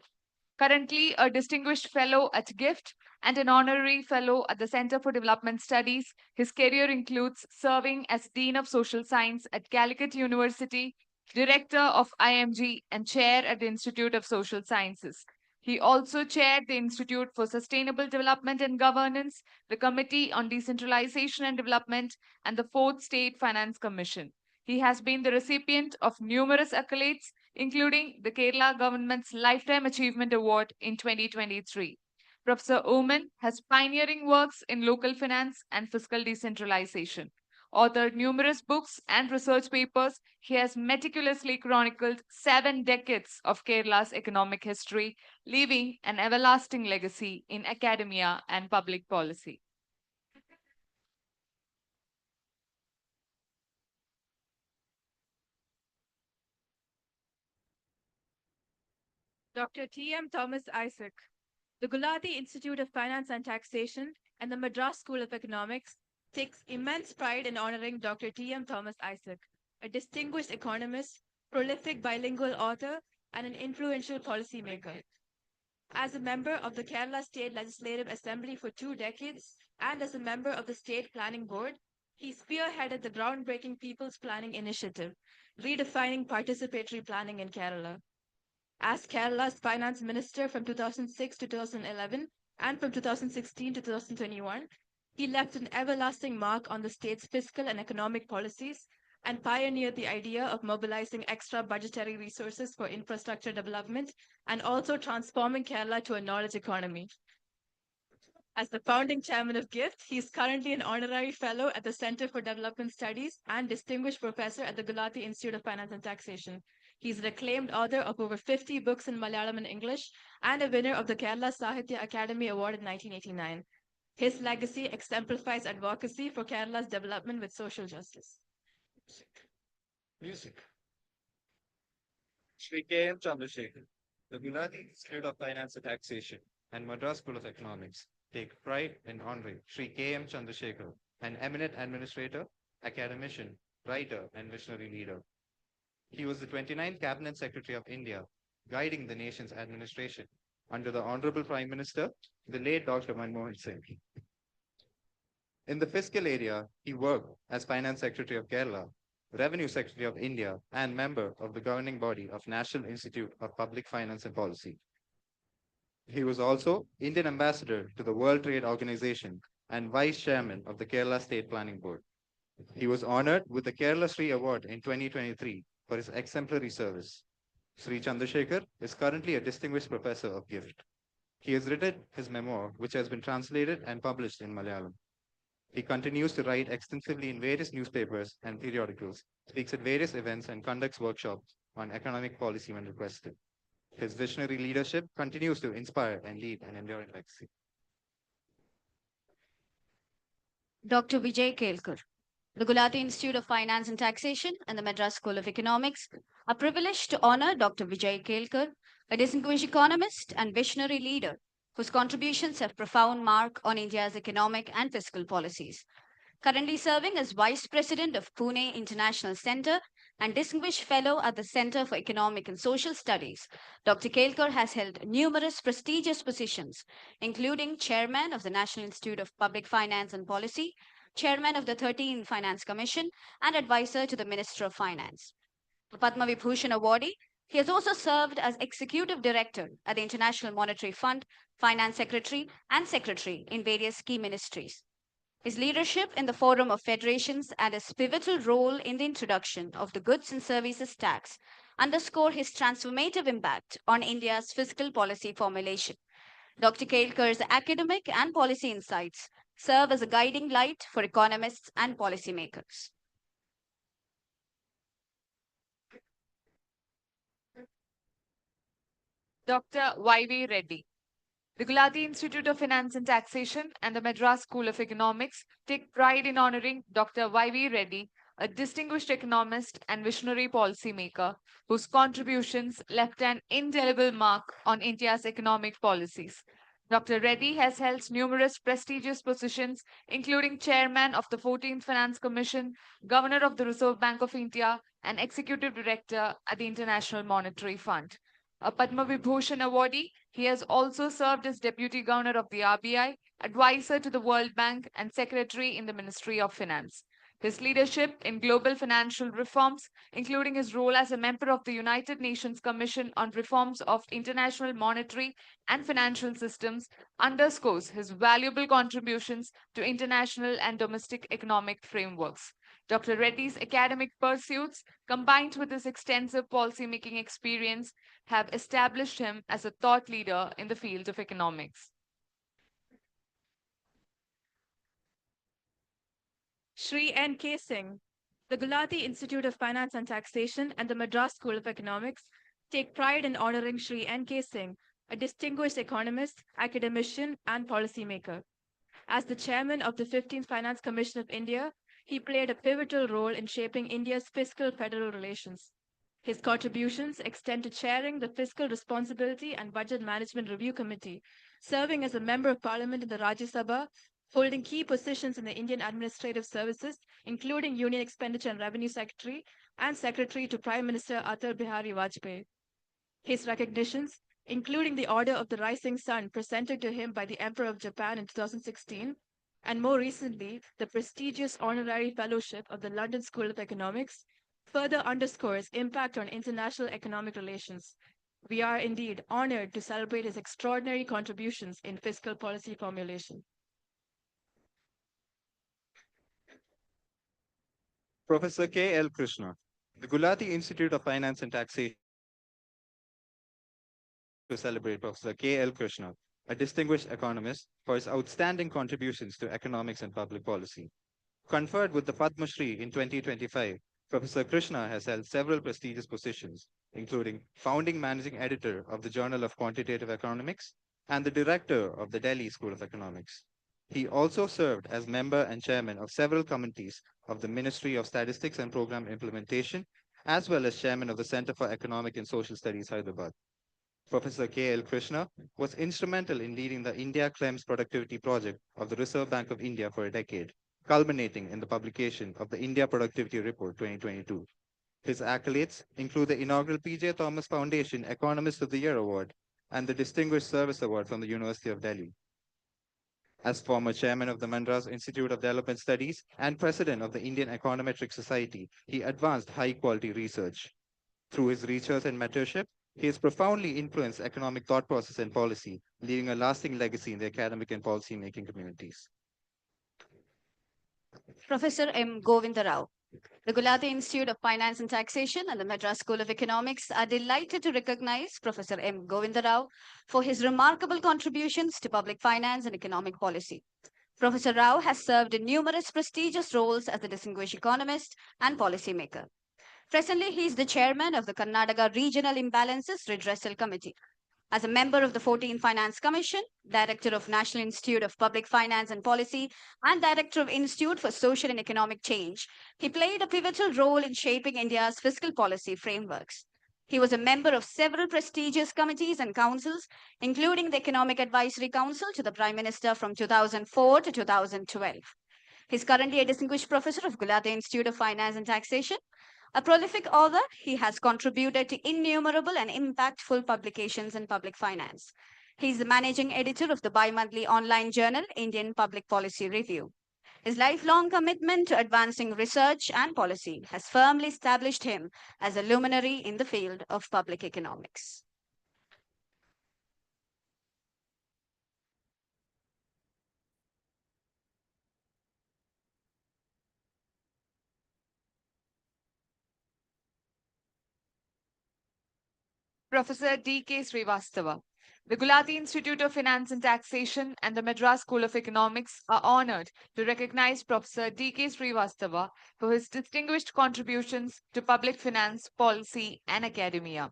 Currently a distinguished fellow at GIFT and an honorary fellow at the Center for Development Studies, his career includes serving as Dean of Social Science at Calicut University, Director of IMG, and Chair at the Institute of Social Sciences. He also chaired the Institute for Sustainable Development and Governance, the Committee on Decentralization and Development, and the Fourth State Finance Commission. He has been the recipient of numerous accolades, including the Kerala government's Lifetime Achievement Award in 2023. Professor Oman has pioneering works in local finance and fiscal decentralization. Authored numerous books and research papers, he has meticulously chronicled 7 decades of Kerala's economic history, leaving an everlasting legacy in academia and public policy. Dr. T.M. Thomas Isaac. The Gulati Institute of Finance and Taxation and the Madras School of Economics takes immense pride in honoring Dr. T.M. Thomas Isaac, a distinguished economist, prolific bilingual author, and an influential policymaker. As a member of the Kerala State Legislative Assembly for 2 decades and as a member of the State Planning Board, he spearheaded the groundbreaking People's Planning Initiative, redefining participatory planning in Kerala. As Kerala's finance minister from 2006 to 2011 and from 2016 to 2021, he left an everlasting mark on the state's fiscal and economic policies and pioneered the idea of mobilizing extra budgetary resources for infrastructure development and also transforming Kerala to a knowledge economy. As the founding chairman of GIFT, he is currently an honorary fellow at the Center for Development Studies and distinguished professor at the Gulati Institute of Finance and Taxation. He's an acclaimed author of over 50 books in Malayalam and English and a winner of the Kerala Sahitya Academy Award in 1989. His legacy exemplifies advocacy for Kerala's development with social justice. Music. Shri K.M. Chandrasekhar, the Gulati Institute of Finance and Taxation and Madras School of Economics take pride in honoring Shri K.M. Chandrasekhar, an eminent administrator, academician, writer, and visionary leader. He was the 29th Cabinet Secretary of India, guiding the nation's administration under the Honorable Prime Minister, the late Dr. Manmohan Singh. In the fiscal area, he worked as Finance Secretary of Kerala, Revenue Secretary of India, and member of the governing body of National Institute of Public Finance and Policy. He was also Indian Ambassador to the World Trade Organization and Vice Chairman of the Kerala State Planning Board. He was honored with the Kerala Shri Award in 2023 for his exemplary service. Shri Chandrasekhar is currently a distinguished professor of GIFT. He has written his memoir, which has been translated and published in Malayalam. He continues to write extensively in various newspapers and periodicals, speaks at various events, and conducts workshops on economic policy when requested. His visionary leadership continues to inspire and lead an enduring legacy. Dr. Vijay Kelkar. The Gulati Institute of Finance and Taxation and the Madras School of Economics are privileged to honor Dr. Vijay Kelkar, a distinguished economist and visionary leader whose contributions have profound mark on India's economic and fiscal policies. Currently serving as Vice President of Pune International Center and Distinguished Fellow at the Center for Economic and Social Studies, Dr. Kelkar has held numerous prestigious positions, including Chairman of the National Institute of Public Finance and Policy, Chairman of the 13th Finance Commission, and Advisor to the Minister of Finance. A Padma Vibhushan awardee, he has also served as Executive Director at the International Monetary Fund, Finance Secretary, and Secretary in various key ministries. His leadership in the Forum of Federations and his pivotal role in the introduction of the Goods and Services Tax underscore his transformative impact on India's fiscal policy formulation. Dr. Kelkar's academic and policy insights serve as a guiding light for economists and policymakers. Dr. Y.V. Reddy. The Gulati Institute of Finance and Taxation and the Madras School of Economics take pride in honoring Dr. Y.V. Reddy, a distinguished economist and visionary policymaker whose contributions left an indelible mark on India's economic policies. Dr. Reddy has held numerous prestigious positions, including Chairman of the 14th Finance Commission, Governor of the Reserve Bank of India, and Executive Director at the International Monetary Fund. A Padma Vibhushan awardee, he has also served as Deputy Governor of the RBI, Advisor to the World Bank, and Secretary in the Ministry of Finance. His leadership in global financial reforms, including his role as a member of the United Nations Commission on Reforms of International Monetary and Financial Systems, underscores his valuable contributions to international and domestic economic frameworks. Dr. Reddy's academic pursuits, combined with his extensive policymaking experience, have established him as a thought leader in the field of economics. Shri N.K. Singh. The Gulati Institute of Finance and Taxation and the Madras School of Economics take pride in honoring Shri N.K. Singh, a distinguished economist, academician, and policymaker. As the chairman of the 15th Finance Commission of India, he played a pivotal role in shaping India's fiscal federal relations. His contributions extend to chairing the Fiscal Responsibility and Budget Management Review Committee, serving as a member of parliament in the Rajya Sabha, holding key positions in the Indian Administrative Services, including Union Expenditure and Revenue Secretary and Secretary to Prime Minister Atal Bihari Vajpayee. His recognitions, including the Order of the Rising Sun presented to him by the Emperor of Japan in 2016, and more recently, the prestigious Honorary Fellowship of the London School of Economics, further underscores impact on international economic relations. We are indeed honored to celebrate his extraordinary contributions in fiscal policy formulation. Professor K.L. Krishna. The Gulati Institute of Finance and Taxation to celebrate Professor K.L. Krishna, a distinguished economist, for his outstanding contributions to economics and public policy. Conferred with the Padma Shri in 2025, Professor Krishna has held several prestigious positions, including founding managing editor of the Journal of Quantitative Economics and the director of the Delhi School of Economics. He also served as member and chairman of several committees of the Ministry of Statistics and Program Implementation, as well as chairman of the Center for Economic and Social Studies, Hyderabad. Professor K.L. Krishna was instrumental in leading the India Clems Productivity Project of the Reserve Bank of India for a decade, culminating in the publication of the India Productivity Report 2022. His accolades include the inaugural P.J. Thomas Foundation Economist of the Year Award and the Distinguished Service Award from the University of Delhi. As former chairman of the Madras Institute of Development Studies and president of the Indian Econometric Society, he advanced high-quality research. Through his research and mentorship, he has profoundly influenced economic thought process and policy, leaving a lasting legacy in the academic and policy-making communities. Professor M. Govinda Rao. The Gulati Institute of Finance and Taxation and the Madras School of Economics are delighted to recognize Professor M. Govinda Rao for his remarkable contributions to public finance and economic policy. Professor Rao has served in numerous prestigious roles as a distinguished economist and policymaker. Presently, he is the chairman of the Karnataka Regional Imbalances Redressal Committee. As a member of the 14th Finance Commission, Director of National Institute of Public Finance and Policy, and Director of Institute for Social and Economic Change, he played a pivotal role in shaping India's fiscal policy frameworks. He was a member of several prestigious committees and councils, including the Economic Advisory Council to the Prime Minister from 2004 to 2012. He is currently a distinguished professor of Gulati Institute of Finance and Taxation. A prolific author, he has contributed to innumerable and impactful publications in public finance. He is the managing editor of the bi-monthly online journal, Indian Public Policy Review. His lifelong commitment to advancing research and policy has firmly established him as a luminary in the field of public economics. Professor D.K. Srivastava. The Gulati Institute of Finance and Taxation and the Madras School of Economics are honored to recognize Professor D.K. Srivastava for his distinguished contributions to public finance, policy, and academia.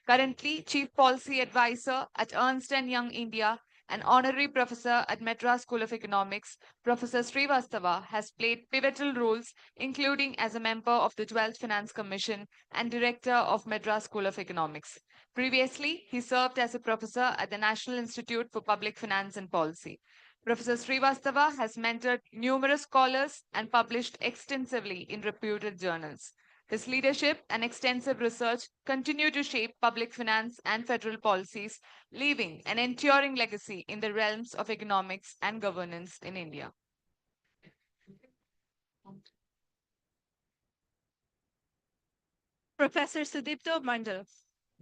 Currently, Chief Policy Advisor at Ernst & Young India and Honorary Professor at Madras School of Economics, Professor Srivastava has played pivotal roles, including as a member of the 12th Finance Commission and Director of Madras School of Economics. Previously, he served as a professor at the National Institute for Public Finance and Policy. Professor Srivastava has mentored numerous scholars and published extensively in reputed journals. His leadership and extensive research continue to shape public finance and federal policies, leaving an enduring legacy in the realms of economics and governance in India. Professor Sudipto Mandal.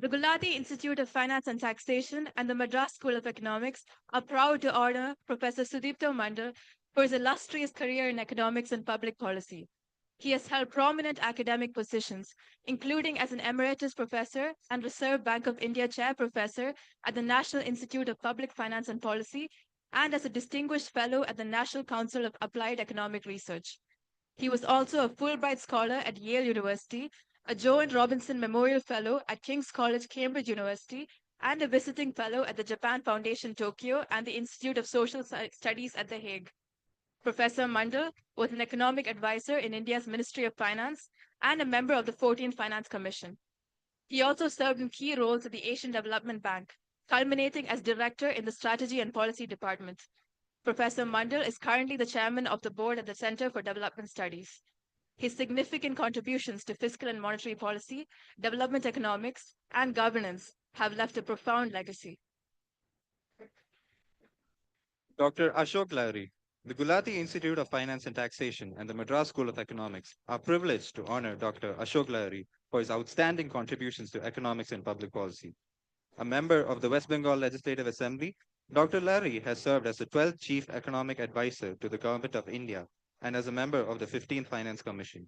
The Gulati Institute of Finance and Taxation and the Madras School of Economics are proud to honor Professor Sudipto Mandal for his illustrious career in economics and public policy. He has held prominent academic positions, including as an emeritus professor and Reserve Bank of India chair professor at the National Institute of Public Finance and Policy, and as a distinguished fellow at the National Council of Applied Economic Research. He was also a Fulbright scholar at Yale University, a Joe and Robinson Memorial Fellow at King's College, Cambridge University, and a visiting fellow at the Japan Foundation, Tokyo, and the Institute of Social Studies at The Hague. Professor Mandal was an economic advisor in India's Ministry of Finance and a member of the 14th Finance Commission. He also served in key roles at the Asian Development Bank, culminating as director in the Strategy and Policy Department. Professor Mandal is currently the chairman of the board at the Center for Development Studies. His significant contributions to fiscal and monetary policy, development economics, and governance have left a profound legacy. Dr. Ashok Lahiri. The Gulati Institute of Finance and Taxation and the Madras School of Economics are privileged to honor Dr. Ashok Lahiri for his outstanding contributions to economics and public policy. A member of the West Bengal Legislative Assembly, Dr. Lahiri has served as the 12th Chief Economic Advisor to the Government of India and as a member of the 15th Finance Commission.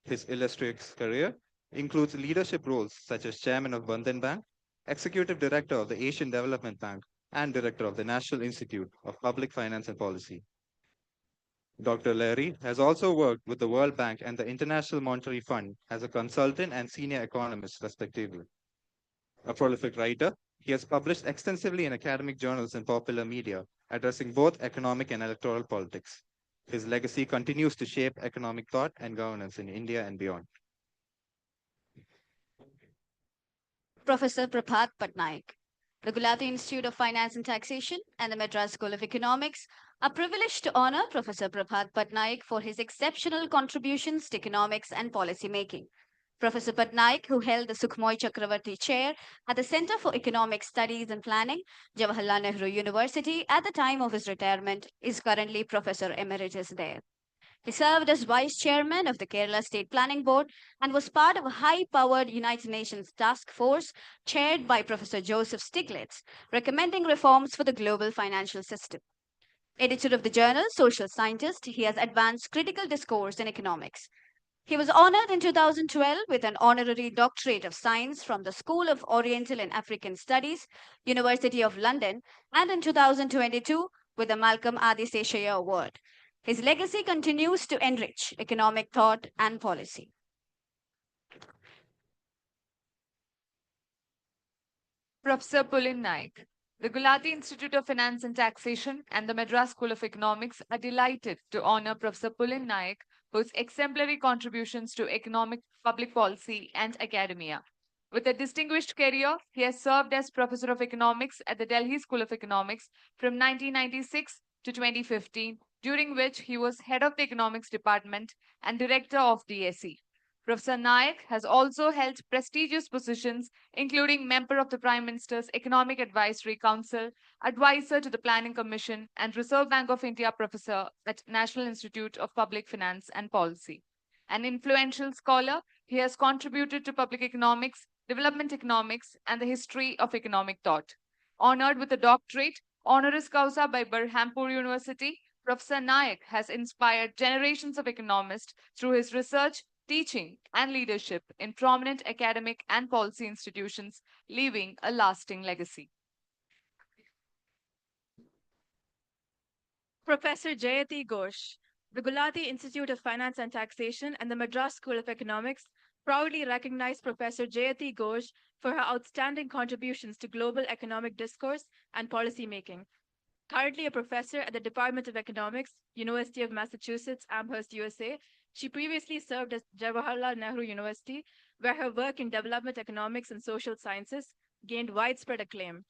His illustrious career includes leadership roles such as Chairman of Bandhan Bank, Executive Director of the Asian Development Bank, and Director of the National Institute of Public Finance and Policy. Dr. Lahiri has also worked with the World Bank and the International Monetary Fund as a consultant and senior economist, respectively. A prolific writer, he has published extensively in academic journals and popular media, addressing both economic and electoral politics. His legacy continues to shape economic thought and governance in India and beyond. Professor Patnaik. The Gulati Institute of Finance and Taxation and the Madras School of Economics are privileged to honor Professor Patnaik for his exceptional contributions to economics and policy making. Professor Patnaik, who held the Sukhmoy Chakravarti Chair at the Center for Economic Studies and Planning, Jawaharlal Nehru University at the time of his retirement, is currently Professor Emeritus there. He served as Vice Chairman of the Kerala State Planning Board and was part of a high-powered United Nations task force chaired by Professor Joseph Stiglitz, recommending reforms for the global financial system. Editor of the journal Social Scientist, he has advanced critical discourse in economics. He was honored in 2012 with an honorary doctorate of science from the School of Oriental and African Studies, University of London, and in 2022 with the Malcolm Adiseshaya Award. His legacy continues to enrich economic thought and policy. Professor Patnaik. The Gulati Institute of Finance and Taxation and the Madras School of Economics are delighted to honor Professor Patnaik for his exemplary contributions to economic, public policy, and academia. With a distinguished career, he has served as Professor of Economics at the Delhi School of Economics from 1996 to 2015, during which he was head of the Economics Department and director of DSE. Professor Naik has also held prestigious positions, including member of the Prime Minister's Economic Advisory Council, advisor to the Planning Commission, and Reserve Bank of India professor at National Institute of Public Finance and Policy. An influential scholar, he has contributed to public economics, development economics, and the history of economic thought. Honored with a doctorate, honoris causa by Berhampur University, Professor Naik has inspired generations of economists through his research, teaching, and leadership in prominent academic and policy institutions, leaving a lasting legacy. Professor Jayati Ghosh. The Gulati Institute of Finance and Taxation and the Madras School of Economics proudly recognize Professor Jayati Ghosh for her outstanding contributions to global economic discourse and policy making. Currently a professor at the Department of Economics, University of Massachusetts, Amherst, USA, she previously served at Jawaharlal Nehru University, where her work in development economics and social sciences gained widespread acclaim.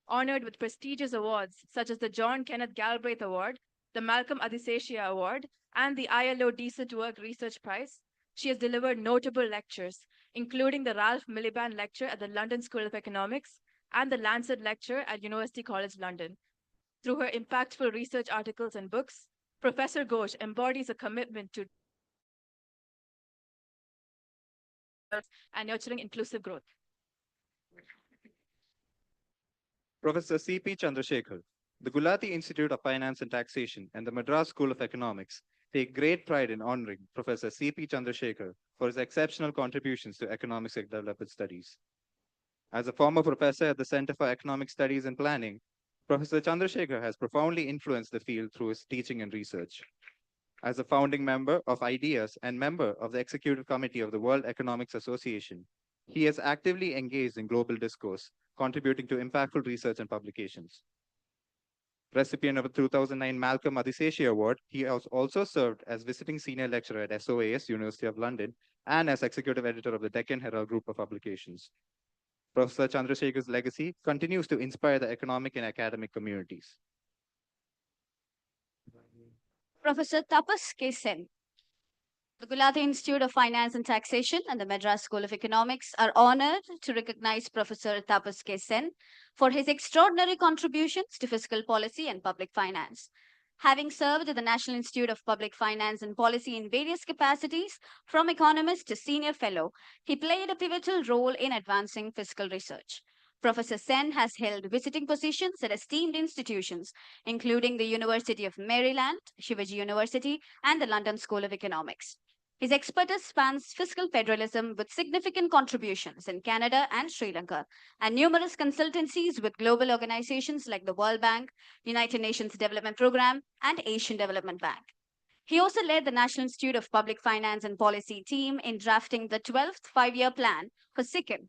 Honored with prestigious awards such as the John Kenneth Galbraith Award, the Malcolm Adiseshiya Award, and the ILO Decent Work Research Prize, she has delivered notable lectures, including the Ralph Miliband Lecture at the London School of Economics and the Lancet Lecture at University College London. Through her impactful research articles and books, Professor Ghosh embodies a commitment to and nurturing inclusive growth. Professor C.P. Chandrasekhar. The Gulati Institute of Finance and Taxation and the Madras School of Economics take great pride in honoring Professor C.P. Chandrasekhar for his exceptional contributions to economics and development studies. As a former professor at the Center for Economic Studies and Planning, Professor Chandrasekhar has profoundly influenced the field through his teaching and research. As a founding member of IDEAS and member of the Executive Committee of the World Economics Association, he has actively engaged in global discourse, contributing to impactful research and publications. Recipient of the 2009 Malcolm Adiseshiya Award, he has also served as visiting senior lecturer at SOAS, University of London, and as executive editor of the Deccan Herald Group of Publications. Professor Chandrasekhar's legacy continues to inspire the economic and academic communities. Professor Tapas K. Sen. The Gulati Institute of Finance and Taxation and the Madras School of Economics are honored to recognize Professor Tapas K. Sen for his extraordinary contributions to fiscal policy and public finance. Having served at the National Institute of Public Finance and Policy in various capacities, from economist to senior fellow, he played a pivotal role in advancing fiscal research. Professor Sen has held visiting positions at esteemed institutions, including the University of Maryland, Shivaji University, and the London School of Economics. His expertise spans fiscal federalism with significant contributions in Canada and Sri Lanka, and numerous consultancies with global organizations like the World Bank, United Nations Development Programme, and Asian Development Bank. He also led the National Institute of Public Finance and Policy team in drafting the 12th five-year plan for Sikkim.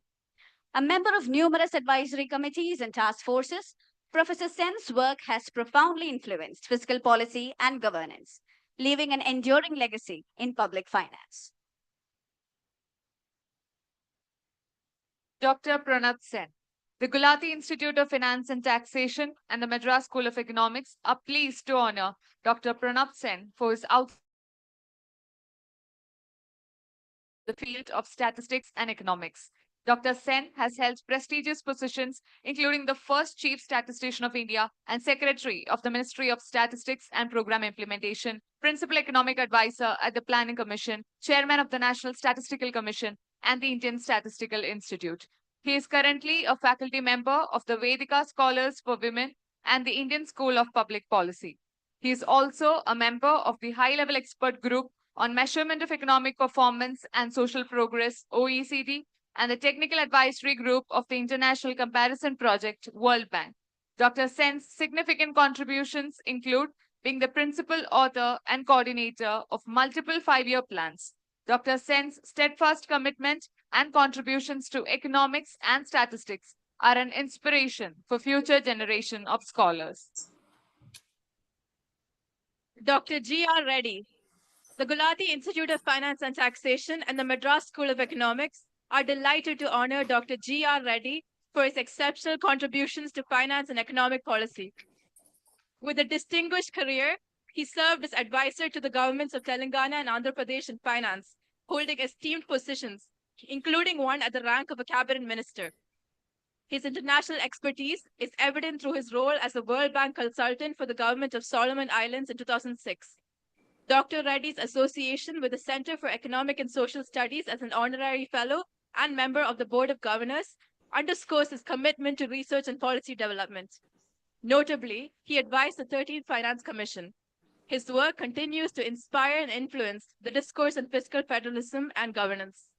A member of numerous advisory committees and task forces, Professor Sen's work has profoundly influenced fiscal policy and governance, leaving an enduring legacy in public finance. Dr. Pranab Sen. The Gulati Institute of Finance and Taxation and the Madras School of Economics are pleased to honor Dr. Pranab Sen for his the field of statistics and economics. Dr. Sen has held prestigious positions, including the first Chief Statistician of India and Secretary of the Ministry of Statistics and Program Implementation, Principal Economic Advisor at the Planning Commission, Chairman of the National Statistical Commission, and the Indian Statistical Institute. He is currently a faculty member of the Vedika Scholars for Women and the Indian School of Public Policy. He is also a member of the High-Level Expert Group on Measurement of Economic Performance and Social Progress, OECD, and the Technical Advisory Group of the International Comparison Project, World Bank. Dr. Sen's significant contributions include being the principal author and coordinator of multiple five-year plans. Dr. Sen's steadfast commitment and contributions to economics and statistics are an inspiration for future generation of scholars. Dr. G.R. Reddy. The Gulati Institute of Finance and Taxation and the Madras School of Economics are delighted to honor Dr. G.R. Reddy for his exceptional contributions to finance and economic policy. With a distinguished career, he served as advisor to the governments of Telangana and Andhra Pradesh in finance, holding esteemed positions, including one at the rank of a cabinet minister. His international expertise is evident through his role as a World Bank consultant for the government of Solomon Islands in 2006. Dr. Reddy's association with the Center for Economic and Social Studies as an honorary fellow and member of the Board of Governors underscores his commitment to research and policy development. Notably, he advised the 13th Finance Commission. His work continues to inspire and influence the discourse on fiscal federalism and governance.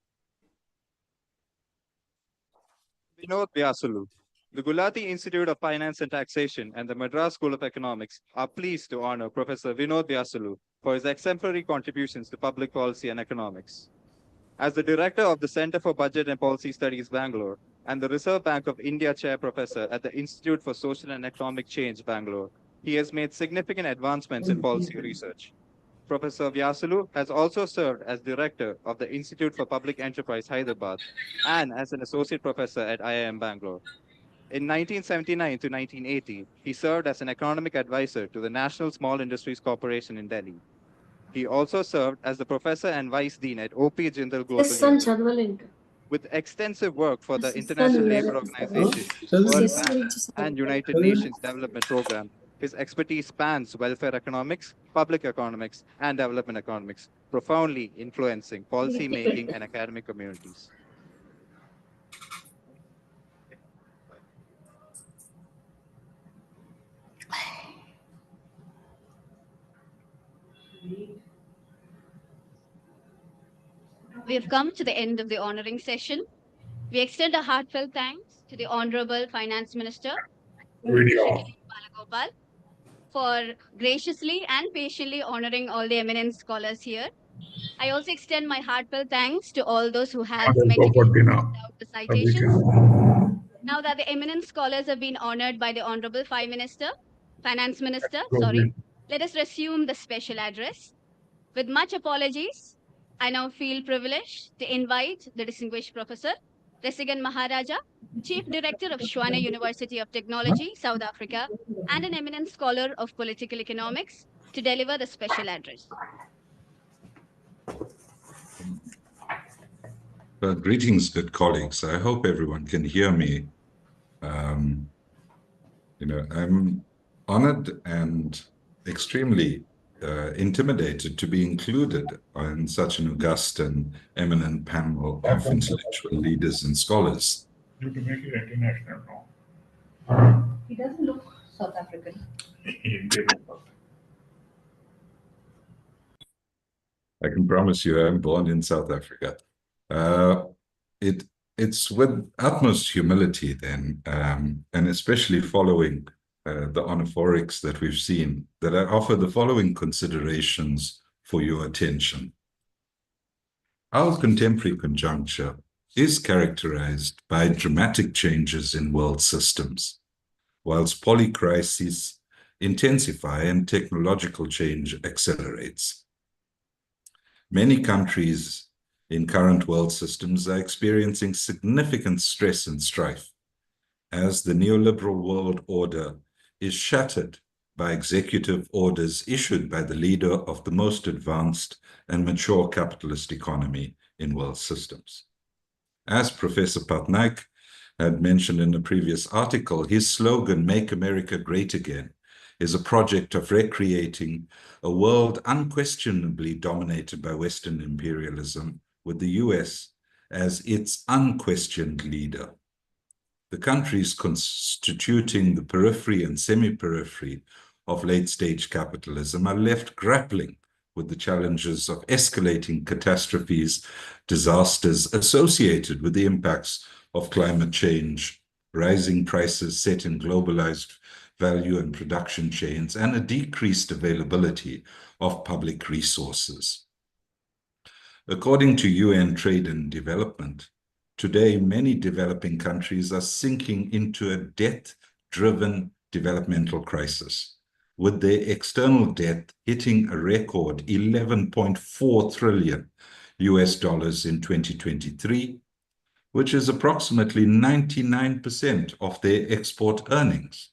Vinod Vyasulu. The Gulati Institute of Finance and Taxation and the Madras School of Economics are pleased to honor Professor Vinod Vyasulu for his exemplary contributions to public policy and economics. As the director of the Center for Budget and Policy Studies, Bangalore, and the Reserve Bank of India Chair Professor at the Institute for Social and Economic Change, Bangalore, he has made significant advancements in policy research. Professor Vyasulu has also served as director of the Institute for Public Enterprise, Hyderabad, and as an associate professor at IIM Bangalore. In 1979 to 1980, he served as an economic advisor to the National Small Industries Corporation in Delhi. He also served as the professor and vice dean at O.P. Jindal Global University. With extensive work for the International Labour Organization, World Bank, and United Nations Development Programme, his expertise spans welfare economics, public economics, and development economics, profoundly influencing policy making and academic communities. We have come to the end of the honoring session. We extend a heartfelt thanks to the Honorable Finance Minister, Shri Balagopal, for graciously and patiently honoring all the eminent scholars here. I also extend my heartfelt thanks to all those who have meticulously worked out the citations. Now that the eminent scholars have been honored by the Honorable Finance Minister, let us resume the special address. With much apologies, I now feel privileged to invite the distinguished Professor Rethinking Maharaja, Chief Director of Shwana University of Technology, South Africa, and an eminent scholar of political economics, to deliver the special address. Greetings, good colleagues. I hope everyone can hear me. I'm honored and extremely intimidated to be included in such an august and eminent panel of intellectual leaders and scholars. To make it international now. He doesn't look South African. I can promise you I'm born in South Africa. It's with utmost humility then, and especially following the honorifics that we've seen, that I offer the following considerations for your attention. Our contemporary conjuncture is characterized by dramatic changes in world systems, whilst polycrises intensify and technological change accelerates. Many countries in current world systems are experiencing significant stress and strife as the neoliberal world order is shattered by executive orders issued by the leader of the most advanced and mature capitalist economy in world systems. As Professor Patnaik had mentioned in a previous article, his slogan, "Make America Great Again," is a project of recreating a world unquestionably dominated by Western imperialism, with the US as its unquestioned leader. The countries constituting the periphery and semi-periphery of late-stage capitalism are left grappling with the challenges of escalating catastrophes, disasters associated with the impacts of climate change, rising prices set in globalized value and production chains, and a decreased availability of public resources. According to UN Trade and Development, Today, many developing countries are sinking into a debt-driven developmental crisis, with their external debt hitting a record $11.4 trillion in 2023, which is approximately 99% of their export earnings.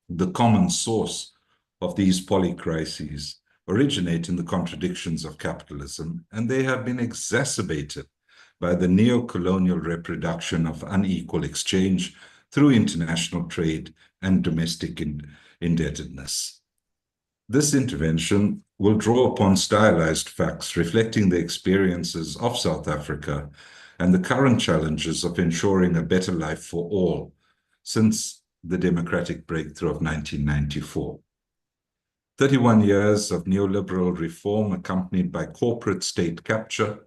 The common source of these polycrises originate in the contradictions of capitalism, and they have been exacerbated by the neo-colonial reproduction of unequal exchange through international trade and domestic indebtedness. This intervention will draw upon stylized facts reflecting the experiences of South Africa and the current challenges of ensuring a better life for all since the democratic breakthrough of 1994. 31 years of neoliberal reform accompanied by corporate state capture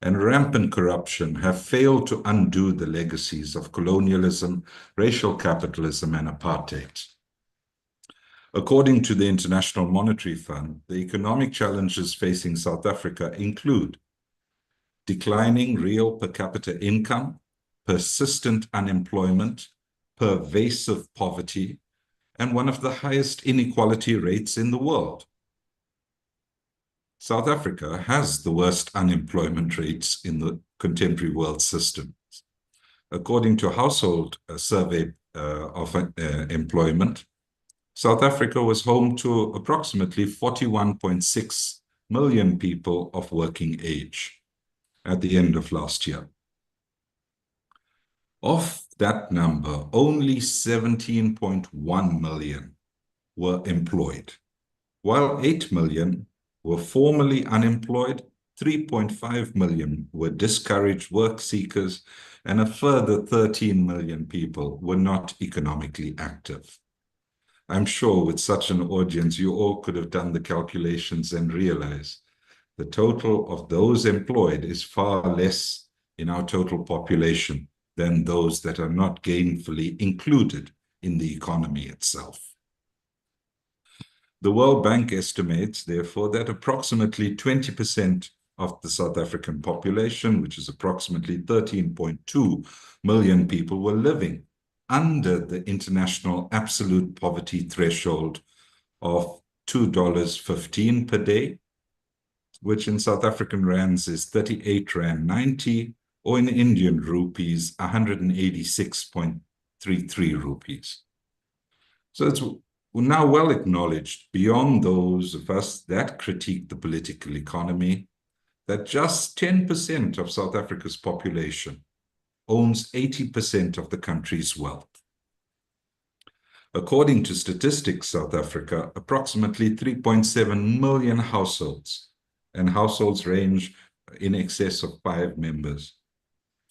and rampant corruption have failed to undo the legacies of colonialism, racial capitalism, and apartheid. According to the International Monetary Fund, the economic challenges facing South Africa include declining real per capita income, persistent unemployment, pervasive poverty, and one of the highest inequality rates in the world. South Africa has the worst unemployment rates in the contemporary world system. According to a household survey of employment, South Africa was home to approximately 41.6 million people of working age at the end of last year. Of that number, only 17.1 million were employed, while 8 million were formally unemployed, 3.5 million were discouraged work seekers, and a further 13 million people were not economically active. I'm sure with such an audience, you all could have done the calculations and realize the total of those employed is far less in our total population than those that are not gainfully included in the economy itself. The World Bank estimates, therefore, that approximately 20% of the South African population, which is approximately 13.2 million people, were living under the international absolute poverty threshold of $2.15 per day, which in South African rands is 38 Rand 90, or in Indian rupees, 186.33 rupees. So it's now well acknowledged beyond those of us that critique the political economy that just 10% of South Africa's population owns 80% of the country's wealth. According to Statistics South Africa, approximately 3.7 million households, and households range in excess of 5 members,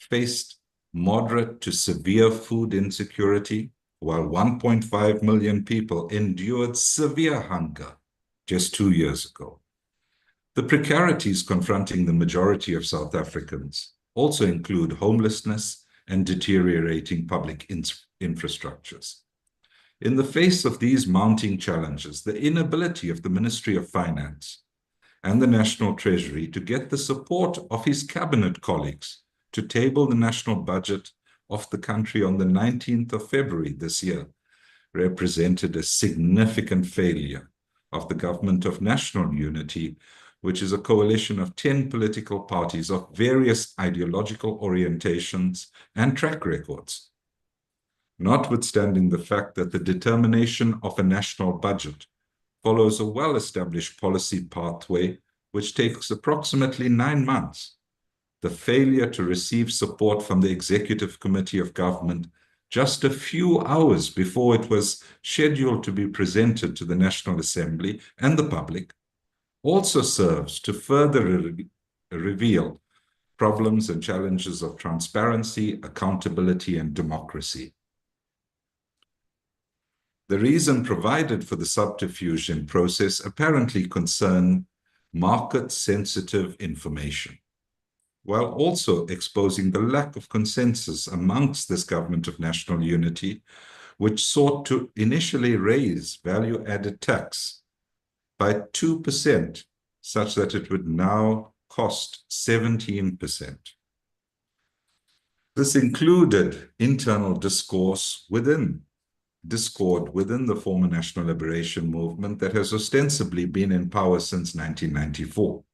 faced moderate to severe food insecurity, while 1.5 million people endured severe hunger just 2 years ago. The precarities confronting the majority of South Africans also include homelessness and deteriorating public infrastructures. In the face of these mounting challenges, the inability of the Ministry of Finance and the National Treasury to get the support of his cabinet colleagues to table the national budget of the country on the 19th of February this year represented a significant failure of the Government of National Unity, which is a coalition of 10 political parties of various ideological orientations and track records. Notwithstanding the fact that the determination of a national budget follows a well-established policy pathway which takes approximately 9 months, the failure to receive support from the Executive Committee of Government just a few hours before it was scheduled to be presented to the National Assembly and the public also serves to further reveal problems and challenges of transparency, accountability, and democracy. The reason provided for the subterfuge process apparently concern market-sensitive information, while also exposing the lack of consensus amongst this Government of National Unity, which sought to initially raise value-added tax by 2%, such that it would now cost 17%. This included internal discord within the former National Liberation Movement that has ostensibly been in power since 1994,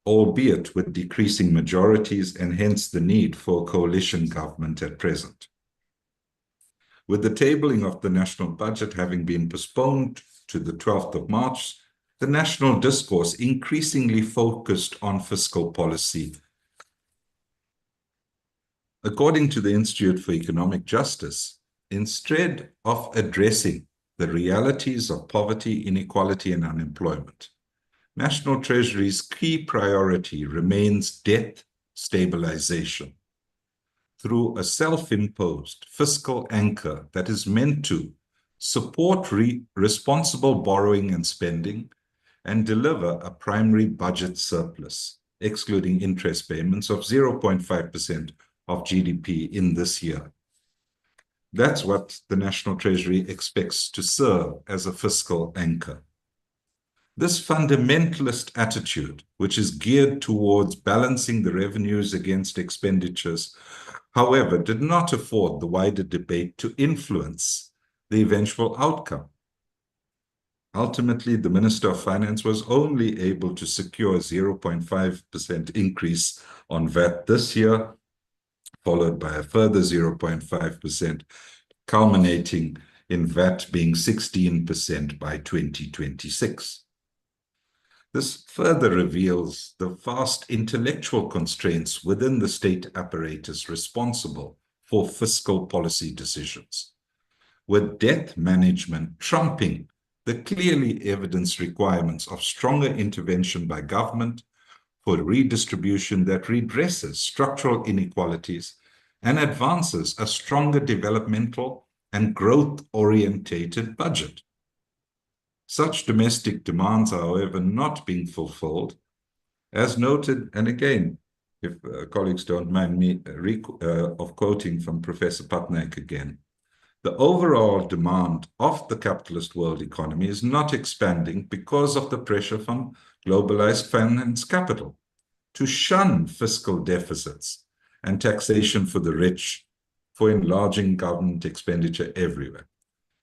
albeit with decreasing majorities and hence the need for a coalition government at present. With the tabling of the national budget having been postponed to the 12th of March, the national discourse increasingly focused on fiscal policy. According to the Institute for Economic Justice, instead of addressing the realities of poverty, inequality, and unemployment, National Treasury's key priority remains debt stabilization through a self-imposed fiscal anchor that is meant to support responsible borrowing and spending and deliver a primary budget surplus, excluding interest payments, of 0.5% of GDP in this year. That's what the National Treasury expects to serve as a fiscal anchor. This fundamentalist attitude, which is geared towards balancing the revenues against expenditures, however, did not afford the wider debate to influence the eventual outcome. Ultimately, the Minister of Finance was only able to secure a 0.5% increase on VAT this year, followed by a further 0.5%, culminating in VAT being 16% by 2026. This further reveals the vast intellectual constraints within the state apparatus responsible for fiscal policy decisions, with debt management trumping the clearly evidenced requirements of stronger intervention by government for redistribution that redresses structural inequalities and advances a stronger developmental and growth-orientated budget. Such domestic demands are, however, not being fulfilled, as noted, and again, if colleagues don't mind me of quoting from Professor Patnaik again, the overall demand of the capitalist world economy is not expanding because of the pressure from globalized finance capital to shun fiscal deficits and taxation for the rich for enlarging government expenditure everywhere.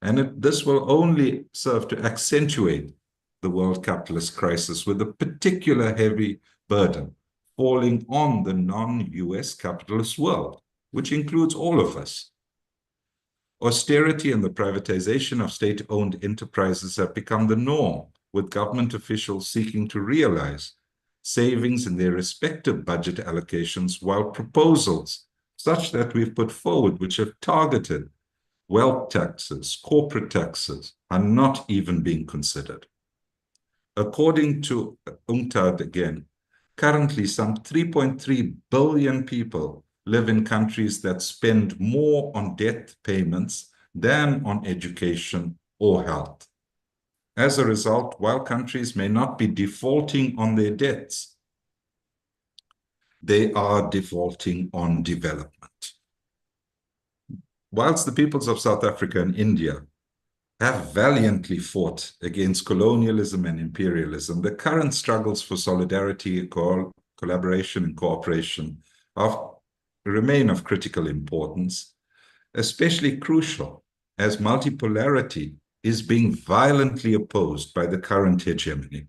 And this will only serve to accentuate the world capitalist crisis, with a particular heavy burden falling on the non-US capitalist world, which includes all of us. Austerity and the privatization of state-owned enterprises have become the norm, with government officials seeking to realize savings in their respective budget allocations, while proposals such that we've put forward, which have targeted wealth taxes, corporate taxes, are not even being considered. According to UNCTAD again, currently some 3.3 billion people live in countries that spend more on debt payments than on education or health. As a result, while countries may not be defaulting on their debts, they are defaulting on development. Whilst the peoples of South Africa and India have valiantly fought against colonialism and imperialism, the current struggles for solidarity, collaboration, and cooperation remain of critical importance, especially crucial as multipolarity is being violently opposed by the current hegemony.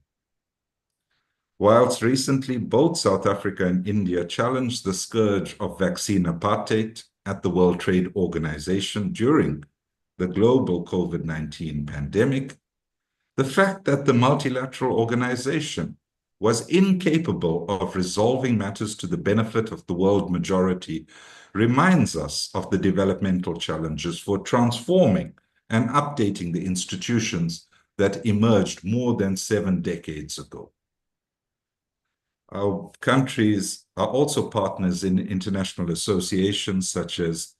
Whilst recently both South Africa and India challenged the scourge of vaccine apartheid at the World Trade Organization during the global COVID-19 pandemic, the fact that the multilateral organization was incapable of resolving matters to the benefit of the world majority reminds us of the developmental challenges for transforming and updating the institutions that emerged more than 7 decades ago. Our countries are also partners in international associations such as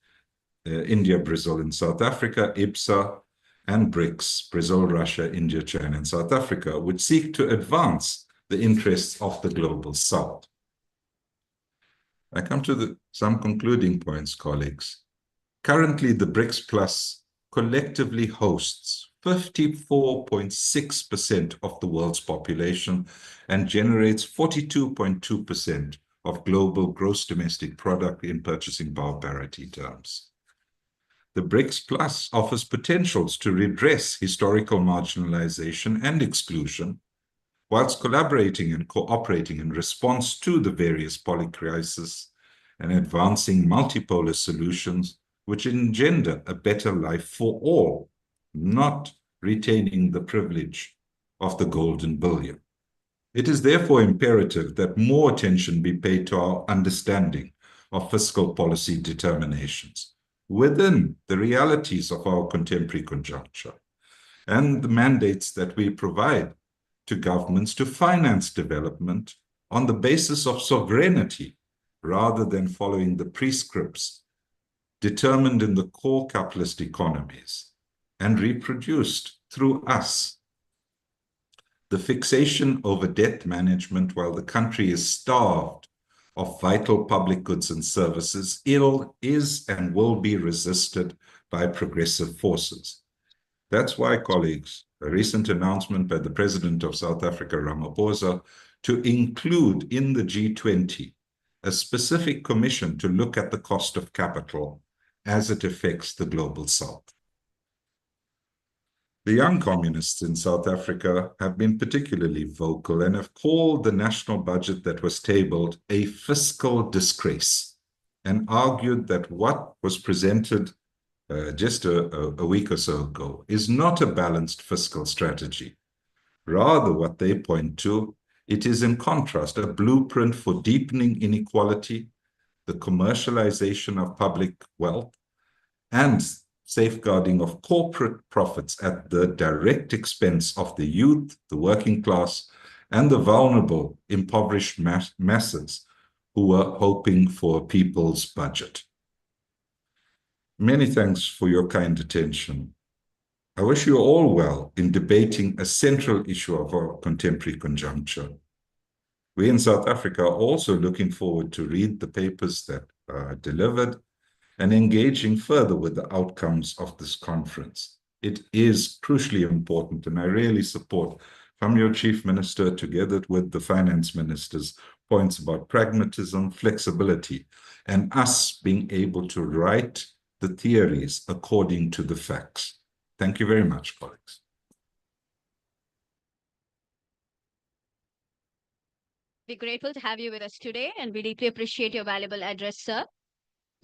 India, Brazil, and South Africa, IBSA, and BRICS, Brazil, Russia, India, China, and South Africa, which seek to advance the interests of the global South. I come to some concluding points, colleagues. Currently, the BRICS Plus collectively hosts 54.6% of the world's population and generates 42.2% of global gross domestic product in purchasing power parity terms. The BRICS Plus offers potentials to redress historical marginalization and exclusion, whilst collaborating and cooperating in response to the various polycrises and advancing multipolar solutions which engender a better life for all, not retaining the privilege of the golden billion. It is therefore imperative that more attention be paid to our understanding of fiscal policy determinations within the realities of our contemporary conjuncture and the mandates that we provide to governments to finance development on the basis of sovereignty rather than following the prescripts determined in the core capitalist economies and reproduced through us. The fixation over debt management while the country is starved of vital public goods and services is and will be resisted by progressive forces. That's why, colleagues, a recent announcement by the President of South Africa, Ramaphosa, to include in the G20 a specific commission to look at the cost of capital as it affects the global South. The young communists in South Africa have been particularly vocal and have called the national budget that was tabled a fiscal disgrace and argued that what was presented just a week or so ago is not a balanced fiscal strategy. Rather, what they point to, it is in contrast a blueprint for deepening inequality, the commercialization of public wealth, and safeguarding of corporate profits at the direct expense of the youth, the working class, and the vulnerable, impoverished masses who are hoping for a people's budget. Many thanks for your kind attention. I wish you all well in debating a central issue of our contemporary conjuncture. We in South Africa are also looking forward to read the papers that are delivered and engaging further with the outcomes of this conference. It is crucially important, and I really support from your Chief Minister together with the Finance Minister's points about pragmatism, flexibility, and us being able to write the theories according to the facts. Thank you very much, colleagues. We're grateful to have you with us today, and we deeply appreciate your valuable address, sir.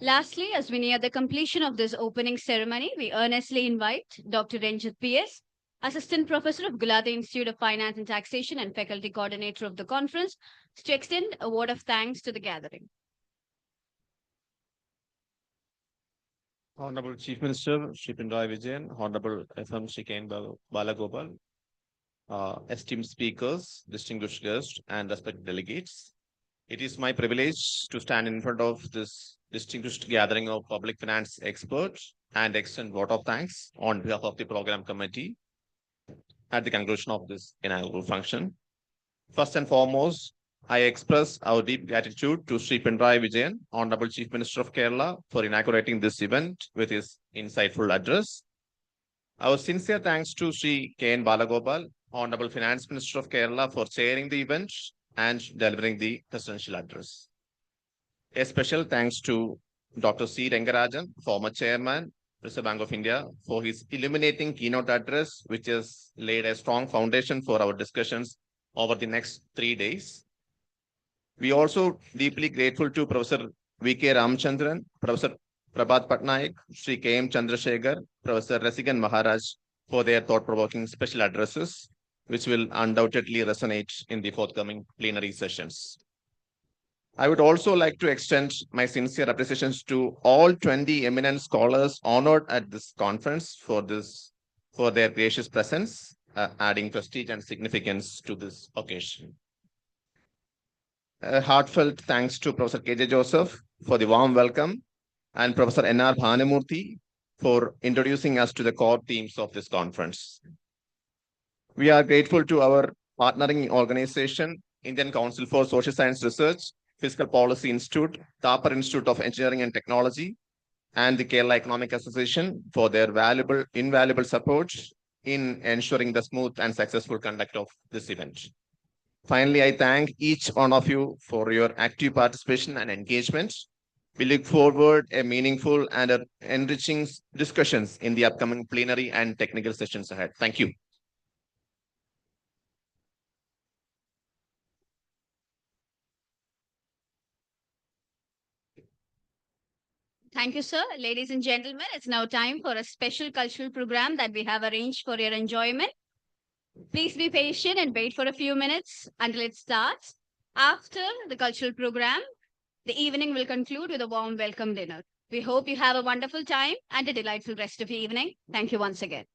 Lastly, as we near the completion of this opening ceremony, we earnestly invite Dr. Ranjit P.S., Assistant Professor of Gulati Institute of Finance and Taxation and Faculty Coordinator of the conference, to extend a word of thanks to the gathering. Honorable Chief Minister, Shri Pinarayi Vijayan, Honorable FM Shri K.N. Balagopal, esteemed speakers, distinguished guests, and respected delegates. It is my privilege to stand in front of this distinguished gathering of public finance experts and extend vote of thanks on behalf of the program committee at the conclusion of this inaugural function. First and foremost, I express our deep gratitude to Shri Pinarayi Vijayan, Honorable Chief Minister of Kerala, for inaugurating this event with his insightful address. Our sincere thanks to Shri K.N. Balagopal, Honorable Finance Minister of Kerala, for chairing the event and delivering the presidential address. A special thanks to Dr. C. Rengarajan, former chairman, Reserve Bank of India, for his illuminating keynote address, which has laid a strong foundation for our discussions over the next 3 days. We also deeply grateful to Professor V.K. Ramachandran, Professor Patnaik, Shri K.M. Chandrasekhar, Professor Rethinking Maharaj for their thought-provoking special addresses, which will undoubtedly resonate in the forthcoming plenary sessions. I would also like to extend my sincere appreciations to all 20 eminent scholars honored at this conference for their gracious presence, adding prestige and significance to this occasion. A heartfelt thanks to Professor K.J. Joseph for the warm welcome and Professor N.R. Bhanamurthy for introducing us to the core themes of this conference. We are grateful to our partnering organization, Indian Council for Social Science Research, Fiscal Policy Institute, Thapar Institute of Engineering and Technology, and the Kerala Economic Association for their invaluable support in ensuring the smooth and successful conduct of this event. Finally, I thank each one of you for your active participation and engagement. We look forward a meaningful and enriching discussions in the upcoming plenary and technical sessions ahead. Thank you. Thank you, sir. Ladies and gentlemen, it's now time for a special cultural program that we have arranged for your enjoyment. Please be patient and wait for a few minutes until it starts. After the cultural program, the evening will conclude with a warm welcome dinner. We hope you have a wonderful time and a delightful rest of the evening. Thank you once again.